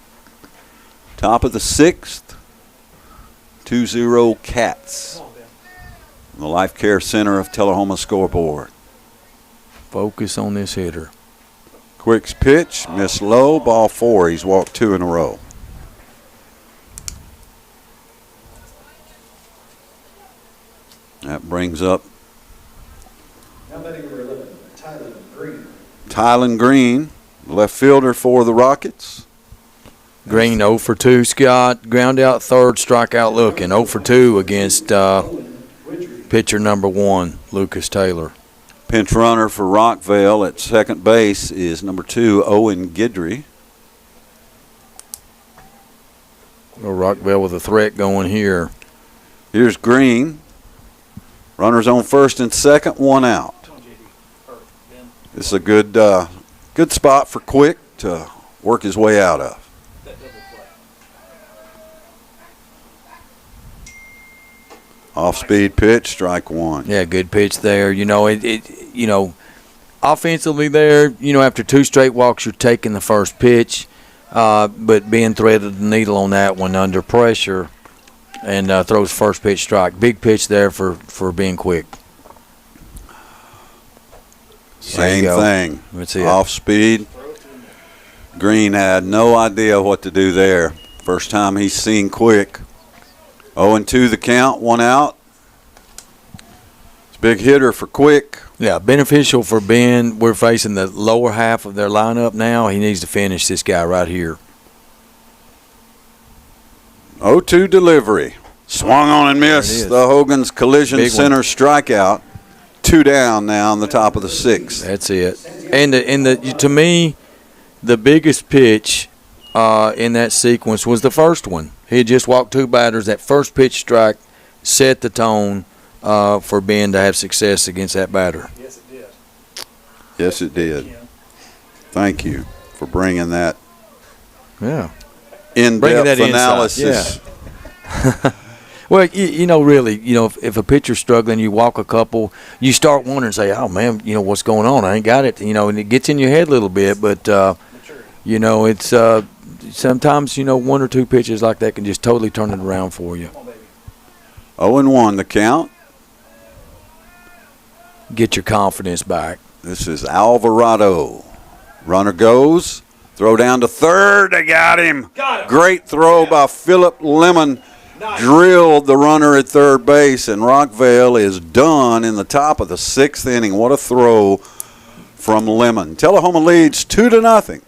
Top of the 6th. 2-0 Cats. The Life Care Center of Tullahoma scoreboard. Focus on this hitter. Quick's pitch, missed low, ball 4. He's walked 2 in a row. That brings up Now batting number 11, Tyler Green. Tylen Green, left fielder for the Rockets. Green 0 for 2, Scott. Ground out third, strikeout looking. 0 for 2 against pitcher number 1, Lucas Taylor. Pinch runner for Rockvale at second base is number 2, Owen Guidry. Rockvale with a threat going here. Here's Green. Runners on first and second, 1 out. This is a good spot for Quick to work his way out of. Off-speed pitch, strike 1. Yeah, good pitch there. Offensively there, after 2 straight walks, you're taking the first pitch, but Ben threaded the needle on that one under pressure and throws first pitch strike. Big pitch there for being Quick. Same thing. Let's see off speed. Green had no idea what to do there. First time he's seen Quick. 0-2 the count, 1 out. It's a big hitter for Quick. Yeah, beneficial for Ben. We're facing the lower half of their lineup now. He needs to finish this guy right here. 0-2 delivery. Swung on and missed. The Hogan's Collision Center strikeout. 2 down now on the top of the 6th. That's it. And to me, the biggest pitch in that sequence was the first one. He had just walked 2 batters. That first pitch strike set the tone for Ben to have success against that batter. Yes, it did. Yes, it did. Thank you for bringing that in-depth analysis. Yeah. Well, really, if a pitcher's struggling, you walk a couple, you start wondering, say, oh, man, what's going on? I ain't got it, and it gets in your head a little bit. But, it's sometimes, 1 or 2 pitches like that can just totally turn it around for you. 0-1 the count. Get your confidence back. This is Alvarado. Runner goes. Throw down to third. They got him. Great throw by Philip Lemon. Drilled the runner at third base, and Rockvale is done in the top of the 6th inning. What a throw from Lemon. Tullahoma leads 2-0.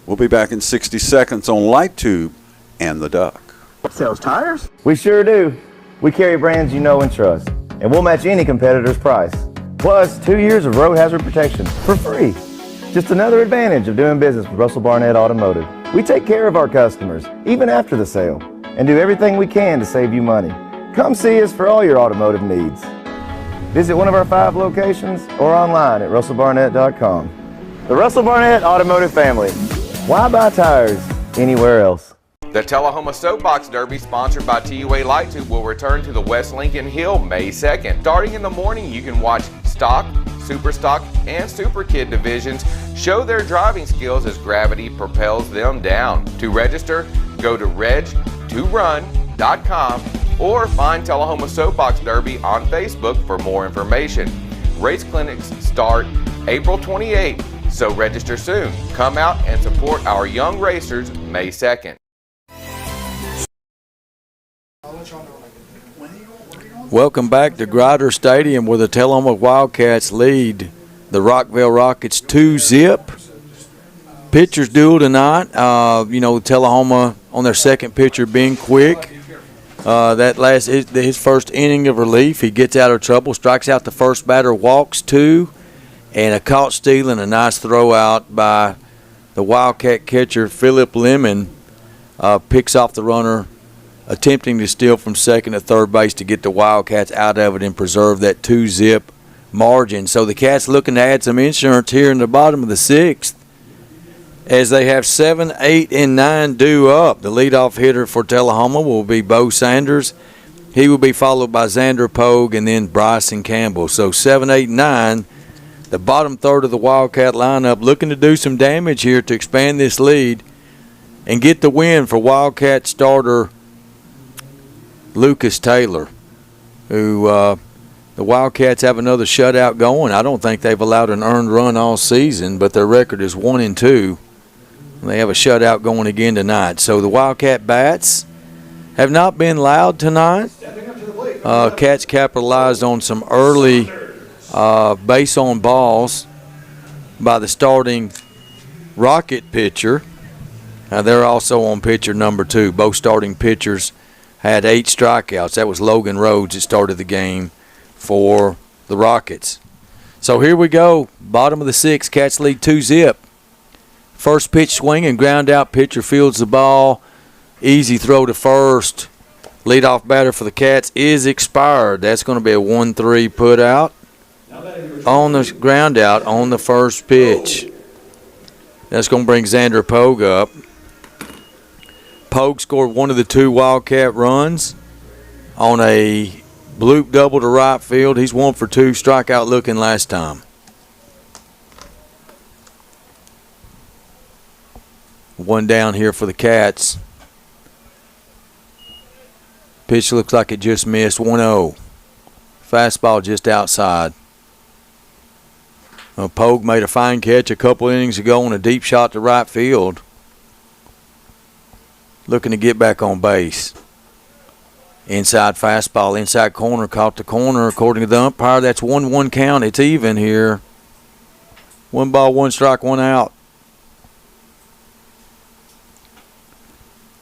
We'll be back in 60 seconds on Light Tube and the Duck. Sells tires? We sure do. We carry brands you know and trust, and we'll match any competitor's price. Plus, 2 years of road hazard protection for free. Just another advantage of doing business with Russell Barnett Automotive. We take care of our customers, even after the sale, and do everything we can to save you money. Come see us for all your automotive needs. Visit one of our 5 locations or online at russellbarnett.com. The Russell Barnett Automotive family. Why buy tires anywhere else? The Tullahoma Soapbox Derby, sponsored by TUA Light Tube, will return to the West Lincoln Hill May 2nd. Starting in the morning, you can watch Stock, Super Stock, and Super Kid divisions show their driving skills as gravity propels them down. To register, go to reg2run.com or find Tullahoma Soapbox Derby on Facebook for more information. Race clinics start April 28th, so register soon. Come out and support our young racers May 2nd. Welcome back to Grider Stadium, where the Tullahoma Wildcats lead the Rockvale Rockets 2-0. Pitchers duel tonight. Tullahoma on their second pitcher being Quick. His first inning of relief, he gets out of trouble, strikes out the first batter, walks 2, and a caught steal and a nice throw out by the Wildcat catcher Philip Lemon. Picks off the runner, attempting to steal from second to third base to get the Wildcats out of it and preserve that 2-0 margin. So the Cats looking to add some insurance here in the bottom of the 6th, as they have 7, 8, and 9 due up. The leadoff hitter for Tullahoma will be Bo Sanders. He will be followed by Xander Pogue and then Bryson Campbell. So 7, 8, 9, the bottom third of the Wildcat lineup, looking to do some damage here to expand this lead and get the win for Wildcat starter Lucas Taylor, who the Wildcats have another shutout going. I don't think they've allowed an earned run all season, but their record is 1-2. They have a shutout going again tonight. So the Wildcat bats have not been loud tonight. Cats capitalized on some early base on balls by the starting Rocket pitcher. They're also on pitcher number 2. Both starting pitchers had 8 strikeouts. That was Logan Rhodes that started the game for the Rockets. So here we go. Bottom of the 6th, Cats lead 2-0. First pitch swing and ground out. Pitcher fields the ball. Easy throw to first. Leadoff batter for the Cats is expired. That's going to be a 1-3 put out on the ground out on the first pitch. That's going to bring Xander Pogue up. Pogue scored one of the 2 Wildcat runs on a bloop double to right field. He's 1 for 2, strikeout looking last time. One down here for the Cats. Pitch looks like it just missed. 1-0. Fastball just outside. Pogue made a fine catch a couple innings ago on a deep shot to right field. Looking to get back on base. Inside fastball, inside corner, caught the corner. According to the umpire, that's 1-1 count. It's even here. 1 ball, 1 strike, 1 out.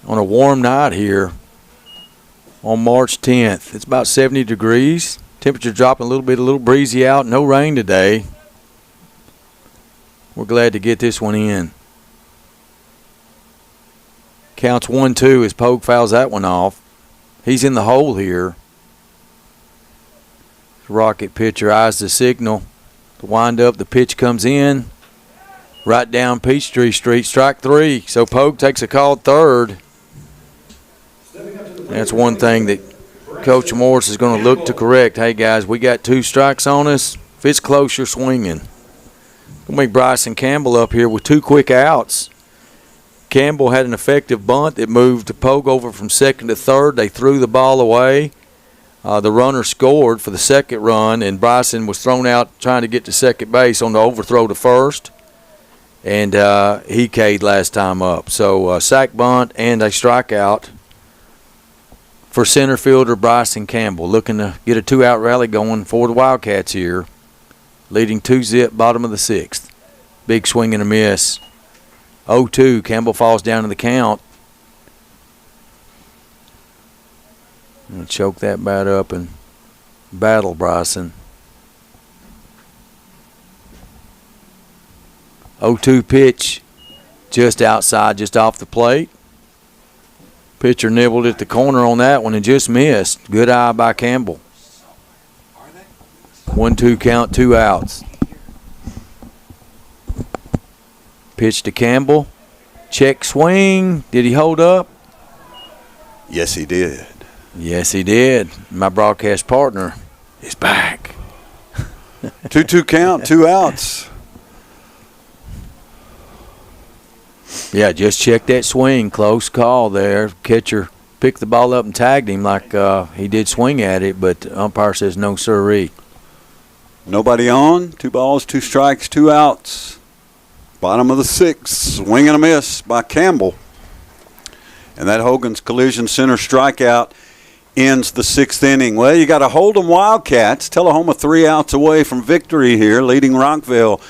On a warm night here on March 10th. It's about 70 degrees. Temperature dropping a little breezy out. No rain today. We're glad to get this one in. Counts 1-2 as Pogue fouls that one off. He's in the hole here. Rocket pitcher eyes the signal. The wind up, the pitch comes in. Right down Peachtree Street, strike 3. So Pogue takes a called third. That's one thing that Coach Morris is going to look to correct. Hey, guys, we got 2 strikes on us. If it's close, you're swinging. We'll make Bryson Campbell up here with 2 quick outs. Campbell had an effective bunt that moved Pogue over from second to third. They threw the ball away. The runner scored for the second run, and Bryson was thrown out trying to get to second base on the overthrow to first. and he K'd last time up. So sack bunt and a strikeout for center fielder Bryson Campbell, looking to get a 2-out rally going for the Wildcats here, leading 2-zip, bottom of the 6th. Big swing and a miss. 0-2. Campbell falls down in the count. And choke that bat up and battle Bryson. 0-2 pitch, just outside, just off the plate. Pitcher nibbled at the corner on that one and just missed. Good eye by Campbell. 1-2 count, 2 outs. Pitch to Campbell. Check swing. Did he hold up? Yes, he did. Yes, he did. My broadcast partner is back. 2-2 count, 2 outs. Yeah, just check that swing. Close call there. Catcher picked the ball up and tagged him like he did swing at it, but umpire says no sirree. Nobody on. 2 balls, 2 strikes, 2 outs. Bottom of the 6th. Swing and a miss by Campbell. And that Hogan's Collision Center strikeout ends the 6th inning. Well, you got to hold them Wildcats. Tullahoma 3 outs away from victory here, leading Rockvale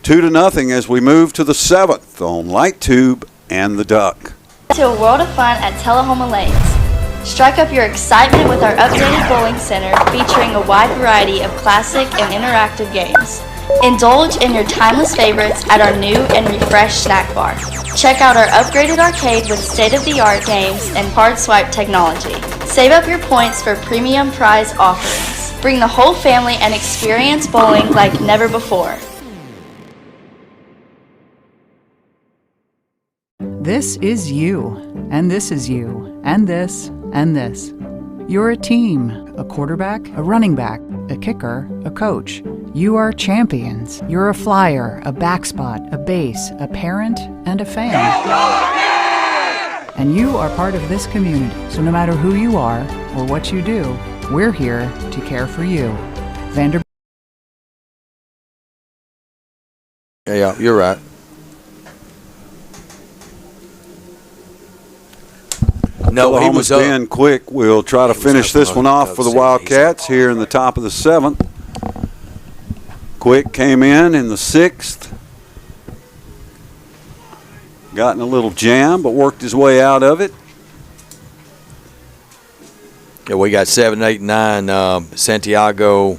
2-0 as we move to the 7th on Light Tube and the Duck. To a world of fun at Tullahoma Lanes. Strike up your excitement with our updated bowling center featuring a wide variety of classic and interactive games. Indulge in your timeless favorites at our new and refreshed snack bar. Check out our upgraded arcade with state-of-the-art games and card swipe technology. Save up your points for premium prize offerings. Bring the whole family and experience bowling like never before. This is you, and this is you, and this, and this. You're a team, a quarterback, a running back, a kicker, a coach. You are champions. You're a flyer, a backspot, a base, a parent, and a fan. And you are part of this community. So no matter who you are or what you do, we're here to care for you. Vanderbilt. Yeah, you're right. No, he was Ben Quick will try to finish this one off for the Wildcats here in the top of the 7th. Quick came in the 6th. Got in a little jam, but worked his way out of it. Yeah, we got 7, 8, 9. Santiago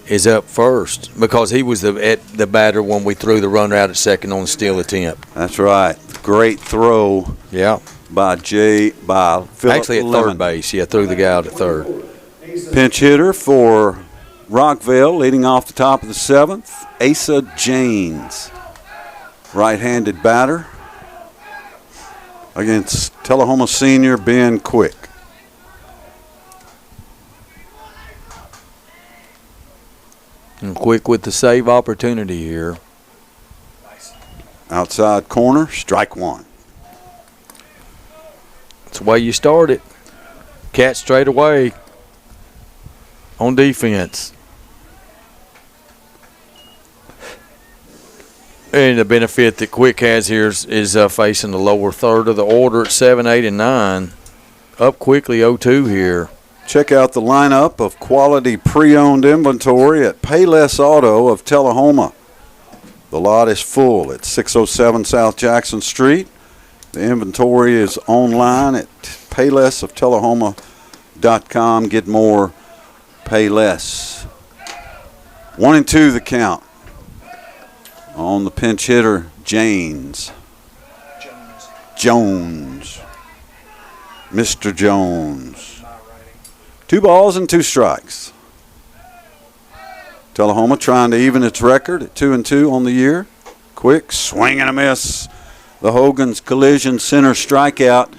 is up first because he was the batter when we threw the runner out at second on the steal attempt. That's right. Great throw. Yeah. By Philip. Actually at third base. Yeah, threw the guy out at third. Pinch hitter for Rockvale, leading off the top of the 7th, Asa Janes. Right-handed batter against Tullahoma senior Ben Quick. And Quick with the save opportunity here. Outside corner, strike 1. That's the way you start it. Cat straight away on defense. And the benefit that Quick has here is facing the lower third of the order at 7, 8, and 9. Up quickly 0-2 here. Check out the lineup of quality pre-owned inventory at Payless Auto of Tullahoma. The lot is full at 607 South Jackson Street. The inventory is online at paylessoftellahoma.com. Get more, pay less. 1-2 the count on the pinch hitter, Jones. Mr. Jones. 2 balls and 2 strikes. Tullahoma trying to even its record at 2-2 on the year. Quick swing and a miss. The Hogan's Collision Center strikeout.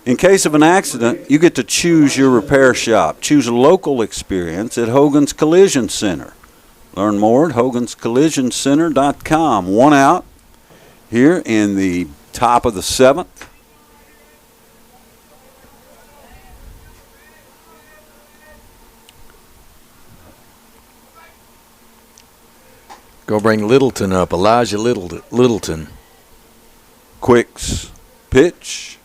In case of an accident, you get to choose your repair shop. Choose a local experience at Hogan's Collision Center. Learn more at hoganscollisioncenter.com. 1 out here in the top of the 7th. Go bring Littleton up, Elijah Littleton. Quick's pitch.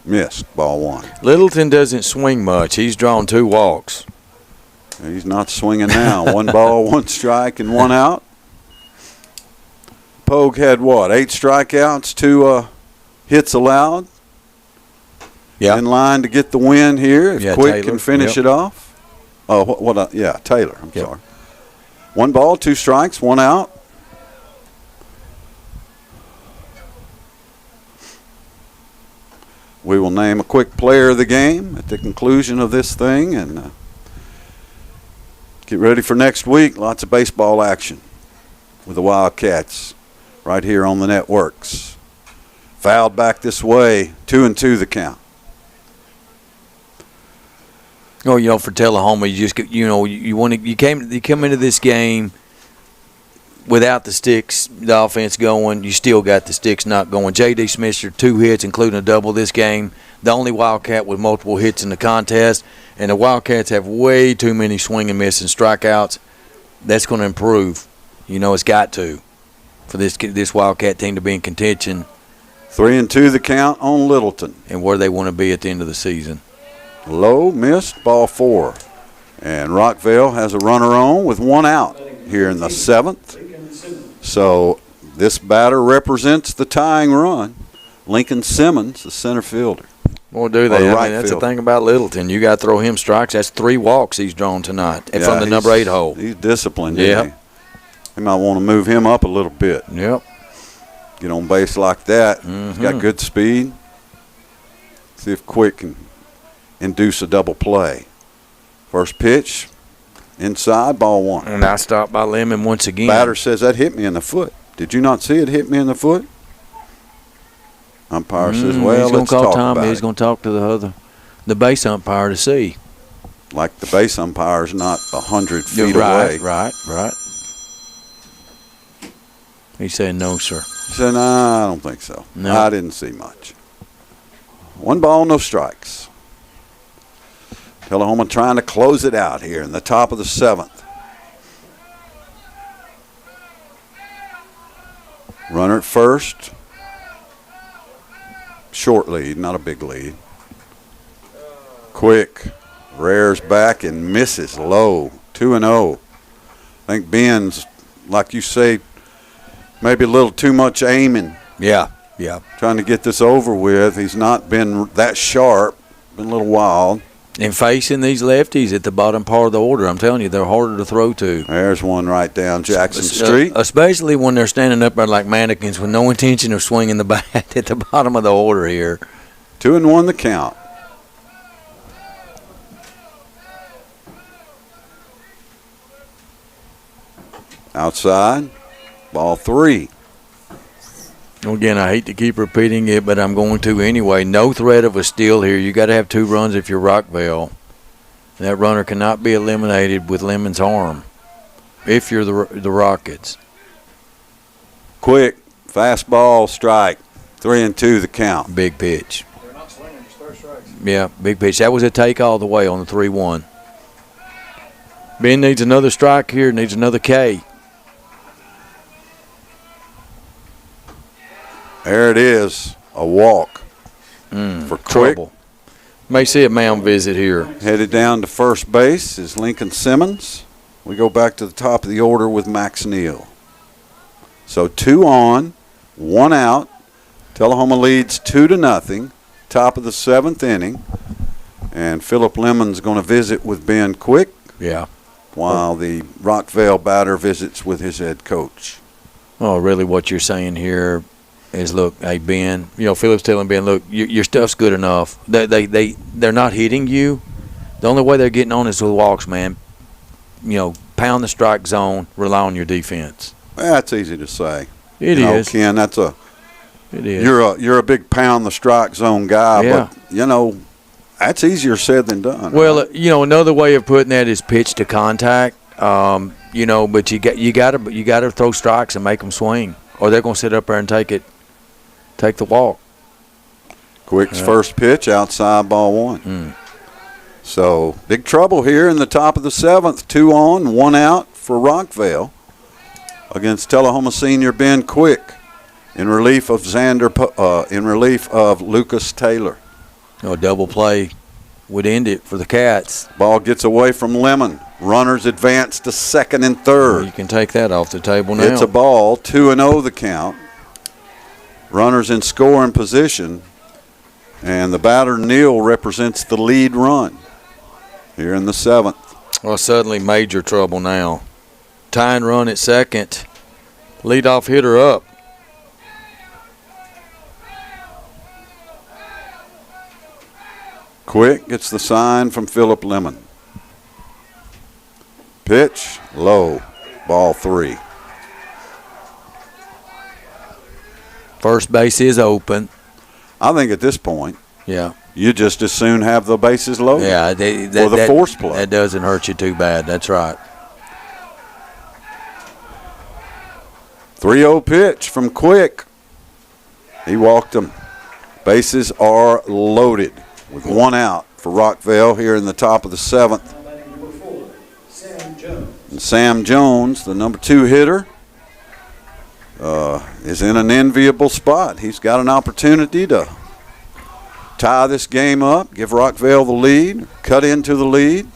Missed, ball 1. Littleton doesn't swing much. He's drawn 2 walks. He's not swinging now. 1 ball, 1 strike, and 1 out. Pogue had what? 8 strikeouts, 2 hits allowed. Yeah. In line to get the win here. If Quick Taylor can finish it off. Oh, Taylor. I'm sorry. 1 ball, 2 strikes, 1 out. We will name a Quick player of the game at the conclusion of this thing and get ready for next week. Lots of baseball action with the Wildcats right here on the networks. Fouled back this way, 2-2 the count. Oh, for Tullahoma, you just you come into this game without the sticks, the offense going. You still got the sticks not going. J.D. Smith, 2 hits, including a double this game. The only Wildcat with multiple hits in the contest, and the Wildcats have way too many swing and miss and strikeouts. That's going to improve. It's got to for this Wildcat team to be in contention. 3-2 the count on Littleton, and where they want to be at the end of the season. Low, missed, ball 4. And Rockvale has a runner on with 1 out here in the 7th. So this batter represents the tying run. Lincoln Simmons, the center fielder. Well, do they? That's the thing about Littleton. You got to throw him strikes. That's 3 walks he's drawn tonight from the number 8 hole. He's disciplined, isn't he? They might want to move him up a little bit. Yep. Get on base like that. He's got good speed. See if Quick can induce a double play. First pitch, inside, ball 1. And I stopped by Lemon once again. Batter says that hit me in the foot. Did you not see it hit me in the foot? Umpire says, well, let's talk about it. He's going to talk to the base umpire to see. Like the base umpire's not 100 feet away. Right. He said, no, sir. He said, nah, I don't think so. No. I didn't see much. 1 ball, no strikes. Tullahoma trying to close it out here in the top of the 7th. Runner at first. Short lead, not a big lead. Quick rears back and misses low. 2-0. I think Ben's, like you say, maybe a little too much aiming. Yeah. Trying to get this over with. He's not been that sharp. Been a little wild. And facing these lefties at the bottom part of the order, I'm telling you, they're harder to throw to. There's one right down Jackson Street. Especially when they're standing up there like mannequins with no intention of swinging the bat at the bottom of the order here. 2-1 the count. Outside, ball 3. Again, I hate to keep repeating it, but I'm going to anyway. No threat of a steal here. You got to have 2 runs if you're Rockvale. That runner cannot be eliminated with Lemon's arm if you're the Rockets. Quick, fastball, strike. 3-2 the count. Big pitch. They're not swinging, just 3 strikes. Yeah, big pitch. That was a take all the way on the 3-1. Ben needs another strike here, needs another K. There it is, a walk for Quick. Trouble. May see a mound visit here. Headed down to first base is Lincoln Simmons. We go back to the top of the order with Max Neal. So 2 on, 1 out. Tullahoma leads 2-0. Top of the 7th inning. And Philip Lemon's going to visit with Ben Quick. Yeah. While the Rockvale batter visits with his head coach. Oh, really what you're saying here is, look, hey, Ben, Philip's telling Ben, look, your stuff's good enough. They're not hitting you. The only way they're getting on is with walks, man. Pound the strike zone, rely on your defense. That's easy to say. It is. Ken, it is. You're a big pound the strike zone guy, but, that's easier said than done. Well, right? Another way of putting that is pitch to contact. But you got to throw strikes and make them swing, or they're going to sit up there and take the walk. Quick's first pitch, outside, ball 1. So big trouble here in the top of the 7th. 2 on, 1 out for Rockvale. against Tullahoma senior Ben Quick in relief of Lucas Taylor. A double play would end it for the Cats. Ball gets away from Lemon. Runners advance to second and third. Well, you can take that off the table now. It's a ball, 2-0 the count. Runners in scoring position, and the batter Neal represents the lead run here in the 7th. Well, suddenly major trouble now. Tying run at second. Leadoff hitter up. Quick gets the sign from Philip Lemon. Pitch, low, ball 3. First base is open. I think at this point, yeah, you just as soon have the bases loaded. Yeah, for the force play. That doesn't hurt you too bad. That's right. 3-0 pitch from Quick. He walked him. Bases are loaded with 1 out for Rockvale here in the top of the 7th. And Sam Jones, the number 2 hitter, is in an enviable spot. He's got an opportunity to tie this game up, give Rockvale the lead, cut into the lead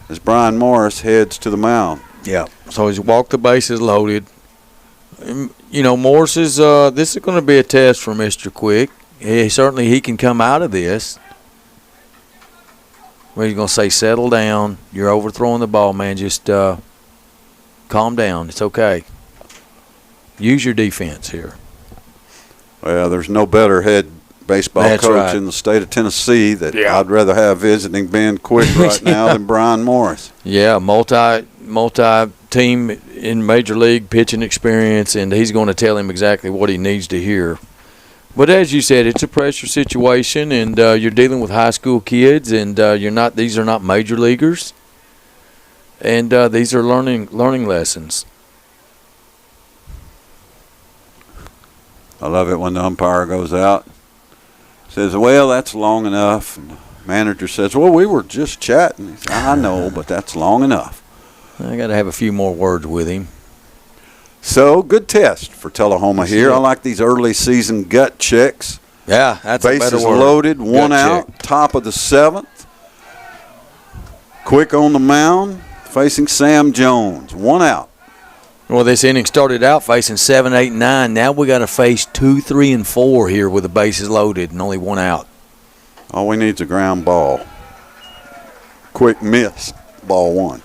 as Brian Morris heads to the mound. Yeah, so he's walked the bases loaded. You know, Morris is this is going to be a test for Mr. Quick. Certainly he can come out of this. Well, he's going to say, settle down. You're overthrowing the ball, man. Just calm down. It's okay. Use your defense here. Well, there's no better head baseball coach in the state of Tennessee that I'd rather have visiting Ben Quick right now than Brian Morris. Yeah, multi-team in Major League pitching experience, and he's going to tell him exactly what he needs to hear. But as you said, it's a pressure situation, and you're dealing with high school kids, and these are not major leaguers, and these are learning lessons. I love it when the umpire goes out, says, well, that's long enough. And the manager says, well, we were just chatting. He says, I know, but that's long enough. I got to have a few more words with him. So, good test for Tullahoma here. I like these early season gut checks. Yeah, that's a better word. Bases loaded, 1 out, top of the 7th. Quick on the mound, facing Sam Jones, 1 out. Well, this inning started out facing 7, 8, 9. Now we got to face 2, 3, and 4 here with the bases loaded and only 1 out. All we need is a ground ball. Quick miss, ball 1.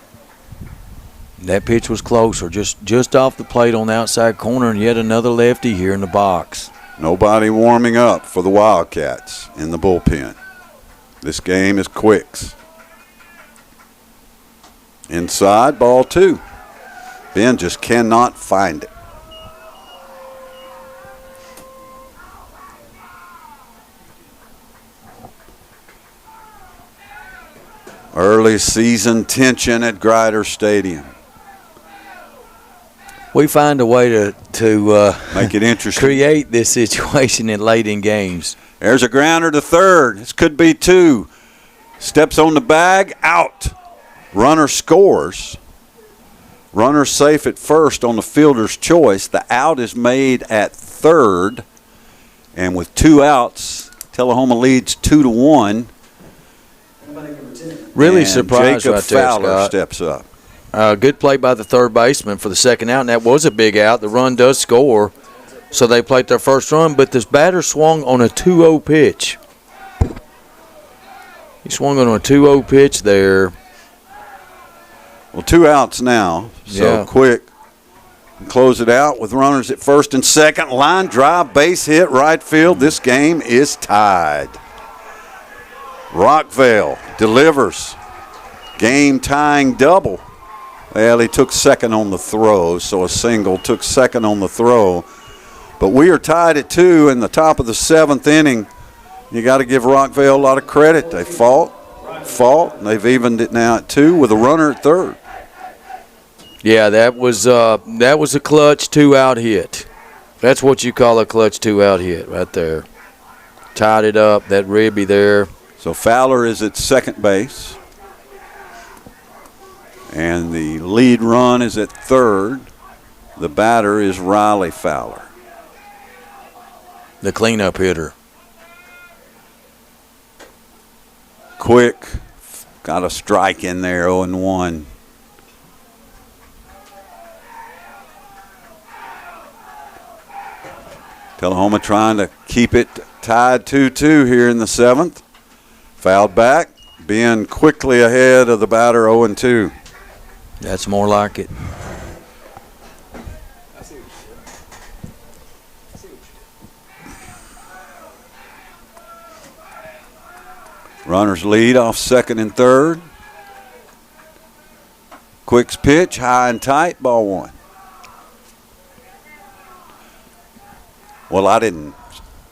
That pitch was closer, just off the plate on the outside corner, and yet another lefty here in the box. Nobody warming up for the Wildcats in the bullpen. This game is Quick's. Inside, ball 2. Ben just cannot find it. Early season tension at Grider Stadium. We find a way to make it interesting. Create this situation in late in games. There's a grounder to third. This could be 2. Steps on the bag, out. Runner scores. Runner safe at first on the fielder's choice. The out is made at third. And with 2 outs, Tullahoma leads 2-1. Really and surprised Jacob right there, Fowler Scott. steps up. Good play by the third baseman for the second out, and that was a big out. The run does score, so they played their first run, but this batter swung on a 2-0 pitch. He swung on a 2-0 pitch there. Well, 2 outs now, so Quick can close it out with runners at first and second. Line drive, base hit, right field. This game is tied. Rockvale delivers. Game-tying double. Well, he took second on the throw, so a single took second on the throw. But we are tied at 2 in the top of the 7th inning. You got to give Rockvale a lot of credit. They fought, and they've evened it now at 2 with a runner at third. Yeah, that was a clutch 2-out hit. That's what you call a clutch 2-out hit right there. Tied it up, that ribby there. So Fowler is at second base. And the lead run is at third. The batter is Riley Fowler, the cleanup hitter. Quick, got a strike in there, 0-1. Tullahoma trying to keep it tied 2-2 here in the 7th. Fouled back, being quickly ahead of the batter, 0-2. That's more like it. Runners lead off second and third. Quick's pitch, high and tight, ball 1. Well, I didn't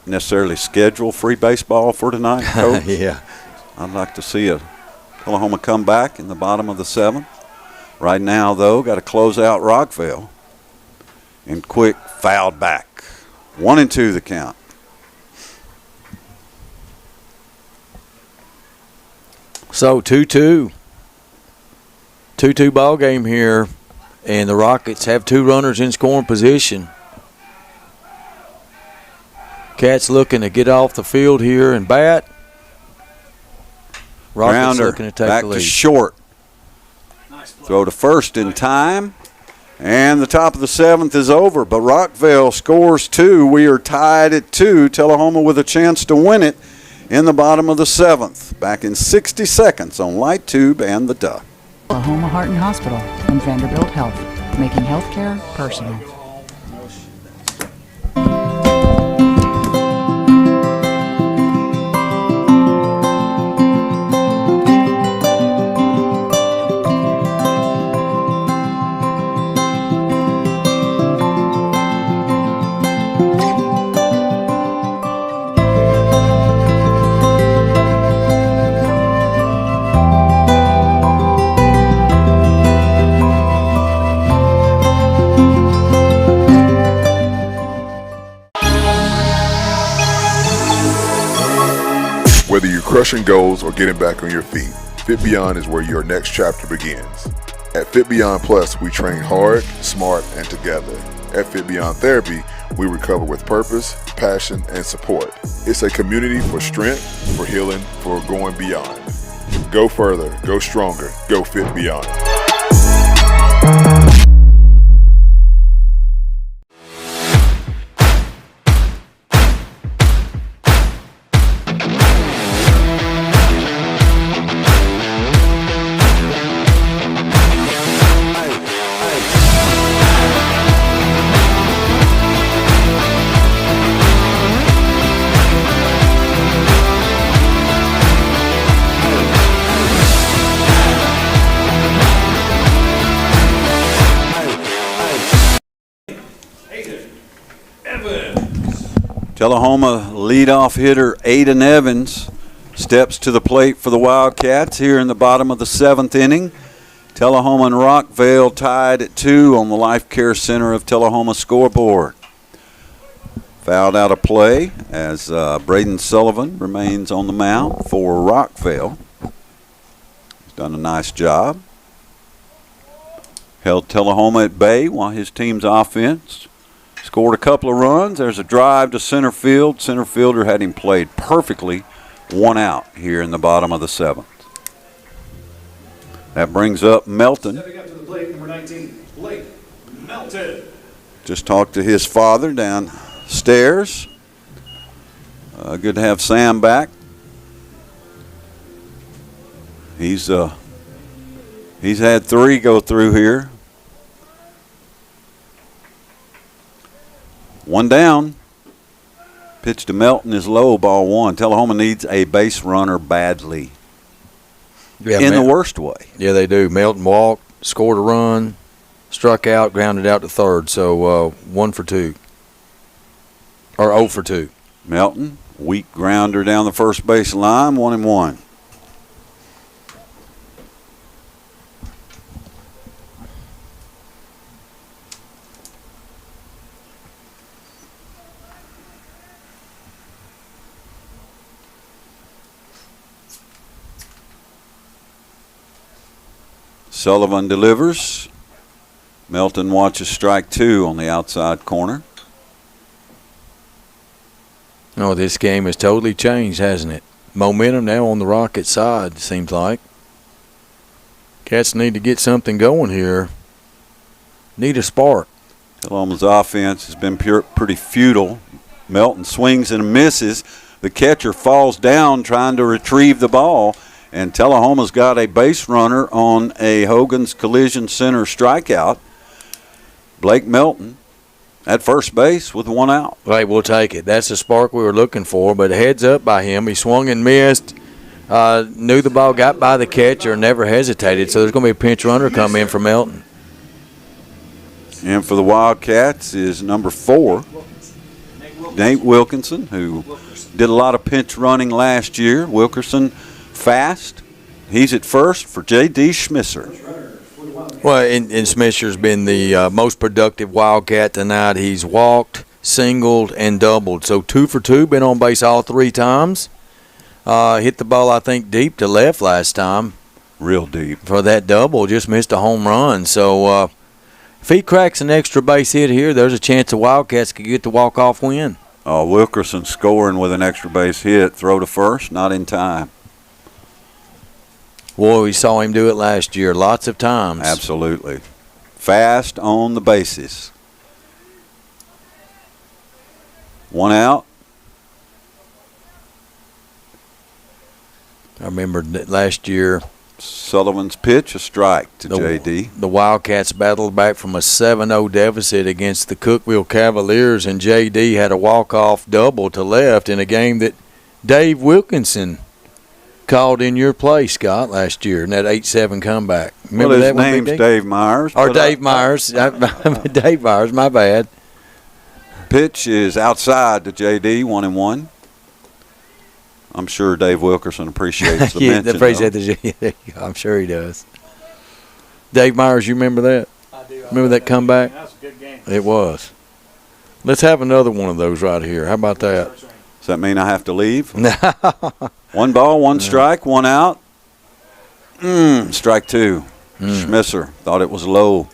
necessarily schedule free baseball for tonight, Coach. Yeah. I'd like to see a Tullahoma come back in the bottom of the 7th. Right now, though, got to close out Rockvale. And Quick fouled back. 1-2 the count. So 2-2. 2-2 ball game here, and the Rockets have 2 runners in scoring position. Cats looking to get off the field here and bat. Rockets Grounder looking to take back the lead. to short. Throw to first in time. And the top of the 7th is over, but Rockvale scores 2. We are tied at 2. Tullahoma with a chance to win it in the bottom of the 7th. Back in 60 seconds on Light Tube and the Duck. Tullahoma Heart and Hospital and Vanderbilt Health, making healthcare personal. Whether you're crushing goals or getting back on your feet, Fit Beyond is where your next chapter begins. At Fit Beyond Plus, we train hard, smart, and together. At Fit Beyond Therapy, we recover with purpose, passion, and support. It's a community for strength, for healing, for going beyond. Go further, go stronger, go Fit Beyond. Tullahoma leadoff hitter Aiden Evans steps to the plate for the Wildcats here in the bottom of the 7th inning. Tullahoma and Rockvale tied at 2 on the Life Care Center of Tullahoma scoreboard. Fouled out of play as Braden Sullivan remains on the mound for Rockvale. He's done a nice job. Held Tullahoma at bay while his team's offense scored a couple of runs. There's a drive to center field. Center fielder had him played perfectly. 1 out here in the bottom of the 7th. That brings up Melton. Stepping up to the plate, number 19, Blake Melton. Just talked to his father downstairs. Good to have Sam back. He's had 3 go through here. 1 down. Pitch to Melton is low, ball 1. Tullahoma needs a base runner badly. Yeah, in the worst way. Yeah, they do. Melton walked, scored a run, struck out, grounded out to third. So 1 for 2. Or 0 for 2. Melton, weak grounder down the first base line, 1-1. Sullivan delivers. Melton watches strike 2 on the outside corner. Oh, this game has totally changed, hasn't it? Momentum now on the Rockets side, seems like. Cats need to get something going here. Need a spark. Tullahoma's offense has been pretty futile. Melton swings and misses. The catcher falls down trying to retrieve the ball, and Tullahoma's got a base runner on a Hogan's Collision Center strikeout. Blake Melton at first base with 1 out. Right, we'll take it. That's the spark we were looking for, but heads up by him. He swung and missed, knew the ball got by the catcher, never hesitated, so there's going to be a pinch runner come in for Melton. And for the Wildcats is number 4, Nate Wilkinson, who did a lot of pinch running last year. Wilkerson fast. He's at first for J.D. Schmisser. Well, and Smisher's been the most productive Wildcat tonight. He's walked, singled, and doubled. So 2 for 2, been on base all 3 times. Hit the ball, I think, deep to left last time. Real deep. For that double, just missed a home run. So if he cracks an extra base hit here, there's a chance the Wildcats could get the walk-off win. Wilkerson scoring with an extra base hit. Throw to first, not in time. Boy, we saw him do it last year lots of times. Absolutely. Fast on the bases. 1 out. I remember last year. Sullivan's pitch, a strike to J.D. The Wildcats battled back from a 7-0 deficit against the Cookeville Cavaliers, and J.D. had a walk-off double to left in a game that Dave Wilkinson called in your play, Scott, last year in that 8-7 comeback. Remember his that one? name's Dave Myers. Or Dave Myers. Dave Myers, my bad. Pitch is outside to J.D., 1-1. I'm sure Dave Wilkerson appreciates the mention. I'm sure he does. Dave Myers, you remember that? I do. Remember that comeback? That was a good game. It was. Let's have another one of those right here. How about that? Does that mean I have to leave? 1 ball, 1 strike, 1 out. Strike 2. Schmisser thought it was low.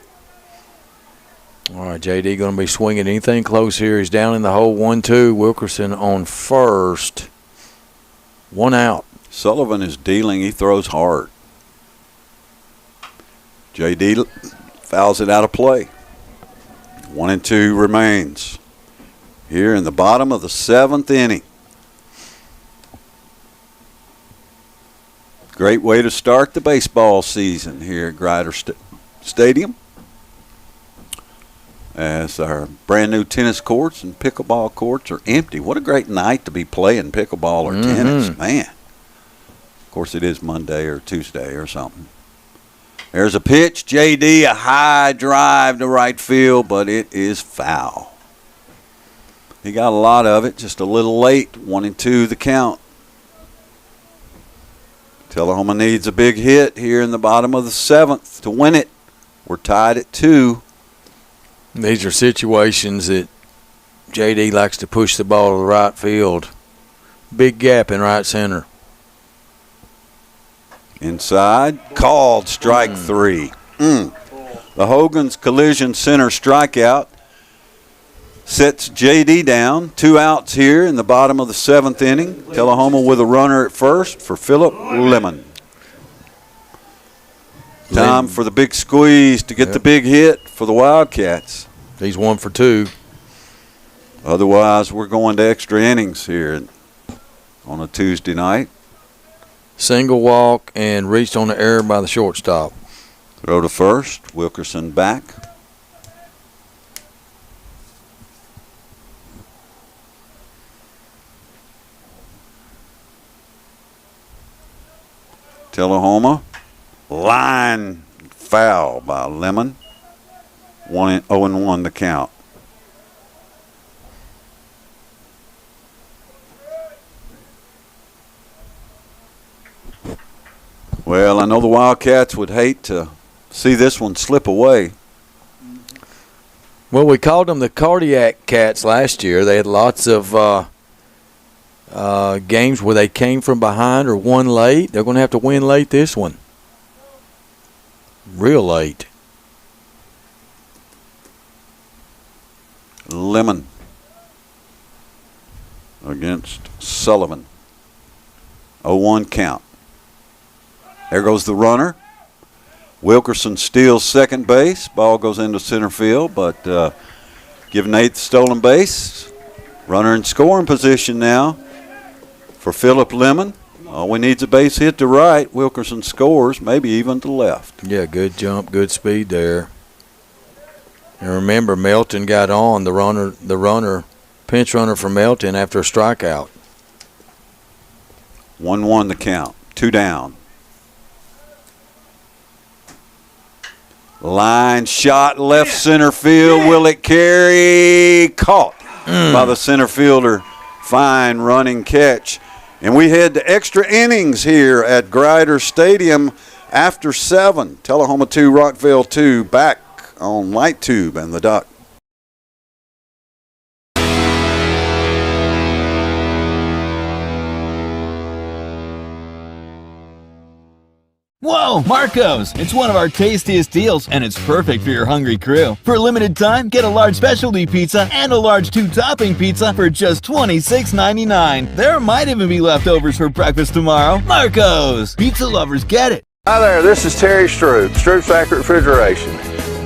All right, J.D. going to be swinging anything close here. He's down in the hole, 1-2. Wilkerson on first. 1 out. Sullivan is dealing. He throws hard. J.D. fouls it out of play. 1-2 remains here in the bottom of the 7th inning. Great way to start the baseball season here at Grider Stadium, as our brand new tennis courts and pickleball courts are empty. What a great night to be playing pickleball or tennis, man. Of course, it is Monday or Tuesday or something. There's a pitch, J.D., a high drive to right field, but it is foul. He got a lot of it, just a little late, 1-2 the count. Tullahoma needs a big hit here in the bottom of the 7th to win it. We're tied at 2. These are situations that J.D. likes to push the ball to the right field. Big gap in right center. Inside, called strike 3. The Hogan's Collision Center strikeout sets J.D. down. 2 outs here in the bottom of the 7th inning. Tullahoma with a runner at first for Philip Lemon. Time for the big squeeze to get the big hit for the Wildcats. He's 1 for 2. Otherwise, we're going to extra innings here on a Tuesday night. Single walk and reached on the error by the shortstop. Throw to first. Wilkerson back. Tullahoma. Line foul by Lemon. 0-1 the count. Well, I know the Wildcats would hate to see this one slip away. Well, we called them the Cardiac Cats last year. They had lots of games where they came from behind or won late. They're going to have to win late this one. Real late. Lemon against Sullivan. 0-1 count. There goes the runner. Wilkerson steals second base. Ball goes into center field, but give Nate the stolen base. Runner in scoring position now for Philip Lemon. All we need is a base hit to right. Wilkerson scores, maybe even to left. Yeah, good jump, good speed there. And remember, Melton got on the pinch runner for Melton after a strikeout. 1-1 the count. 2 down. Line shot left center field. Will it carry? Caught by the center fielder. Fine running catch. And we head to extra innings here at Grider Stadium after 7. Tullahoma 2, Rockvale 2, back on Light Tube and the Duck. Whoa, Marco's! It's one of our tastiest deals, and it's perfect for your hungry crew. For a limited time, get a large specialty pizza and a large 2-topping pizza for just $26.99. There might even be leftovers for breakfast tomorrow. Marco's! Pizza lovers get it. Hi there, this is Terry Stroop, Stroop's Accurate Refrigeration.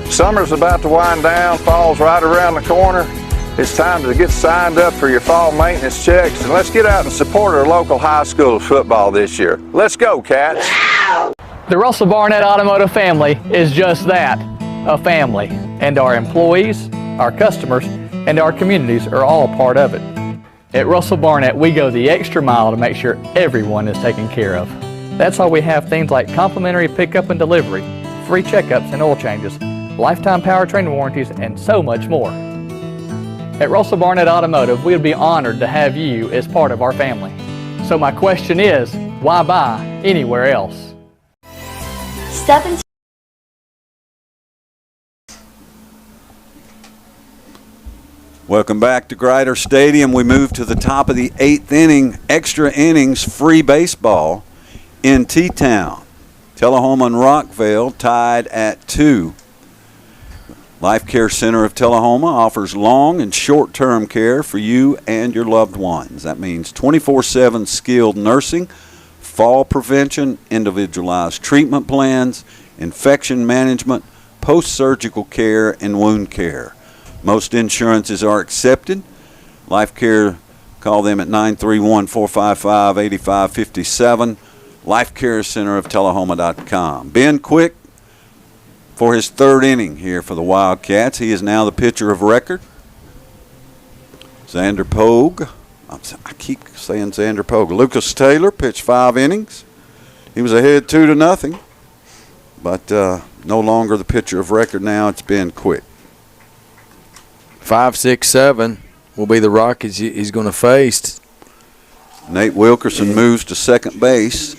Summer's about to wind down, fall's right around the corner. It's time to get signed up for your fall maintenance checks, and let's get out and support our local high school football this year. Let's go, Cats! The Russell Barnett Automotive family is just that, a family. And our employees, our customers, and our communities are all part of it. At Russell Barnett, we go the extra mile to make sure everyone is taken care of. That's why we have things like complimentary pickup and delivery, free checkups and oil changes, lifetime powertrain warranties, and so much more. At Russell Barnett Automotive, we would be honored to have you as part of our family. So my question is, why buy anywhere else? Step into Welcome back to Grider Stadium. We move to the top of the 8th inning, extra innings, free baseball in T-Town. Tullahoma and Rockvale tied at 2. Life Care Center of Tullahoma offers long and short-term care for you and your loved ones. That means 24/7 skilled nursing, fall prevention, individualized treatment plans, infection management, post-surgical care, and wound care. Most insurances are accepted. Life Care, call them at 931-455-8557. LifeCareCenterofTullahoma.com. Ben Quick for his 3rd inning here for the Wildcats. He is now the pitcher of record. Xander Pogue. I keep saying Xander Pogue. Lucas Taylor pitched 5 innings. He was ahead 2-0, but no longer the pitcher of record now. It's Ben Quick. 5, 6, 7 will be the Rockets he's going to face. Nate Wilkerson moves to second base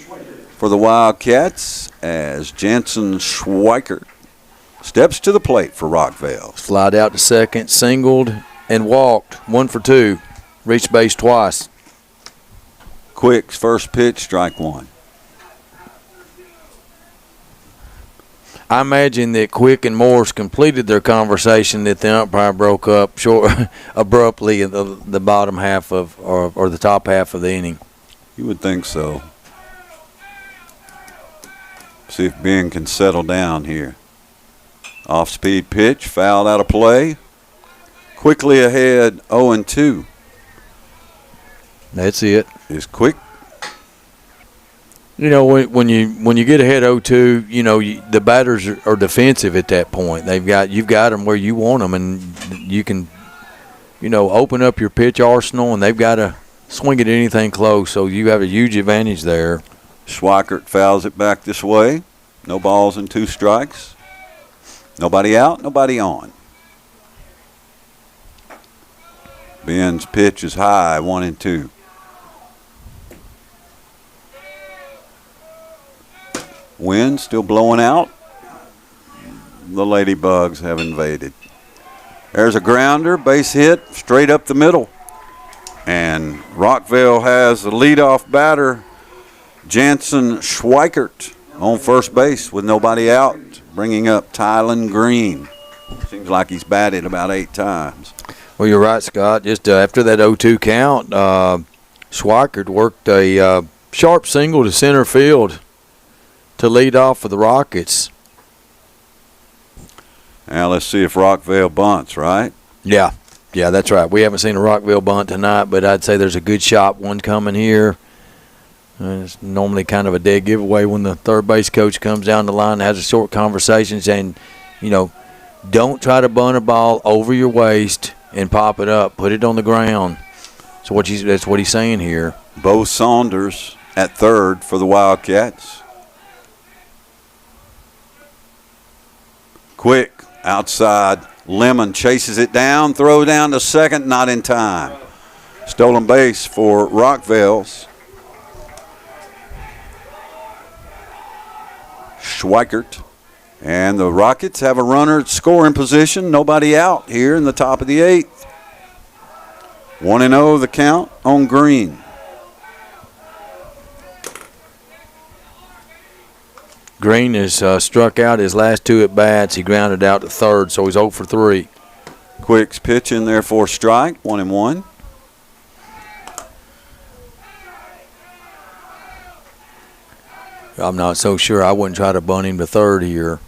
for the Wildcats as Jansen Schweikert steps to the plate for Rockvale. Flied out to second, singled, and walked. 1 for 2. Reached base twice. Quick's first pitch, strike 1. I imagine that Quick and Morse completed their conversation that the umpire broke up abruptly in the bottom half of or the top half of the inning. You would think so. See if Ben can settle down here. Off-speed pitch, fouled out of play. Quickly ahead, 0-2. That's it. Is Quick. You know, when you get ahead 0-2, you know the batters are defensive at that point. You've got them where you want them, and you can, open up your pitch arsenal, and they've got to swing at anything close. So you have a huge advantage there. Schweikert fouls it back this way. No balls and 2 strikes. Nobody out, nobody on. Ben's pitch is high, 1-2. Wind still blowing out. The Ladybugs have invaded. There's a grounder, base hit, straight up the middle. And Rockvale has the leadoff batter, Jansen Schweikert, on first base with nobody out, bringing up Tylen Green. Seems like he's batted about 8 times. Well, you're right, Scott. Just after that 0-2 count, Schweikert worked a sharp single to center field to lead off for the Rockets. Now let's see if Rockvale bunts, right? Yeah, that's right. We haven't seen a Rockvale bunt tonight, but I'd say there's a good shot one coming here. It's normally kind of a dead giveaway when the third base coach comes down the line and has a short conversation saying, don't try to bunt a ball over your waist and pop it up. Put it on the ground. So that's what he's saying here. Bo Saunders at third for the Wildcats. Quick outside. Lemon chases it down. Throw down to second. Not in time. Stolen base for Rockvale's. Schweikert. And the Rockets have a runner at scoring position. Nobody out here in the top of the 8th. 1-0 the count on Green. Green has struck out his last 2 at bats. He grounded out to third, so he's 0 for 3. Quick's pitch in there for a strike. 1-1. I'm not so sure. I wouldn't try to bunt him to third here.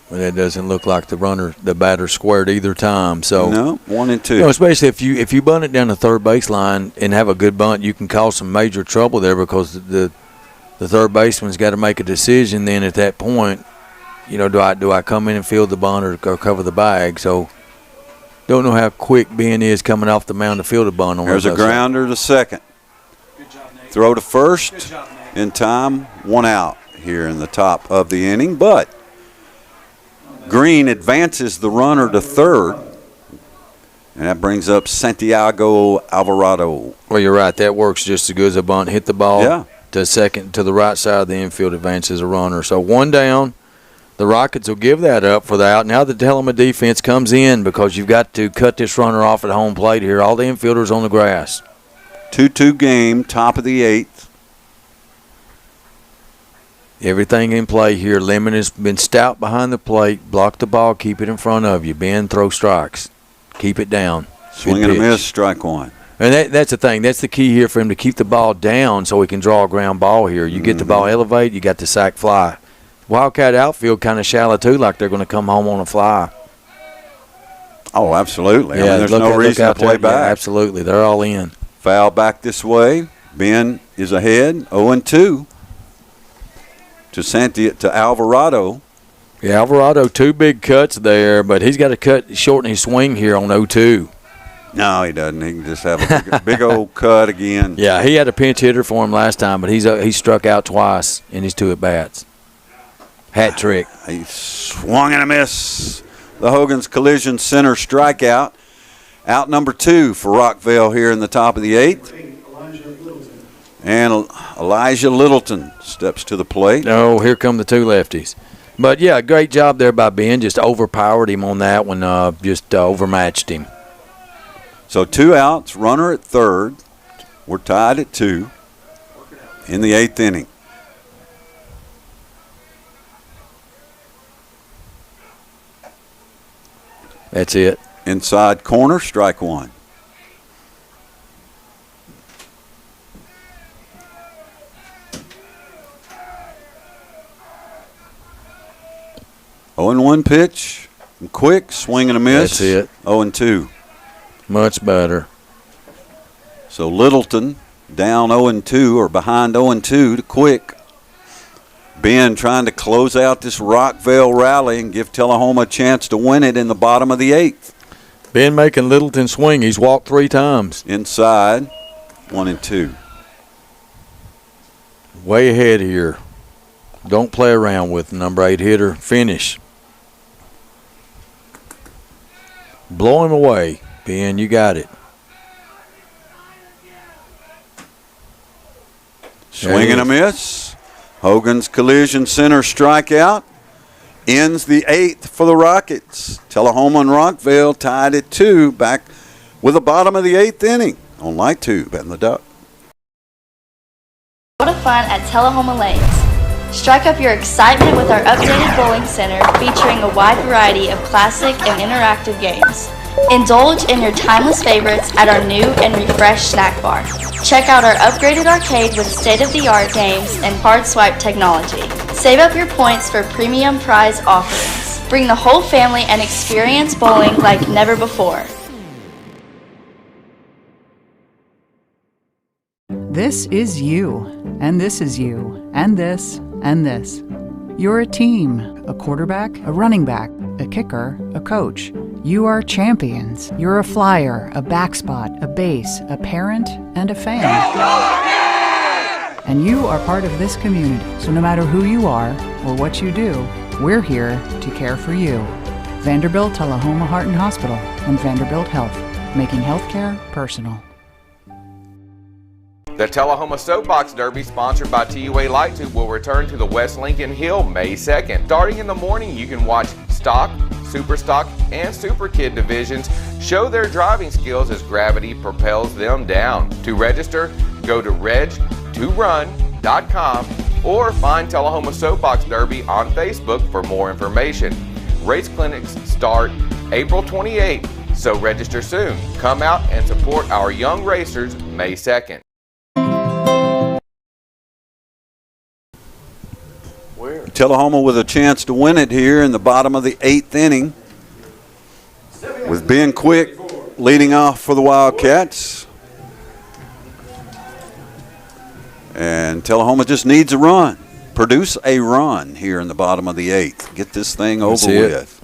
But it doesn't look like the batter squared either time. So no, 1 and 2. Especially if you bunt it down the third baseline and have a good bunt, you can cause some major trouble there because the third baseman's got to make a decision. Then at that point, do I come in and field the bunt or cover the bag? So don't know how quick Ben is coming off the mound to field a bunt. There's a grounder to second. Good job, Nate. Throw to first. Good job, Nate. In time, 1 out here in the top of the inning, but Green advances the runner to third, and that brings up Santiago Alvarado. Well, you're right. That works just as good as a bunt. Hit the ball to second to the right side of the infield, advances a runner. So 1 down. The Rockets will give that up for the out. Now the Tullahoma defense comes in because you've got to cut this runner off at home plate here. All the infielders on the grass. 2-2 game, top of the 8th. Everything in play here. Lemon has been stout behind the plate. Block the ball. Keep it in front of you. Ben, throw strikes. Keep it down. Swing and a miss, strike 1. And that's the thing. That's the key here for him to keep the ball down so he can draw a ground ball here. You get the ball elevate, you got the sack fly. Wildcat outfield kind of shallow too, like they're going to come home on a fly. Oh, absolutely. Yeah, there's no reason to play back. Yeah, absolutely. They're all in. Foul back this way. Ben is ahead, 0-2. To Alvarado. Yeah, Alvarado, 2 big cuts there, but he's got to shorten his swing here on 0-2. No, he doesn't. He can just have a big old cut again. Yeah, he had a pinch hitter for him last time, but he struck out twice in his 2 at-bats. Hat trick. He swung and a miss. The Hogan's Collision Center strikeout. Out number 2 for Rockvale here in the top of the 8th. And Elijah Littleton steps to the plate. Oh, here come the 2 lefties. But, yeah, great job there by Ben. Just overpowered him on that one, just overmatched him. So 2 outs, runner at third. We're tied at 2 in the 8th inning. That's it. Inside corner, strike 1. Oh, and 1 pitch. Quick, swing and a miss. That's it. 0-2. Much better. So Littleton down 0-2 or behind 0-2 to Quick. Ben trying to close out this Rockvale rally and give Tullahoma a chance to win it in the bottom of the 8th. Ben making Littleton swing. He's walked 3 times. Inside, 1-2. Way ahead here. Don't play around with number 8 hitter. Finish. Blow him away, Ben. You got it. Swing and a miss. Hogan's Collision Center strikeout. Ends the 8th for the Rockets. Tullahoma and Rockvale tied at 2. Back with the bottom of the 8th inning on Light Tube and the Duck. A lot of fun at Tullahoma Lanes. Strike up your excitement with our updated bowling center featuring a wide variety of classic and interactive games. Indulge in your timeless favorites at our new and refreshed snack bar. Check out our upgraded arcade with state-of-the-art games and card swipe technology. Save up your points for premium prize offerings. Bring the whole family and experience bowling like never before. This is you, and this is you, and this, and this. You're a team, a quarterback, a running back, a kicker, a coach. You are champions. You're a flyer, a back spot, a base, a parent, and a fan. And you are part of this community. So no matter who you are or what you do, we're here to care for you. Vanderbilt Tullahoma Heart and Hospital and Vanderbilt Health, making healthcare personal. The Tullahoma Soapbox Derby, sponsored by TUA Light Tube, will return to the West Lincoln Hill May 2nd. Starting in the morning, you can watch Stock, Super Stock, and Super Kid divisions show their driving skills as gravity propels them down. To register, go to reg2run.com or find Tullahoma Soapbox Derby on Facebook for more information. Race clinics start April 28th, so register soon. Come out and support our young racers May 2nd. Tullahoma with a chance to win it here in the bottom of the 8th inning, with Ben Quick leading off for the Wildcats. And Tullahoma just needs a run. Produce a run here in the bottom of the 8th. Get this thing over with.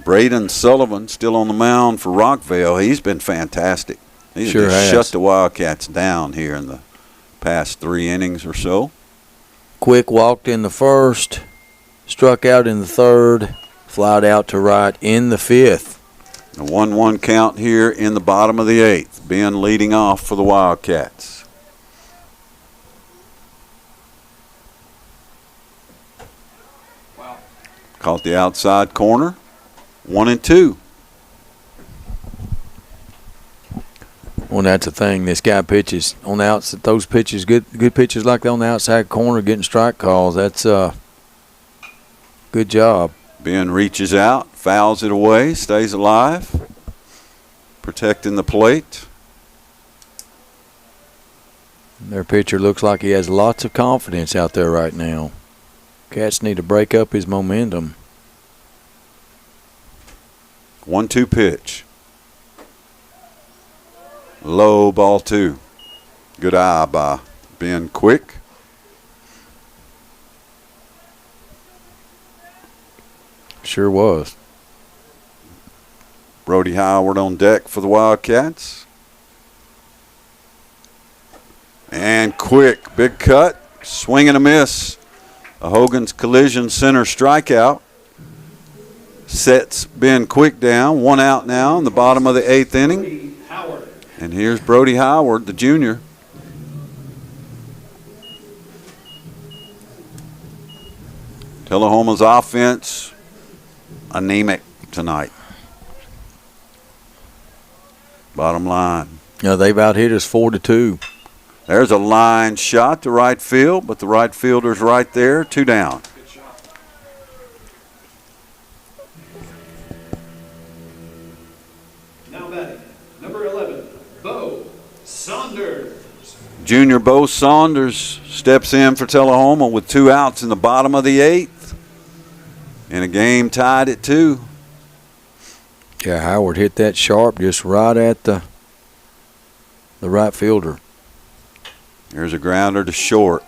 Braden Sullivan still on the mound for Rockvale. He's been fantastic. He's sure just has. shut the Wildcats down here in the past 3 innings or so. Quick walked in the first, struck out in the third, flied out to right in the 5th. A 1-1 count here in the bottom of the 8th. Ben leading off for the Wildcats. Wow. Caught the outside corner. 1-2. Well, that's the thing. This guy pitches on the outside. Those pitches, good pitches like that on the outside corner, getting strike calls. That's good job. Ben reaches out, fouls it away, stays alive, protecting the plate. Their pitcher looks like he has lots of confidence out there right now. Cats need to break up his momentum. 1-2 pitch. Low, ball 2. Good eye by Ben Quick. Sure was. Brody Howard on deck for the Wildcats. And Quick, big cut, swing and a miss. A Hogan's Collision Center strikeout. Sets Ben Quick down. 1 out now in the bottom of the 8th inning. And here's Brody Howard, the junior. Tullahoma's offense, anemic tonight. Bottom line. Yeah, they've out-hit us 4-2. There's a line shot to right field, but the right fielder's right there, 2 down. Now batting, number 11, Bo Saunders. Junior Bo Saunders steps in for Tullahoma with 2 outs in the bottom of the 8th. And a game tied at 2. Yeah, Howard hit that sharp just right at the right fielder. There's a grounder to short.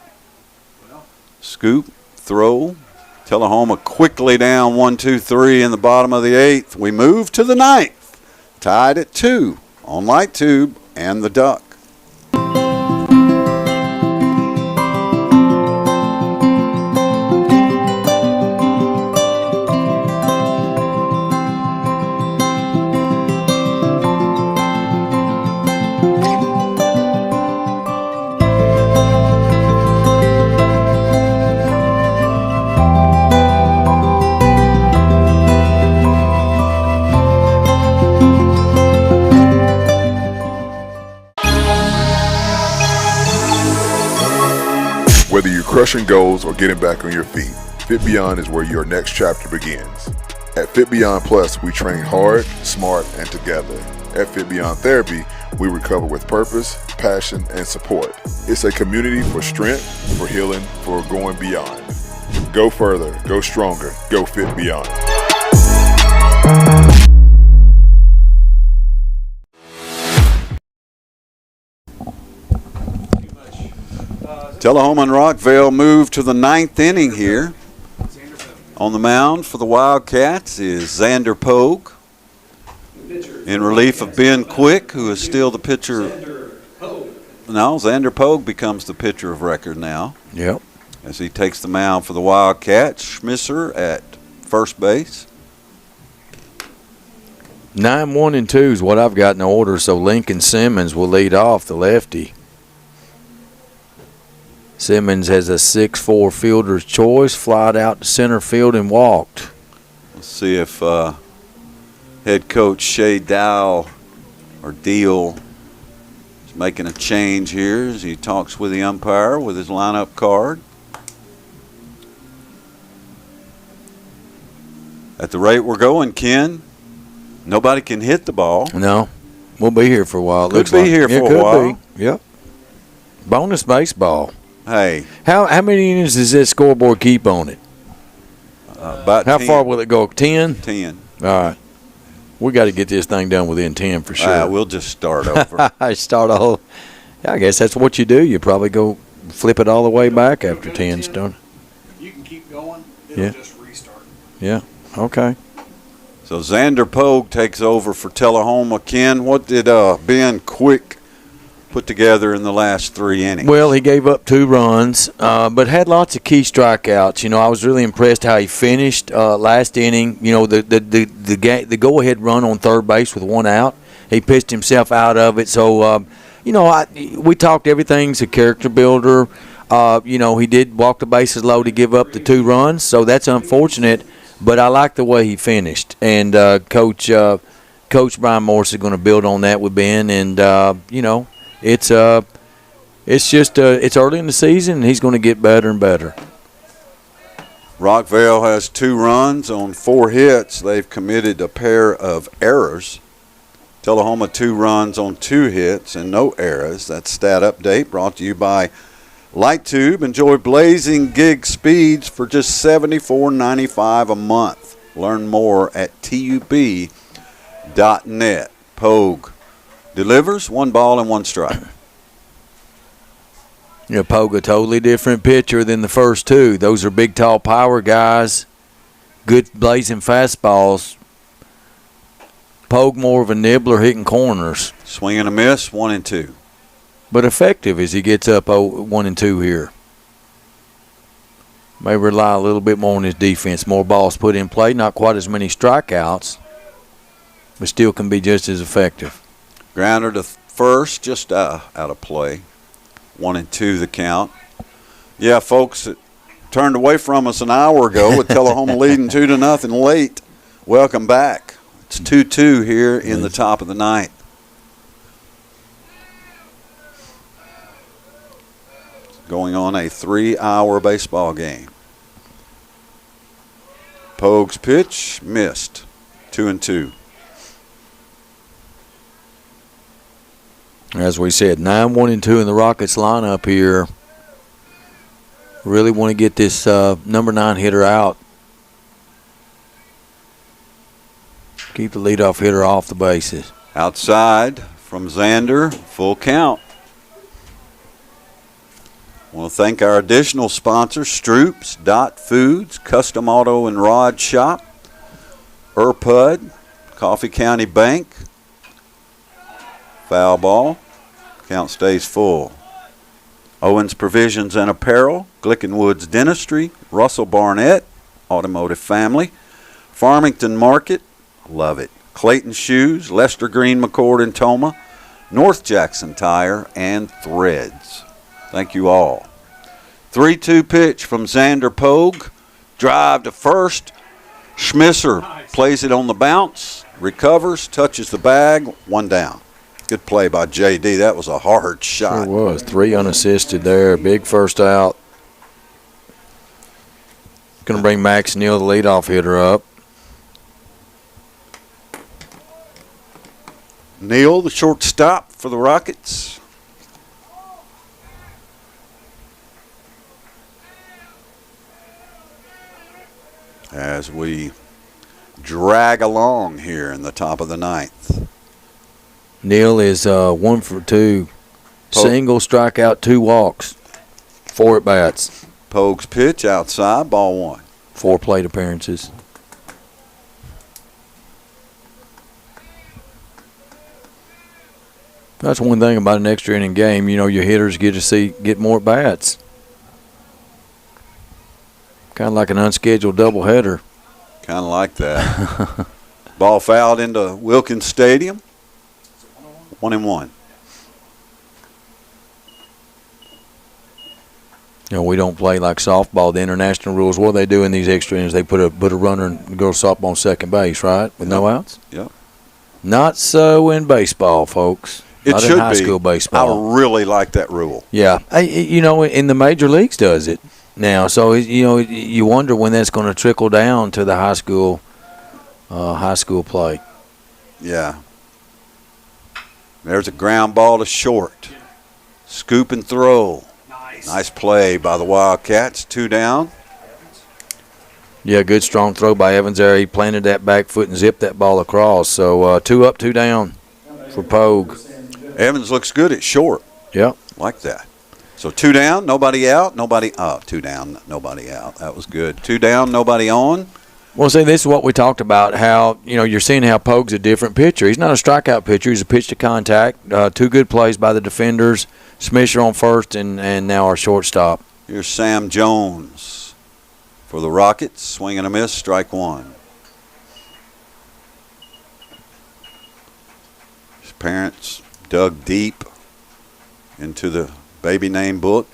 Scoop, throw. Tullahoma quickly down 1-2-3 in the bottom of the 8th. We move to the 9th. Tied at 2 on Light Tube and the Duck. Whether you're crushing goals or getting back on your feet, Fit Beyond is where your next chapter begins. At Fit Beyond Plus, we train hard, smart, and together. At Fit Beyond Therapy, we recover with purpose, passion, and support. It's a community for strength, for healing, for going beyond. Go further, go stronger, go Fit Beyond. Tullahoma and Rockvale move to the 9th inning here. On the mound for the Wildcats is Xander Pogue, in relief of Ben Quick, who is still the pitcher. No, Xander Pogue becomes the pitcher of record now. Yep. As he takes the mound for the Wildcats. Schmisser at first base. 9, 1, and 2 is what I've got in order, so Lincoln Simmons will lead off, the lefty. Simmons has a 6'4" fielder's choice, flied out to center field and walked. Let's see if head coach Shea Deal is making a change here as he talks with the umpire with his lineup card. At the rate we're going, Ken, nobody can hit the ball. No, we'll be here for a while. Could be here for a while. Yep. Bonus baseball. Hey. How many innings does this scoreboard keep on it? About How 10. far will it go? 10? 10. All right. We got to get this thing done within 10 for sure. We'll just start over. Start a whole. I guess that's what you do. You probably go flip it all the way back after 10's done. You can keep going. It'll just restart. Yeah. Okay. So Xander Pogue takes over for Tullahoma. Ken, what did Ben Quick put together in the last 3 innings? Well, he gave up 2 runs, but had lots of key strikeouts. You know, I was really impressed how he finished last inning. You know, the go-ahead run on third base with 1 out. He pitched himself out of it. So, you know, we talked everything's a character builder. You know, he did walk the bases low to give up the 2 runs, so that's unfortunate. But I like the way he finished, and Coach Brian Morris is going to build on that with Ben, and you know. It's just it's early in the season, and he's going to get better and better. Rockvale has 2 runs on 4 hits. They've committed a pair of errors. Tullahoma 2 runs on 2 hits and no errors. That's Stat Update brought to you by Light Tube. Enjoy blazing gig speeds for just $74.95 a month. Learn more at tub.net. Pogue delivers 1 ball and 1 strike. You know, Pogue, a totally different pitcher than the first 2. Those are big, tall power guys, good blazing fastballs. Pogue more of a nibbler hitting corners. Swing and a miss, 1 and 2. But effective as he gets up 1 and 2 here. May rely a little bit more on his defense. More balls put in play, not quite as many strikeouts, but still can be just as effective. Grounder to first, just out of play. 1 and 2 the count. Yeah, folks, it turned away from us an hour ago with Tullahoma leading 2-0 late. Welcome back. It's 2-2 here in the top of the 9th. Going on a 3-hour baseball game. Pogue's pitch missed. 2 and 2. As we said, 9, 1, and 2 in the Rockets lineup here. Really want to get this number 9 hitter out. Keep the leadoff hitter off the bases. Outside from Xander, full count. I want to thank our additional sponsors, Stroups, Dot Foods, Custom Auto and Rod Shop, Erpud, Coffee County Bank. Foul ball. Count stays full. Owens Provisions and Apparel, Glickenwood's Dentistry, Russell Barnett, Automotive Family, Farmington Market, love it, Clayton Shoes, Lester Green, McCord and Toma, North Jackson Tire, and Threads. Thank you all. 3-2 pitch from Xander Pogue. Drive to first. Schmisser plays it on the bounce, recovers, touches the bag, 1 down. Good play by J.D. That was a hard shot. Sure was. 3 unassisted there. Big first out. Going to bring Max Neal, the leadoff hitter, up. Neal, the shortstop for the Rockets. As we drag along here in the top of the ninth. Neal is 1 for 2. Single, strikeout, 2 walks, 4 at bats. Pogue's pitch outside, ball 1. 4 plate appearances. That's one thing about an extra inning game. You know, your hitters get more at bats. Kind of like an unscheduled doubleheader. Kind of like that. Ball fouled into Wilkins Stadium. 1-1. You know, we don't play like softball. The international rules, what they do in these extra innings, they put a runner and go to softball on second base, right, with no outs? Yep. Not so in baseball, folks. It Not should in high be. school baseball. I really like that rule. Yeah. You know, in the major leagues does it now. So, you know, you wonder when that's going to trickle down to the high school play. Yeah. There's a ground ball to short. Scoop and throw. Nice play by the Wildcats. 2 down. Yeah, good strong throw by Evans there. He planted that back foot and zipped that ball across. So 2 up, 2 down for Pogue. Evans looks good at short. Yep. Like that. So 2 down, nobody out, 2 down, nobody out. That was good. 2 down, nobody on. Well, see, this is what we talked about, how, you know, you're seeing how Pogue's a different pitcher. He's not a strikeout pitcher. He's a pitch to contact. 2 good plays by the defenders. Smisher on first and now our shortstop. Here's Sam Jones for the Rockets. Swing and a miss, strike 1. His parents dug deep into the baby name book.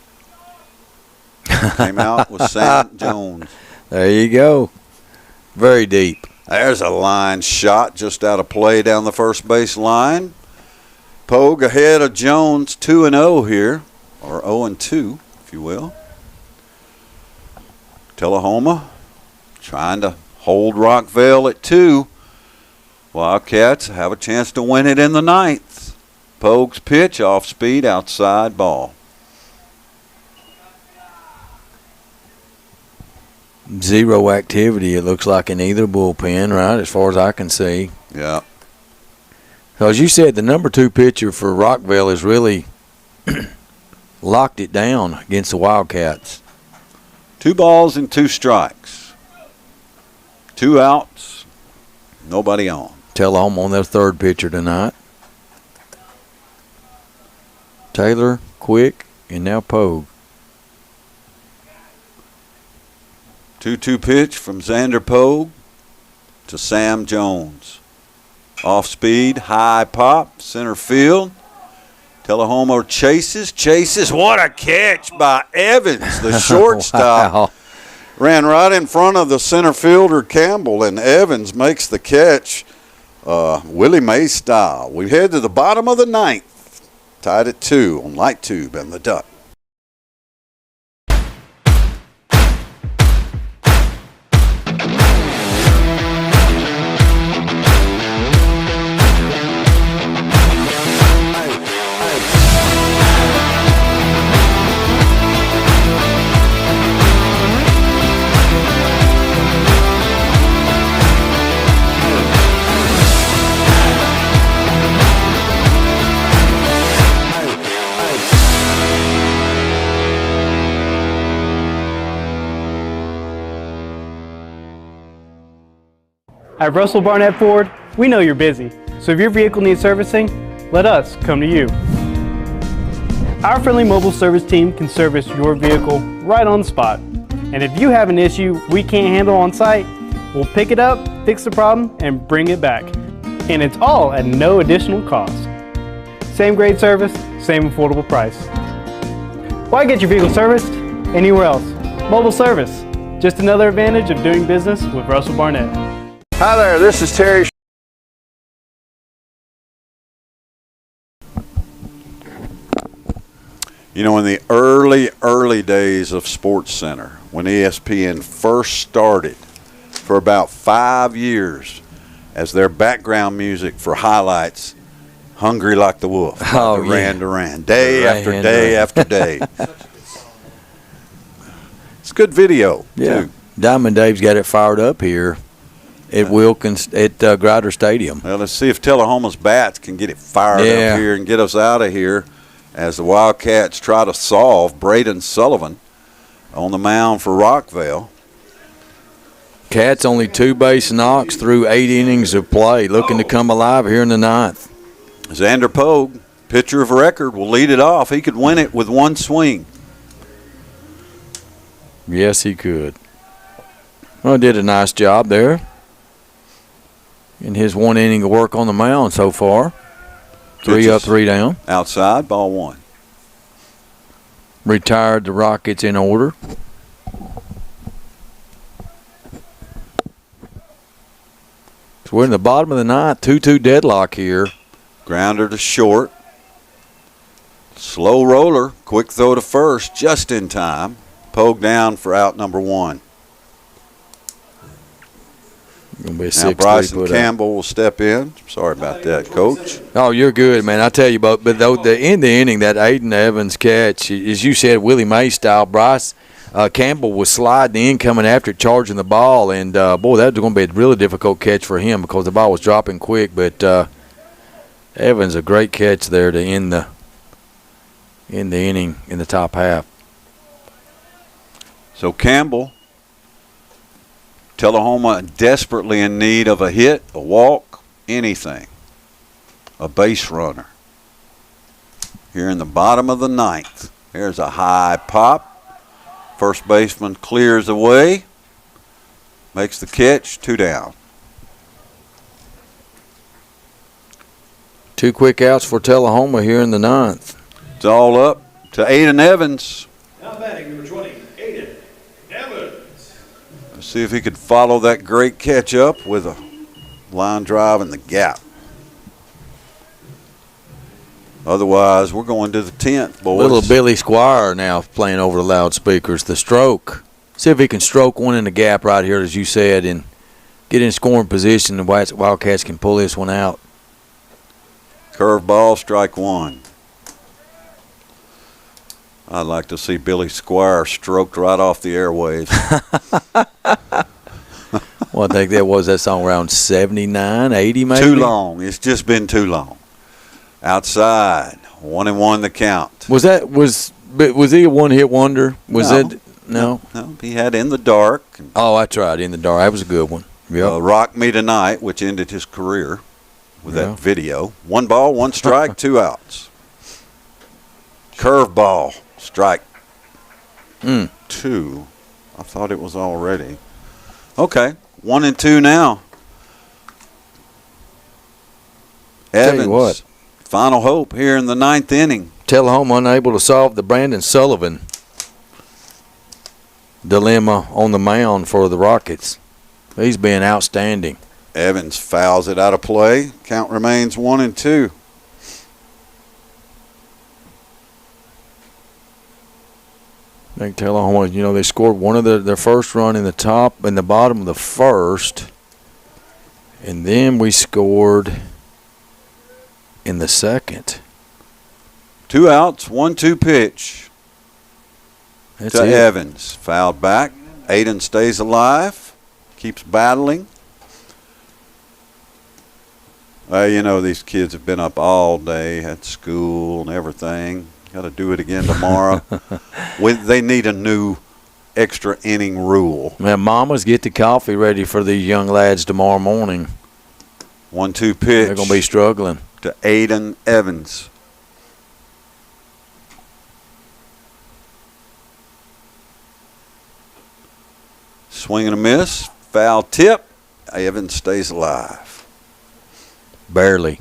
Came out with Sam Jones. There you go. Very deep. There's a line shot just out of play down the first base line. Pogue ahead of Jones 2-0 here, or 0-2, if you will. Tullahoma trying to hold Rockvale at 2. Wildcats have a chance to win it in the 9th. Pogue's pitch off speed, outside ball. Zero activity, it looks like, in either bullpen, right, as far as I can see. Yeah. So as you said, the number 2 pitcher for Rockvale has really locked it down against the Wildcats. 2 balls and 2 strikes. 2 outs, nobody on. Tullahoma on their 3rd pitcher tonight. Taylor, Quick, and now Pogue. 2-2 pitch from Xander Pogue to Sam Jones. Off speed, high pop, center field. Tullahoma chases. What a catch by Evans, the shortstop. Wow. Ran right in front of the center fielder Campbell, and Evans makes the catch, Willie Mays style. We head to the bottom of the 9th, tied at 2 on Light Tube and the Duck. At Russell Barnett Ford, we know you're busy, so if your vehicle needs servicing, let us come to you. Our friendly mobile service team can service your vehicle right on the spot. And if you have an issue we can't handle on site, we'll pick it up, fix the problem, and bring it back. And it's all at no additional cost. Same great service, same affordable price. Why get your vehicle serviced anywhere else? Mobile service, just another advantage of doing business with Russell Barnett. Hi there, this is Terry. You know, in the early days of SportsCenter, when ESPN first started, for about 5 years, as their background music for highlights, Hungry like the wolf. Oh, Duran. Day after day after day. It's good video, too. Diamond Dave's got it fired up here at Wilkins at Grider Stadium. Well, let's see if Tullahoma's bats can get it fired up here and get us out of here as the Wildcats try to solve Braden Sullivan on the mound for Rockvale. Cats only 2 base knocks through 8 innings of play, looking to come alive here in the 9th. Xander Pogue, pitcher of record, will lead it off. He could win it with 1 swing. Yes, he could. Well, did a nice job there in his 1 inning of work on the mound so far. 3 up, 3 down. Outside, ball 1. Retired the Rockets in order. So we're in the bottom of the 9th, 2-2 deadlock here. Grounder to short. Slow roller, quick throw to first, just in time. Pogue down for out number 1. Gonna be a now Bryson Campbell will step in. Sorry about that, Coach. Oh, you're good, man. I tell you, but though in the inning, that Aiden Evans catch, as you said, Willie Mays style, Bryce Campbell was sliding in, coming after it, charging the ball, and boy, that was going to be a really difficult catch for him because the ball was dropping quick. But Evans, a great catch there to end the inning in the top half. So Campbell, Tullahoma desperately in need of a hit, a walk, anything. A base runner. Here in the bottom of the 9th. Here's a high pop. First baseman clears away. Makes the catch, 2 down. 2 quick outs for Tullahoma here in the 9th. It's all up to Aiden Evans. Now batting number 20, Aiden Evans. Let's see if he could follow that great catch up with a line drive in the gap. Otherwise, we're going to the 10th, boys. Little Billy Squire now playing over the loudspeakers. The stroke. See if he can stroke one in the gap right here, as you said, and get in scoring position. The Wildcats can pull this one out. Curve ball, strike 1. I'd like to see Billy Squire stroked right off the airwaves. Well, I think that song around 79, 80 maybe? Too long. It's just been too long. Outside, 1-1 the count. Was he a one-hit wonder? No. No, he had In the Dark. Oh, that's right, In the Dark. That was a good one. Yep. Rock Me Tonight, which ended his career with that video. 1 ball, 1 strike, 2 outs. Curve ball, strike 2. I thought it was already. Okay, 1-2 now. Evans. Tell you what. Final hope here in the 9th inning. Tullahoma unable to solve the Brandon Sullivan dilemma on the mound for the Rockets. He's been outstanding. Evans fouls it out of play. Count remains 1-2. I think Tullahoma, they scored one of their first run in the bottom of the 1st. And then we scored in the 2nd. 2 outs, 1-2 pitch. That's to it. Evans. Fouled back. Aiden stays alive. Keeps battling. These kids have been up all day at school and everything. Got to do it again tomorrow. They need a new extra inning rule. Man, mamas, get the coffee ready for these young lads tomorrow morning. 1-2 pitch. They're going to be struggling. To Aiden Evans. Swing and a miss. Foul tip. Evans stays alive. Barely.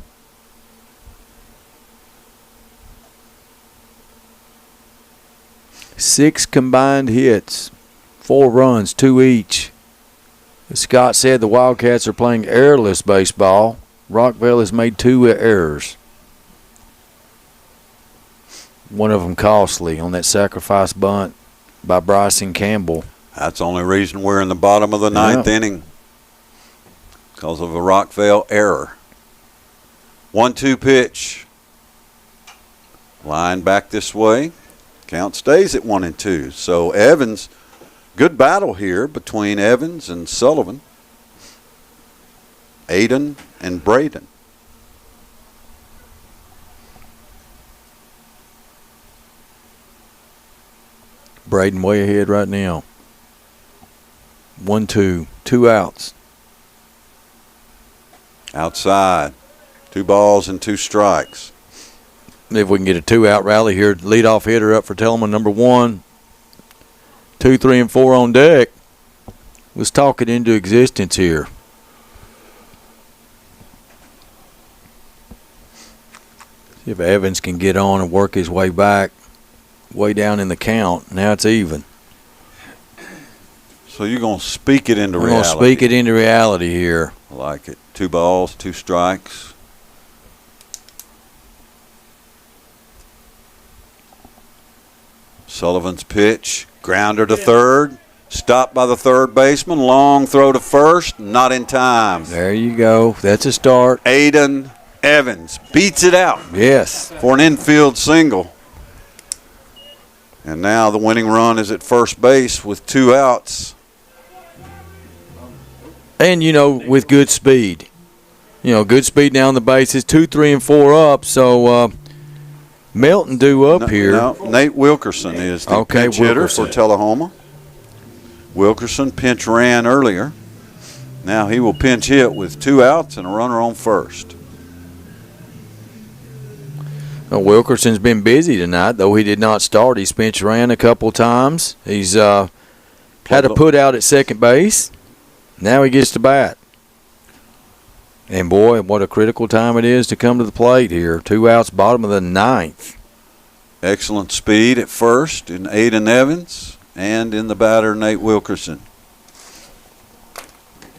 Six combined hits, 4 runs, 2 each. As Scott said, the Wildcats are playing errorless baseball. Rockvale has made 2 errors. One of them costly on that sacrifice bunt by Bryson Campbell. That's the only reason we're in the bottom of the 9th inning. Because of a Rockvale error. 1-2 pitch. Line back this way. Count stays at 1-2. So Evans, good battle here between Evans and Sullivan. Aiden and Braden. Braden way ahead right now. 1-2, 2 outs. Outside. 2 balls and 2 strikes. If we can get a 2-out rally here, leadoff hitter up for Telemann, number 1. 2, 3, and 4 on deck. Let's talk it into existence here. See if Evans can get on and work his way back, way down in the count. Now it's even. So you're going to speak it into reality. We're going to speak it into reality here. I like it. 2 balls, 2 strikes. Sullivan's pitch, grounder to third, stopped by the third baseman, long throw to first, not in time. There you go. That's a start. Aiden Evans beats it out. Yes. For an infield single. And now the winning run is at first base with 2 outs. And, you know, with good speed. You know, good speed down the bases, 2, 3, and 4 up. So, Melton due up here. No, Nate Wilkerson is the pinch hitter for Tullahoma. Wilkerson pinch ran earlier. Now he will pinch hit with 2 outs and a runner on first. Well, Wilkerson's been busy tonight, though he did not start. He's pinch ran a couple times. He's had to put out at second base. Now he gets to bat. And, boy, what a critical time it is to come to the plate here. 2 outs, bottom of the 9th. Excellent speed at first in Aiden Evans and in the batter, Nate Wilkerson.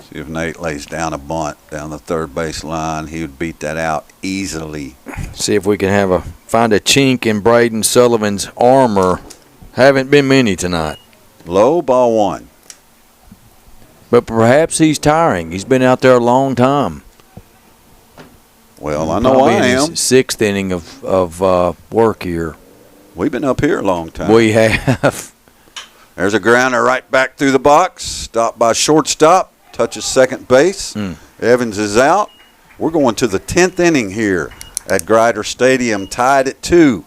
See if Nate lays down a bunt down the third base line. He would beat that out easily. See if we can find a chink in Braden Sullivan's armor. Haven't been many tonight. Low, ball 1. But perhaps he's tiring. He's been out there a long time. Well, I know I am. 6th inning of work here. We've been up here a long time. We have. There's a grounder right back through the box. Stopped by shortstop. Touches second base. Evans is out. We're going to the 10th inning here at Grider Stadium, tied at 2.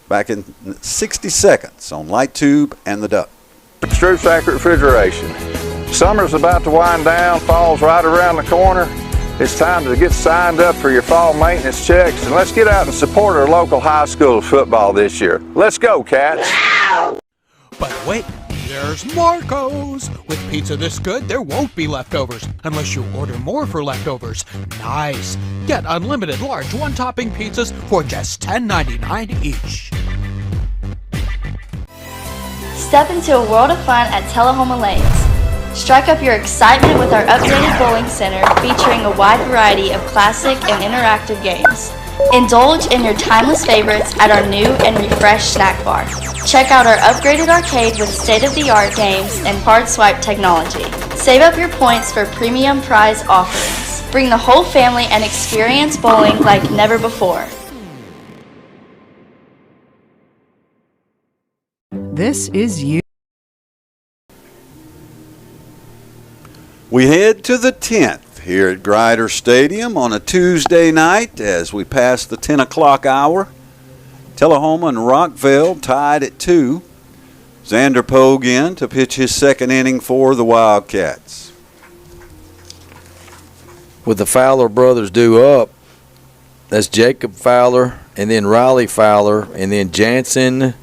Back in 60 seconds on Light Tube and the Duck. Stroop Factory Refrigeration. Summer's about to wind down. Fall's right around the corner. It's time to get signed up for your fall maintenance checks, and let's get out and support our local high school football this year. Let's go, Cats. But wait, there's Marco's. With pizza this good, there won't be leftovers unless you order more for leftovers. Nice. Get unlimited large one-topping pizzas for just $10.99 each. Step into a world of fun at Tullahoma Lanes. Strike up your excitement with our updated bowling center featuring a wide variety of classic and interactive games. Indulge in your timeless favorites at our new and refreshed snack bar. Check out our upgraded arcade with state-of-the-art games and hard swipe technology. Save up your points for premium prize offerings. Bring the whole family and experience bowling like never before. This is you. We head to the 10th here at Grider Stadium on a Tuesday night as we pass the 10 o'clock hour. Tullahoma and Rockvale tied at 2. Xander Pogue in to pitch his second inning for the Wildcats. With the Fowler brothers due up, that's Jacob Fowler and then Riley Fowler and then Jansen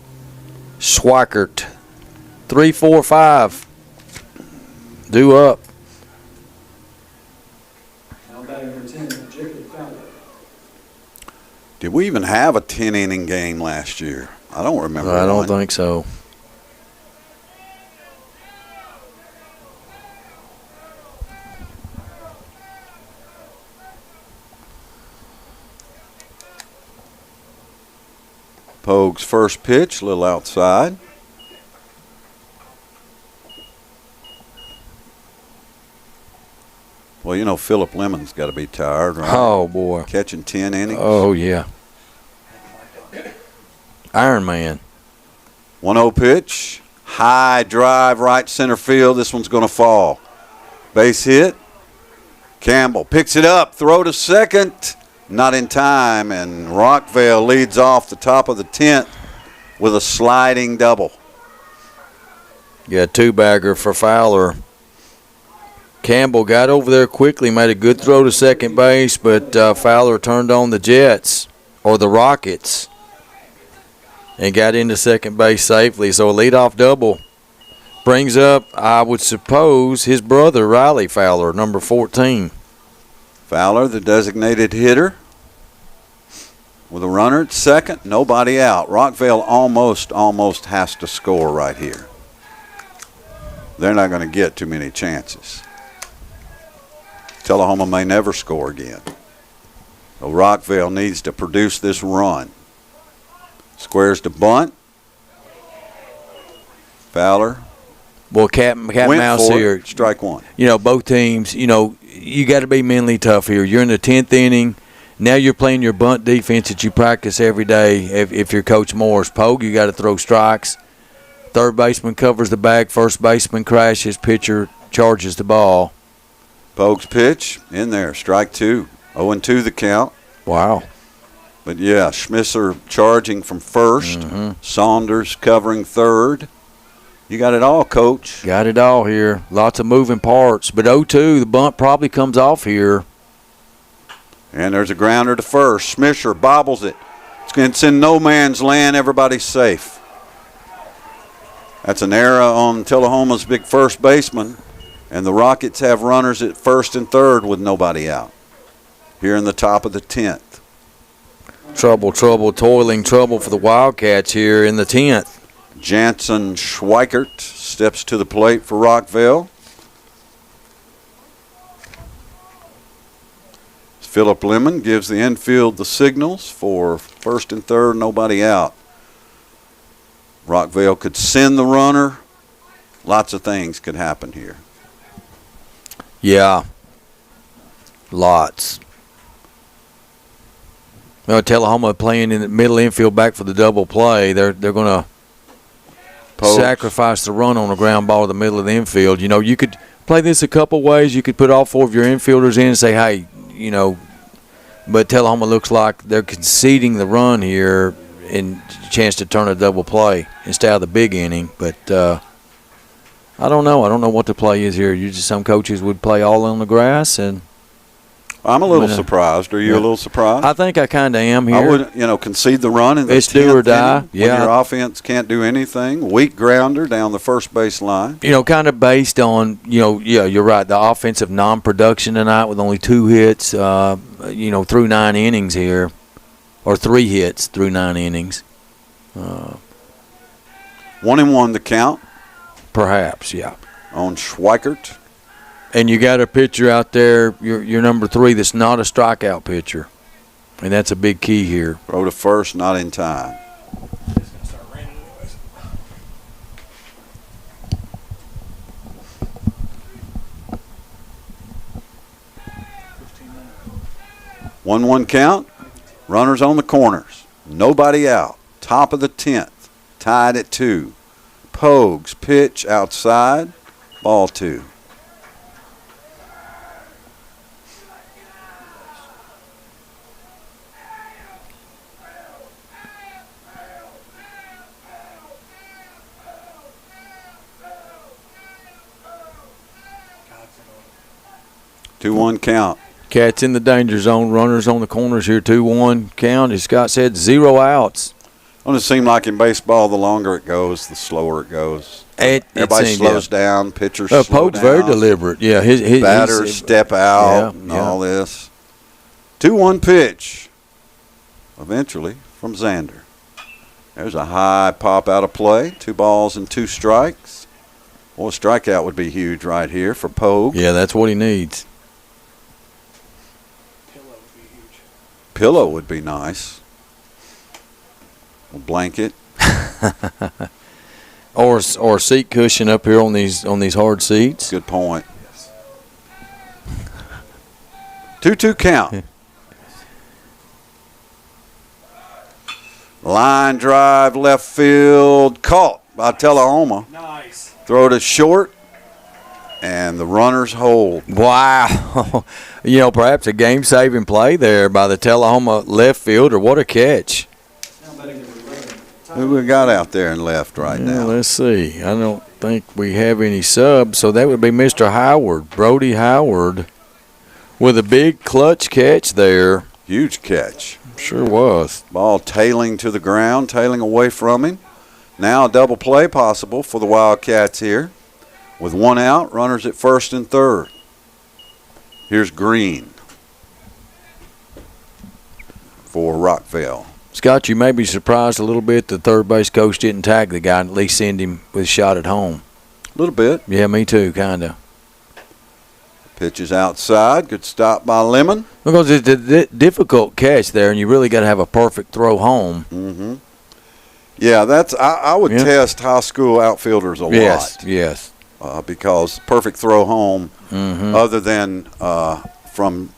Schweikert. 3, 4, 5 due up. Did we even have a 10-inning game last year? I don't remember. I don't think so. Pogue's first pitch, a little outside. Well, you know, Philip Lemon's got to be tired, right? Oh, boy. Catching 10 innings. Oh, yeah. Iron Man. 1-0 pitch. High drive, right center field. This one's going to fall. Base hit. Campbell picks it up. Throw to second. Not in time. And Rockvale leads off the top of the 10th with a sliding double. Yeah, two-bagger for Fowler. Campbell got over there quickly, made a good throw to second base, but Fowler turned on the Jets, or the Rockets, and got into second base safely. So a leadoff double brings up, I would suppose, his brother, Riley Fowler, number 14. Fowler, the designated hitter, with a runner at second, nobody out. Rockvale almost has to score right here. They're not going to get too many chances. Tullahoma may never score again. So Rockvale needs to produce this run. Squares to bunt. Fowler. Well, cat mouse here. Strike one. You know, both teams, you know, you got to be mentally tough here. You're in the 10th inning. Now you're playing your bunt defense that you practice every day. If you're Coach Morris, Pogue, you got to throw strikes. Third baseman covers the bag. First baseman crashes. Pitcher charges the ball. Pogue's pitch in there. Strike two. 0-2 the count. Wow. But, yeah, Schmisser charging from first. Saunders covering third. You got it all, Coach. Got it all here. Lots of moving parts. But 0-2, the bunt probably comes off here. And there's a grounder to first. Schmisser bobbles it. It's in no man's land. Everybody's safe. That's an error on Tullahoma's big first baseman. And the Rockets have runners at first and third with nobody out. Here in the top of the 10th. Trouble for the Wildcats here in the 10th. Jansen Schweikert steps to the plate for Rockvale. Philip Lemon gives the infield the signals for first and third, nobody out. Rockvale could send the runner. Lots of things could happen here. Yeah. Lots. Well, Tullahoma playing in the middle infield back for the double play. They're going to sacrifice the run on a ground ball to the middle of the infield. You know, you could play this a couple ways. You could put all four of your infielders in and say, hey, you know, but Tullahoma looks like they're conceding the run here and a chance to turn a double play instead of the big inning. But I don't know. I don't know what the play is here. Some coaches would play all on the grass, and I'm a little surprised. Are you a little surprised? I think I kind of am here. I would, concede the run in the 10th It's do or die. Inning, when your offense can't do anything. Weak grounder down the first base line. You know, kind of based on, you're right, the offensive non-production tonight with only 2 hits, through 9 innings here, or 3 hits through 9 innings. 1-1 the count. Perhaps, yeah. On Schweikert. And you got a pitcher out there, your number 3, that's not a strikeout pitcher. And that's a big key here. Throw to first, not in time. One count. Runners on the corners. Nobody out. Top of the 10th. Tied at 2. Pogues pitch outside. Ball 2. Two-one count. Cats in the danger zone. Runners on the corners here. 2-1 count. As Scott said, 0 outs. Don't it seem like in baseball, the longer it goes, the slower it goes? Everybody slows down. Pitchers slow Pogue's down. very deliberate. Yeah, his batters step out and all this. 2-1 pitch. Eventually from Xander. There's a high pop out of play. 2 balls and 2 strikes. Well, a strikeout would be huge right here for Pogue. Yeah, that's what he needs. Pillow would be nice. A blanket. or a seat cushion up here on these hard seats. Good point. 2-2 count. Line drive, left field, caught by Tullahoma. Nice. Throw to short, and the runners hold. Wow. Perhaps a game-saving play there by the Tullahoma left fielder. What a catch. Who we got out there in left right now? Let's see. I don't think we have any subs, so that would be Mr. Howard, Brody Howard, with a big clutch catch there. Huge catch. Sure was. Ball tailing to the ground, tailing away from him. Now a double play possible for the Wildcats here. With one out, runners at first and third. Here's Green for Rockvale. Scott, you may be surprised a little bit the third base coach didn't tag the guy and at least send him with a shot at home. A little bit. Yeah, me too, kind of. Pitch is outside. Good stop by Lemon. Because it's a difficult catch there, and you really got to have a perfect throw home. Mm-hmm. Yeah, I would test high school outfielders a lot. Yes. Because perfect throw home, other than from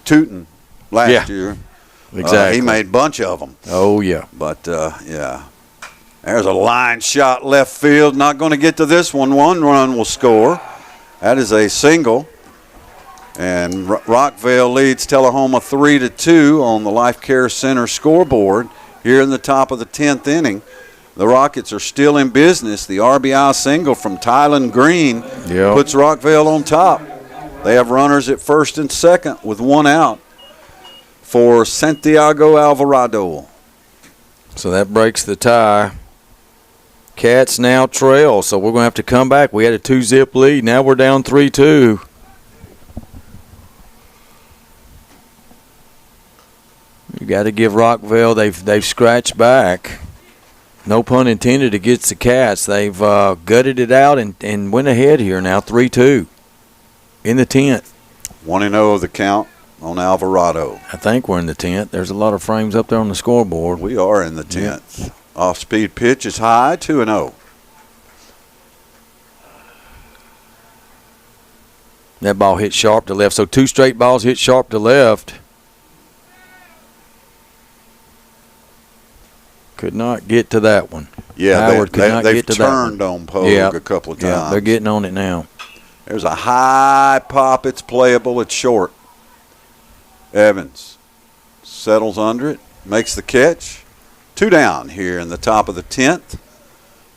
Tootin last year. Exactly. He made a bunch of them. Oh, yeah. But, yeah. There's a line shot left field. Not going to get to this one. One run will score. That is a single. And Rockvale leads Tullahoma 3-2 on the Life Care Center scoreboard here in the top of the 10th inning. The Rockets are still in business. The RBI single from Tylen Green puts Rockvale on top. They have runners at first and second with one out for Santiago Alvarado. So that breaks the tie. Cats now trail, so we're going to have to come back. We had a 2-zip lead. Now we're down 3-2. You got to give Rockvale, they've scratched back. No pun intended against the Cats. They've gutted it out and went ahead here now, 3-2 in the 10th. 1-0 the count on Alvarado. I think we're in the 10th. There's a lot of frames up there on the scoreboard. We are in the 10th. Yep. Off-speed pitch is high, 2-0. That ball hit sharp to left. So 2 straight balls hit sharp to left. Could not get to that one. Yeah, Howard could not get to that one. They've turned on Pogue a couple of times. Yeah, they're getting on it now. There's a high pop. It's playable. It's short. Evans settles under it, makes the catch. 2 down here in the top of the 10th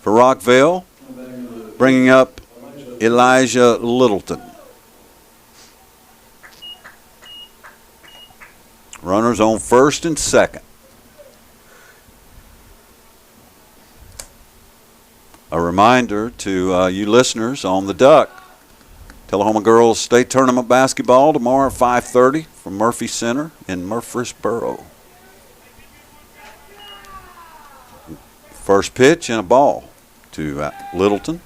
for Rockvale. Bringing up Elijah Littleton. Runners on first and second. A reminder to you listeners on the Duck. Tullahoma Girls State Tournament Basketball tomorrow at 5:30 from Murphy Center in Murfreesboro. First pitch and a ball to Littleton.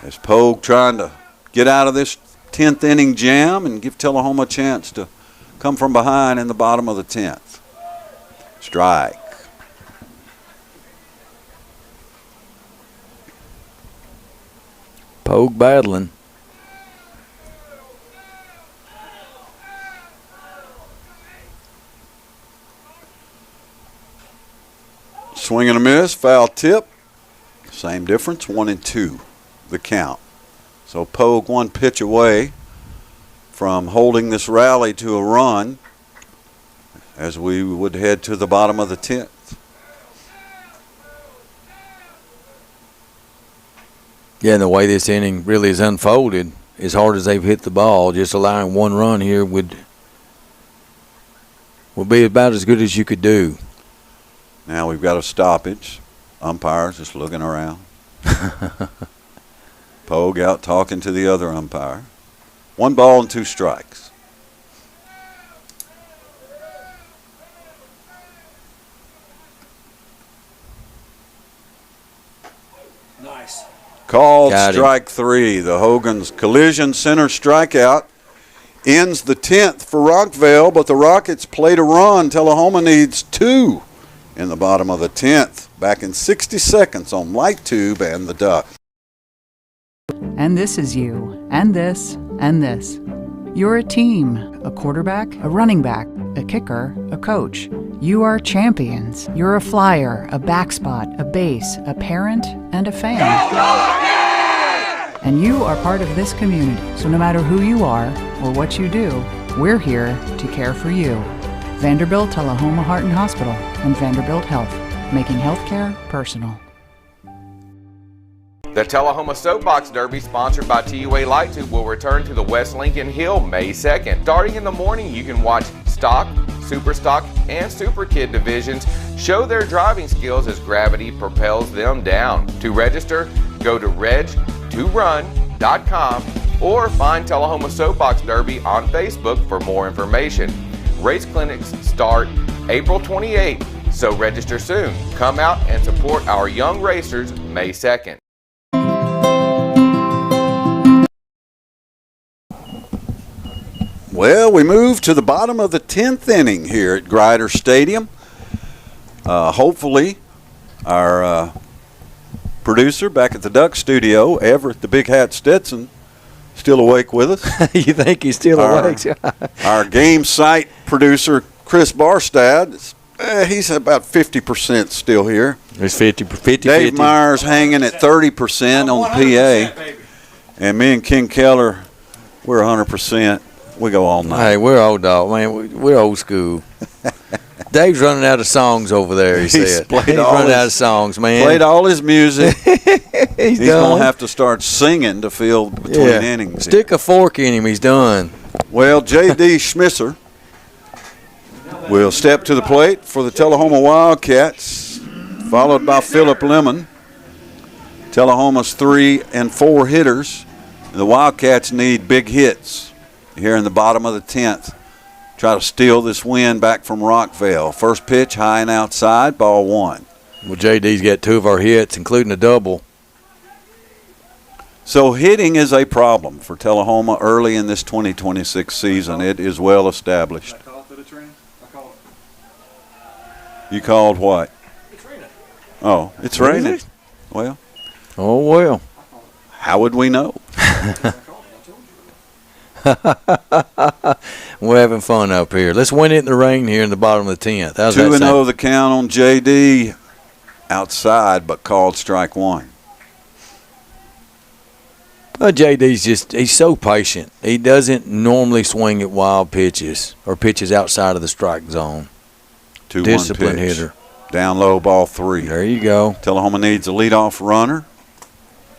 As Pogue trying to get out of this 10th inning jam and give Tullahoma a chance to come from behind in the bottom of the 10th. Strike. Pogue battling. Swing and a miss, foul tip. Same difference, 1-2, the count. So Pogue 1 pitch away from holding this rally to a run as we would head to the bottom of the 10th. Yeah, and the way this inning really is unfolded, as hard as they've hit the ball, just allowing 1 run here would be about as good as you could do. Now we've got a stoppage. Umpires just looking around. Pogue out talking to the other umpire. 1 ball and 2 strikes. Nice. Called strike 3. The Hogan's collision center strikeout ends the 10th for Rockvale, but the Rockets play to run. Tullahoma needs 2 in the bottom of the 10th. Back in 60 seconds on Light Tube and the Duck. And this is you, and this, and this. You're a team, a quarterback, a running back, a kicker, a coach. You are champions. You're a flyer, a back spot, a base, a parent, and a fan. And you are part of this community. So no matter who you are or what you do, we're here to care for you. Vanderbilt Tullahoma Heart and Hospital and Vanderbilt Health, making healthcare personal. The Tullahoma Soapbox Derby, sponsored by TUA Light Tube, will return to the West Lincoln Hill May 2nd. Starting in the morning, you can watch Stock, Super Stock, and Super Kid divisions show their driving skills as gravity propels them down. To register, go to reg2run.com or find Tullahoma Soapbox Derby on Facebook for more information. Race clinics start April 28th, so register soon. Come out and support our young racers May 2nd. Well, we move to the bottom of the 10th inning here at Grider Stadium. Hopefully, our producer back at the Duck Studio, Everett the Big Hat Stetson, still awake with us. You think he's still awake? Our game site producer, Chris Barstad, he's about 50% still here. He's 50. Dave Myers hanging at 30% on the PA. And me and Ken Keller, we're 100%. We go all night. Hey, we're old dog, man. We're old school. Dave's running out of songs over there, he said. He's running out of songs, man. Played all his music. He's going to have to start singing to fill between innings. Stick a fork in him, he's done. Well, J.D. Schmisser will step to the plate for the Tullahoma Wildcats, followed by Philip Lemon. Tullahoma's 3 and 4 hitters. The Wildcats need big hits here in the bottom of the 10th. Try to steal this win back from Rockvale. First pitch, high and outside, ball 1. Well, JD's got 2 of our hits, including a double. So hitting is a problem for Tullahoma early in this 2026 season. It is well established. You called what? It's raining. Oh, it's raining. Well. Oh, well. How would we know? We're having fun up here. Let's win it in the rain here in the bottom of the 10th. How's 2-0 the count on JD outside, but called strike 1. Well, JD's he's so patient. He doesn't normally swing at wild pitches or pitches outside of the strike zone. 2-1 Disciplined pitch. hitter. Down low, ball 3. There you go. Tullahoma needs a leadoff runner.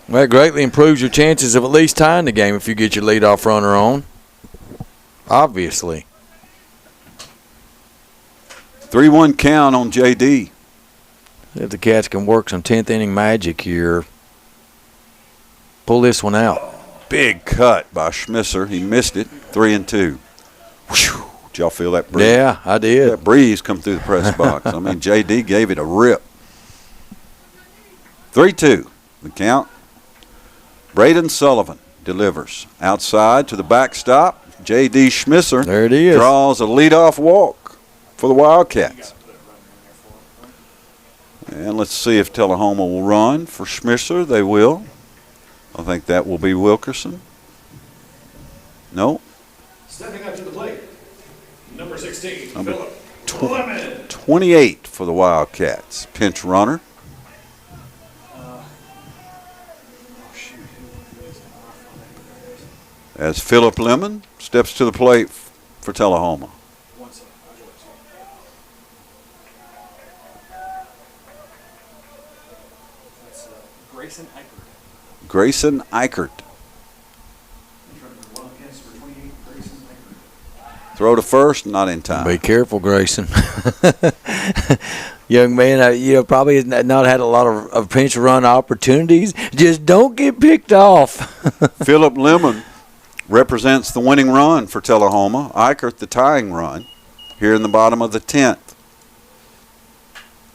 Well, that greatly improves your chances of at least tying the game if you get your leadoff runner on. Obviously. 3-1 count on JD. If the Cats can work some 10th inning magic here, pull this one out. Big cut by Schmisser. He missed it. 3-2. Whew. Did y'all feel that breeze? Yeah, I did. That breeze come through the press box. I mean, JD gave it a rip. 3-2 the count. Braden Sullivan delivers outside to the backstop. J.D. Schmisser there it is. Draws a leadoff walk for the Wildcats. And let's see if Tullahoma will run for Schmisser. They will. I think that will be Wilkerson. No. Stepping up to the plate, number 16, Number Philip Lemon. 28 for the Wildcats. Pinch runner. As Philip Lemon steps to the plate for Tullahoma. That's Grayson Eichert. Grayson Eichert. Throw to first, not in time. Be careful, Grayson. Young man, probably has not had a lot of pinch run opportunities. Just don't get picked off. Philip Lemon represents the winning run for Tullahoma. Eichert the tying run here in the bottom of the 10th.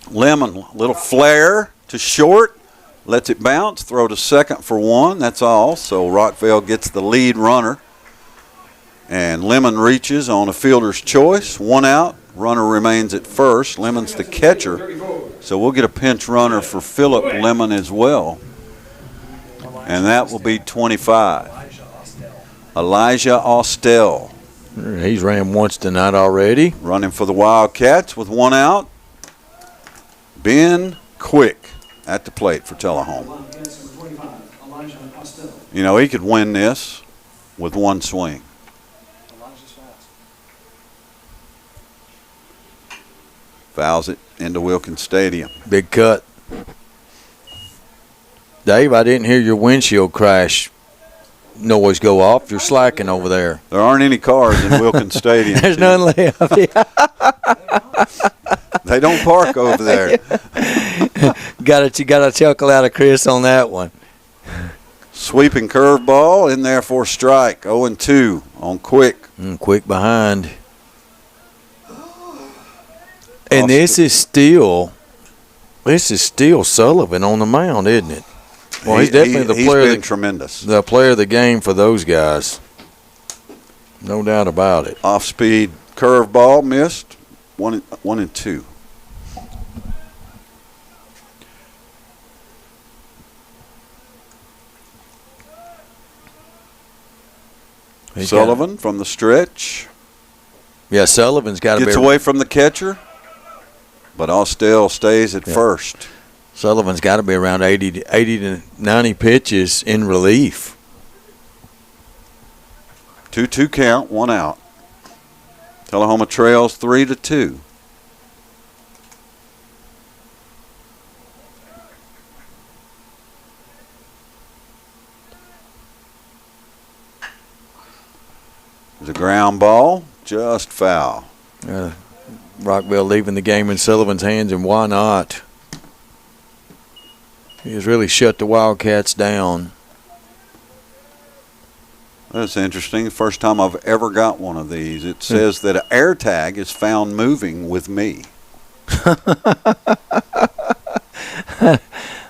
Lemon, little flare to short, lets it bounce, throw to second for 1. That's all. So Rockvale gets the lead runner. And Lemon reaches on a fielder's choice. 1 out. Runner remains at first. Lemon's the catcher. So we'll get a pinch runner for Philip Lemon as well. And that will be 25. Elijah Austell. He's ran once tonight already. Running for the Wildcats with one out. Ben Quick at the plate for Tullahoma. You know, he could win this with one swing. Fouls it into Wilkins Stadium. Big cut. Dave, I didn't hear your windshield crash noise go off. You're slacking over there. There aren't any cars in Wilkins Stadium. There's none left. They don't park over there. Got a chuckle out of Chris on that one. Sweeping curveball in there for a strike. 0-2 on Quick. Quick behind. And this is still Sullivan on the mound, isn't it? Well, he's definitely he's been tremendous. The player of the game for those guys. No doubt about it. Off-speed curveball missed. 1-2. Sullivan from the stretch. Yeah, Sullivan's got to be. Gets away from the catcher, but Austell stays at first. Sullivan's got to be around 80 to 90 pitches in relief. 2-2 count, one out. Tullahoma trails 3-2. There's a ground ball, just foul. Rockvale leaving the game in Sullivan's hands, and why not? He has really shut the Wildcats down. That's interesting. First time I've ever got one of these. It says that an air tag is found moving with me.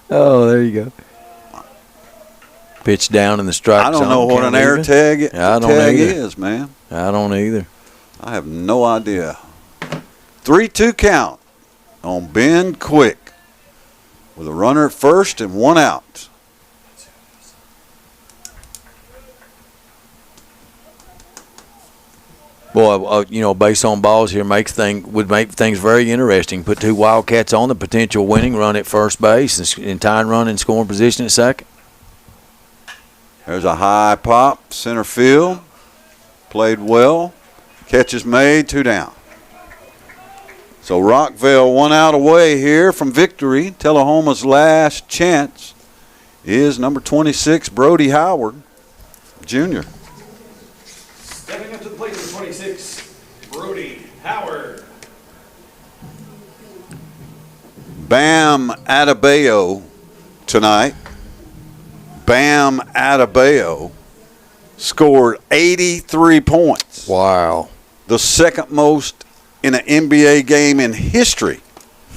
Oh, there you go. Pitch down in the strike zone. I don't know what an air tag is, man. I don't either. I have no idea. 3-2 count on Ben Quick with a runner at first and one out. Boy, base on balls here would make things very interesting. Put two Wildcats on the potential winning run at first base and tying run in scoring position at second. There's a high pop, center field. Played well. Catch is made, 2 down. So Rockvale 1 out away here from victory. Tullahoma's last chance is number 26, Brody Howard, Jr. Stepping up to the plate is 26, Brody Howard. Bam Adebayo tonight. Bam Adebayo scored 83 points. Wow. The second most in an NBA game in history.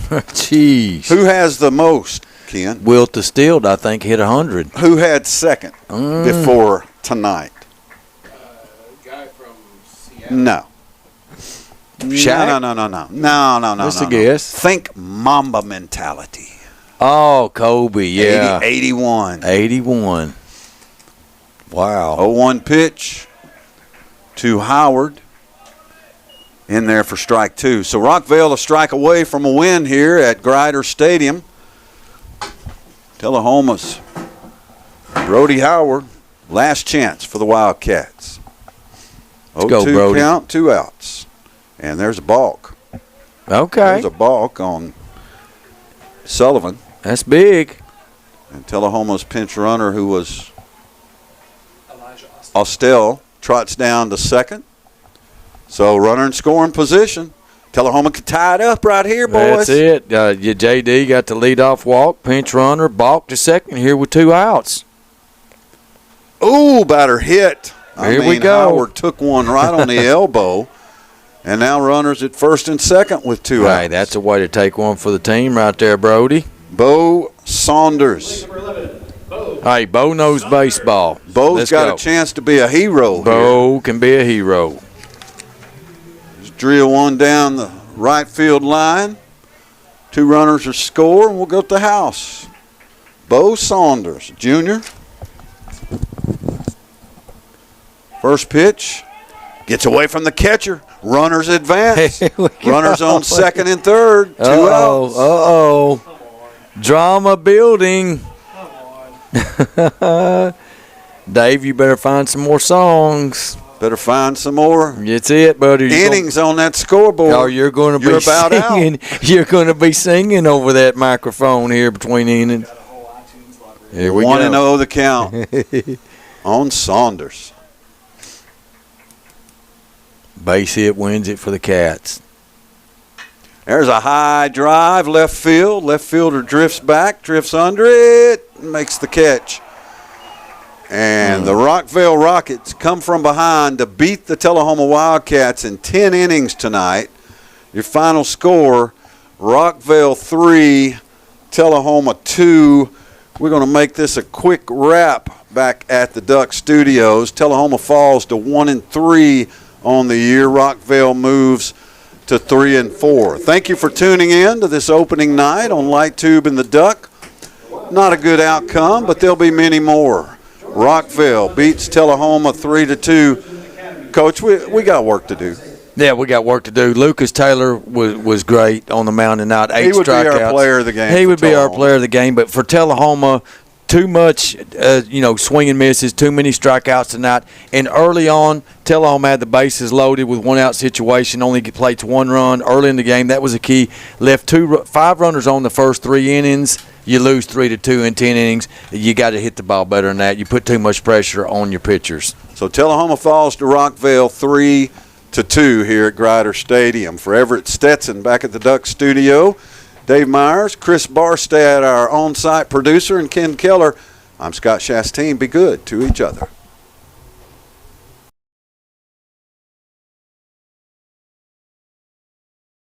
Jeez. Who has the most, Ken? Will Distilled, I think, hit 100. Who had second before tonight? Guy from Seattle. No. Shaq? No. Just a guess. Think Mamba mentality. Oh, Kobe, yeah. 81. 81. Wow. 0-1 pitch to Howard. In there for strike 2. So Rockvale a strike away from a win here at Grider Stadium. Tullahoma's Brody Howard, last chance for the Wildcats. Let's go, 0-2 Brody. count, 2 outs. And there's a balk. Okay. There's a balk on Sullivan. That's big. And Tullahoma's pinch runner, who was Austell, trots down to second. So runner in scoring position. Tullahoma could tie it up right here, boys. That's it. JD got the leadoff walk, pinch runner, balk to second here with 2 outs. Ooh, batter hit. Here we go. Howard took one right on the elbow. And now runners at first and second with 2 outs. Right, that's a way to take one for the team right there, Brody. Bo Saunders. Hey, Bo knows baseball. Bo's got a chance to be a hero here. Bo can be a hero. Just drill one down the right field line. 2 runners are score, and we'll go to the house. Bo Saunders, Jr. First pitch gets away from the catcher. Runners advance. Runners on second and third. 2 outs. Uh-oh. Drama building. Dave, you better find some more songs. Better find some more. That's it, buddy. Innings on that scoreboard. Oh, you're going to be singing. You're going to be singing over that microphone here between innings. Here we go. 1-0 the count on Saunders. Base hit wins it for the Cats. There's a high drive, left field. Left fielder drifts back, drifts under it, makes the catch. And the Rockvale Rockets come from behind to beat the Tullahoma Wildcats in 10 innings tonight. Your final score, Rockvale 3, Tullahoma 2. We're going to make this a quick wrap back at the Duck Studios. Tullahoma falls to 1-3 on the year. Rockvale moves to 3-4. Thank you for tuning in to this opening night on Light Tube and the Duck. Not a good outcome, but there'll be many more. Rockvale beats Tullahoma 3-2. Coach, we got work to do. Yeah, we got work to do. Lucas Taylor was great on the mound tonight. 8 strikeouts. He would be our player of the game. He would be our player of the game, but for Tullahoma, too much, swing and misses, too many strikeouts tonight. And early on, Tullahoma had the bases loaded with 1-out situation, only played 1 run early in the game. That was a key. Left 5 runners on the first 3 innings. You lose 3-2 in 10 innings. You got to hit the ball better than that. You put too much pressure on your pitchers. So Tullahoma falls to Rockvale 3-2 here at Grider Stadium. For Everett Stetson back at the Duck Studio, Dave Myers, Chris Barstad, our on-site producer, and Ken Keller, I'm Scott Chastain. Be good to each other.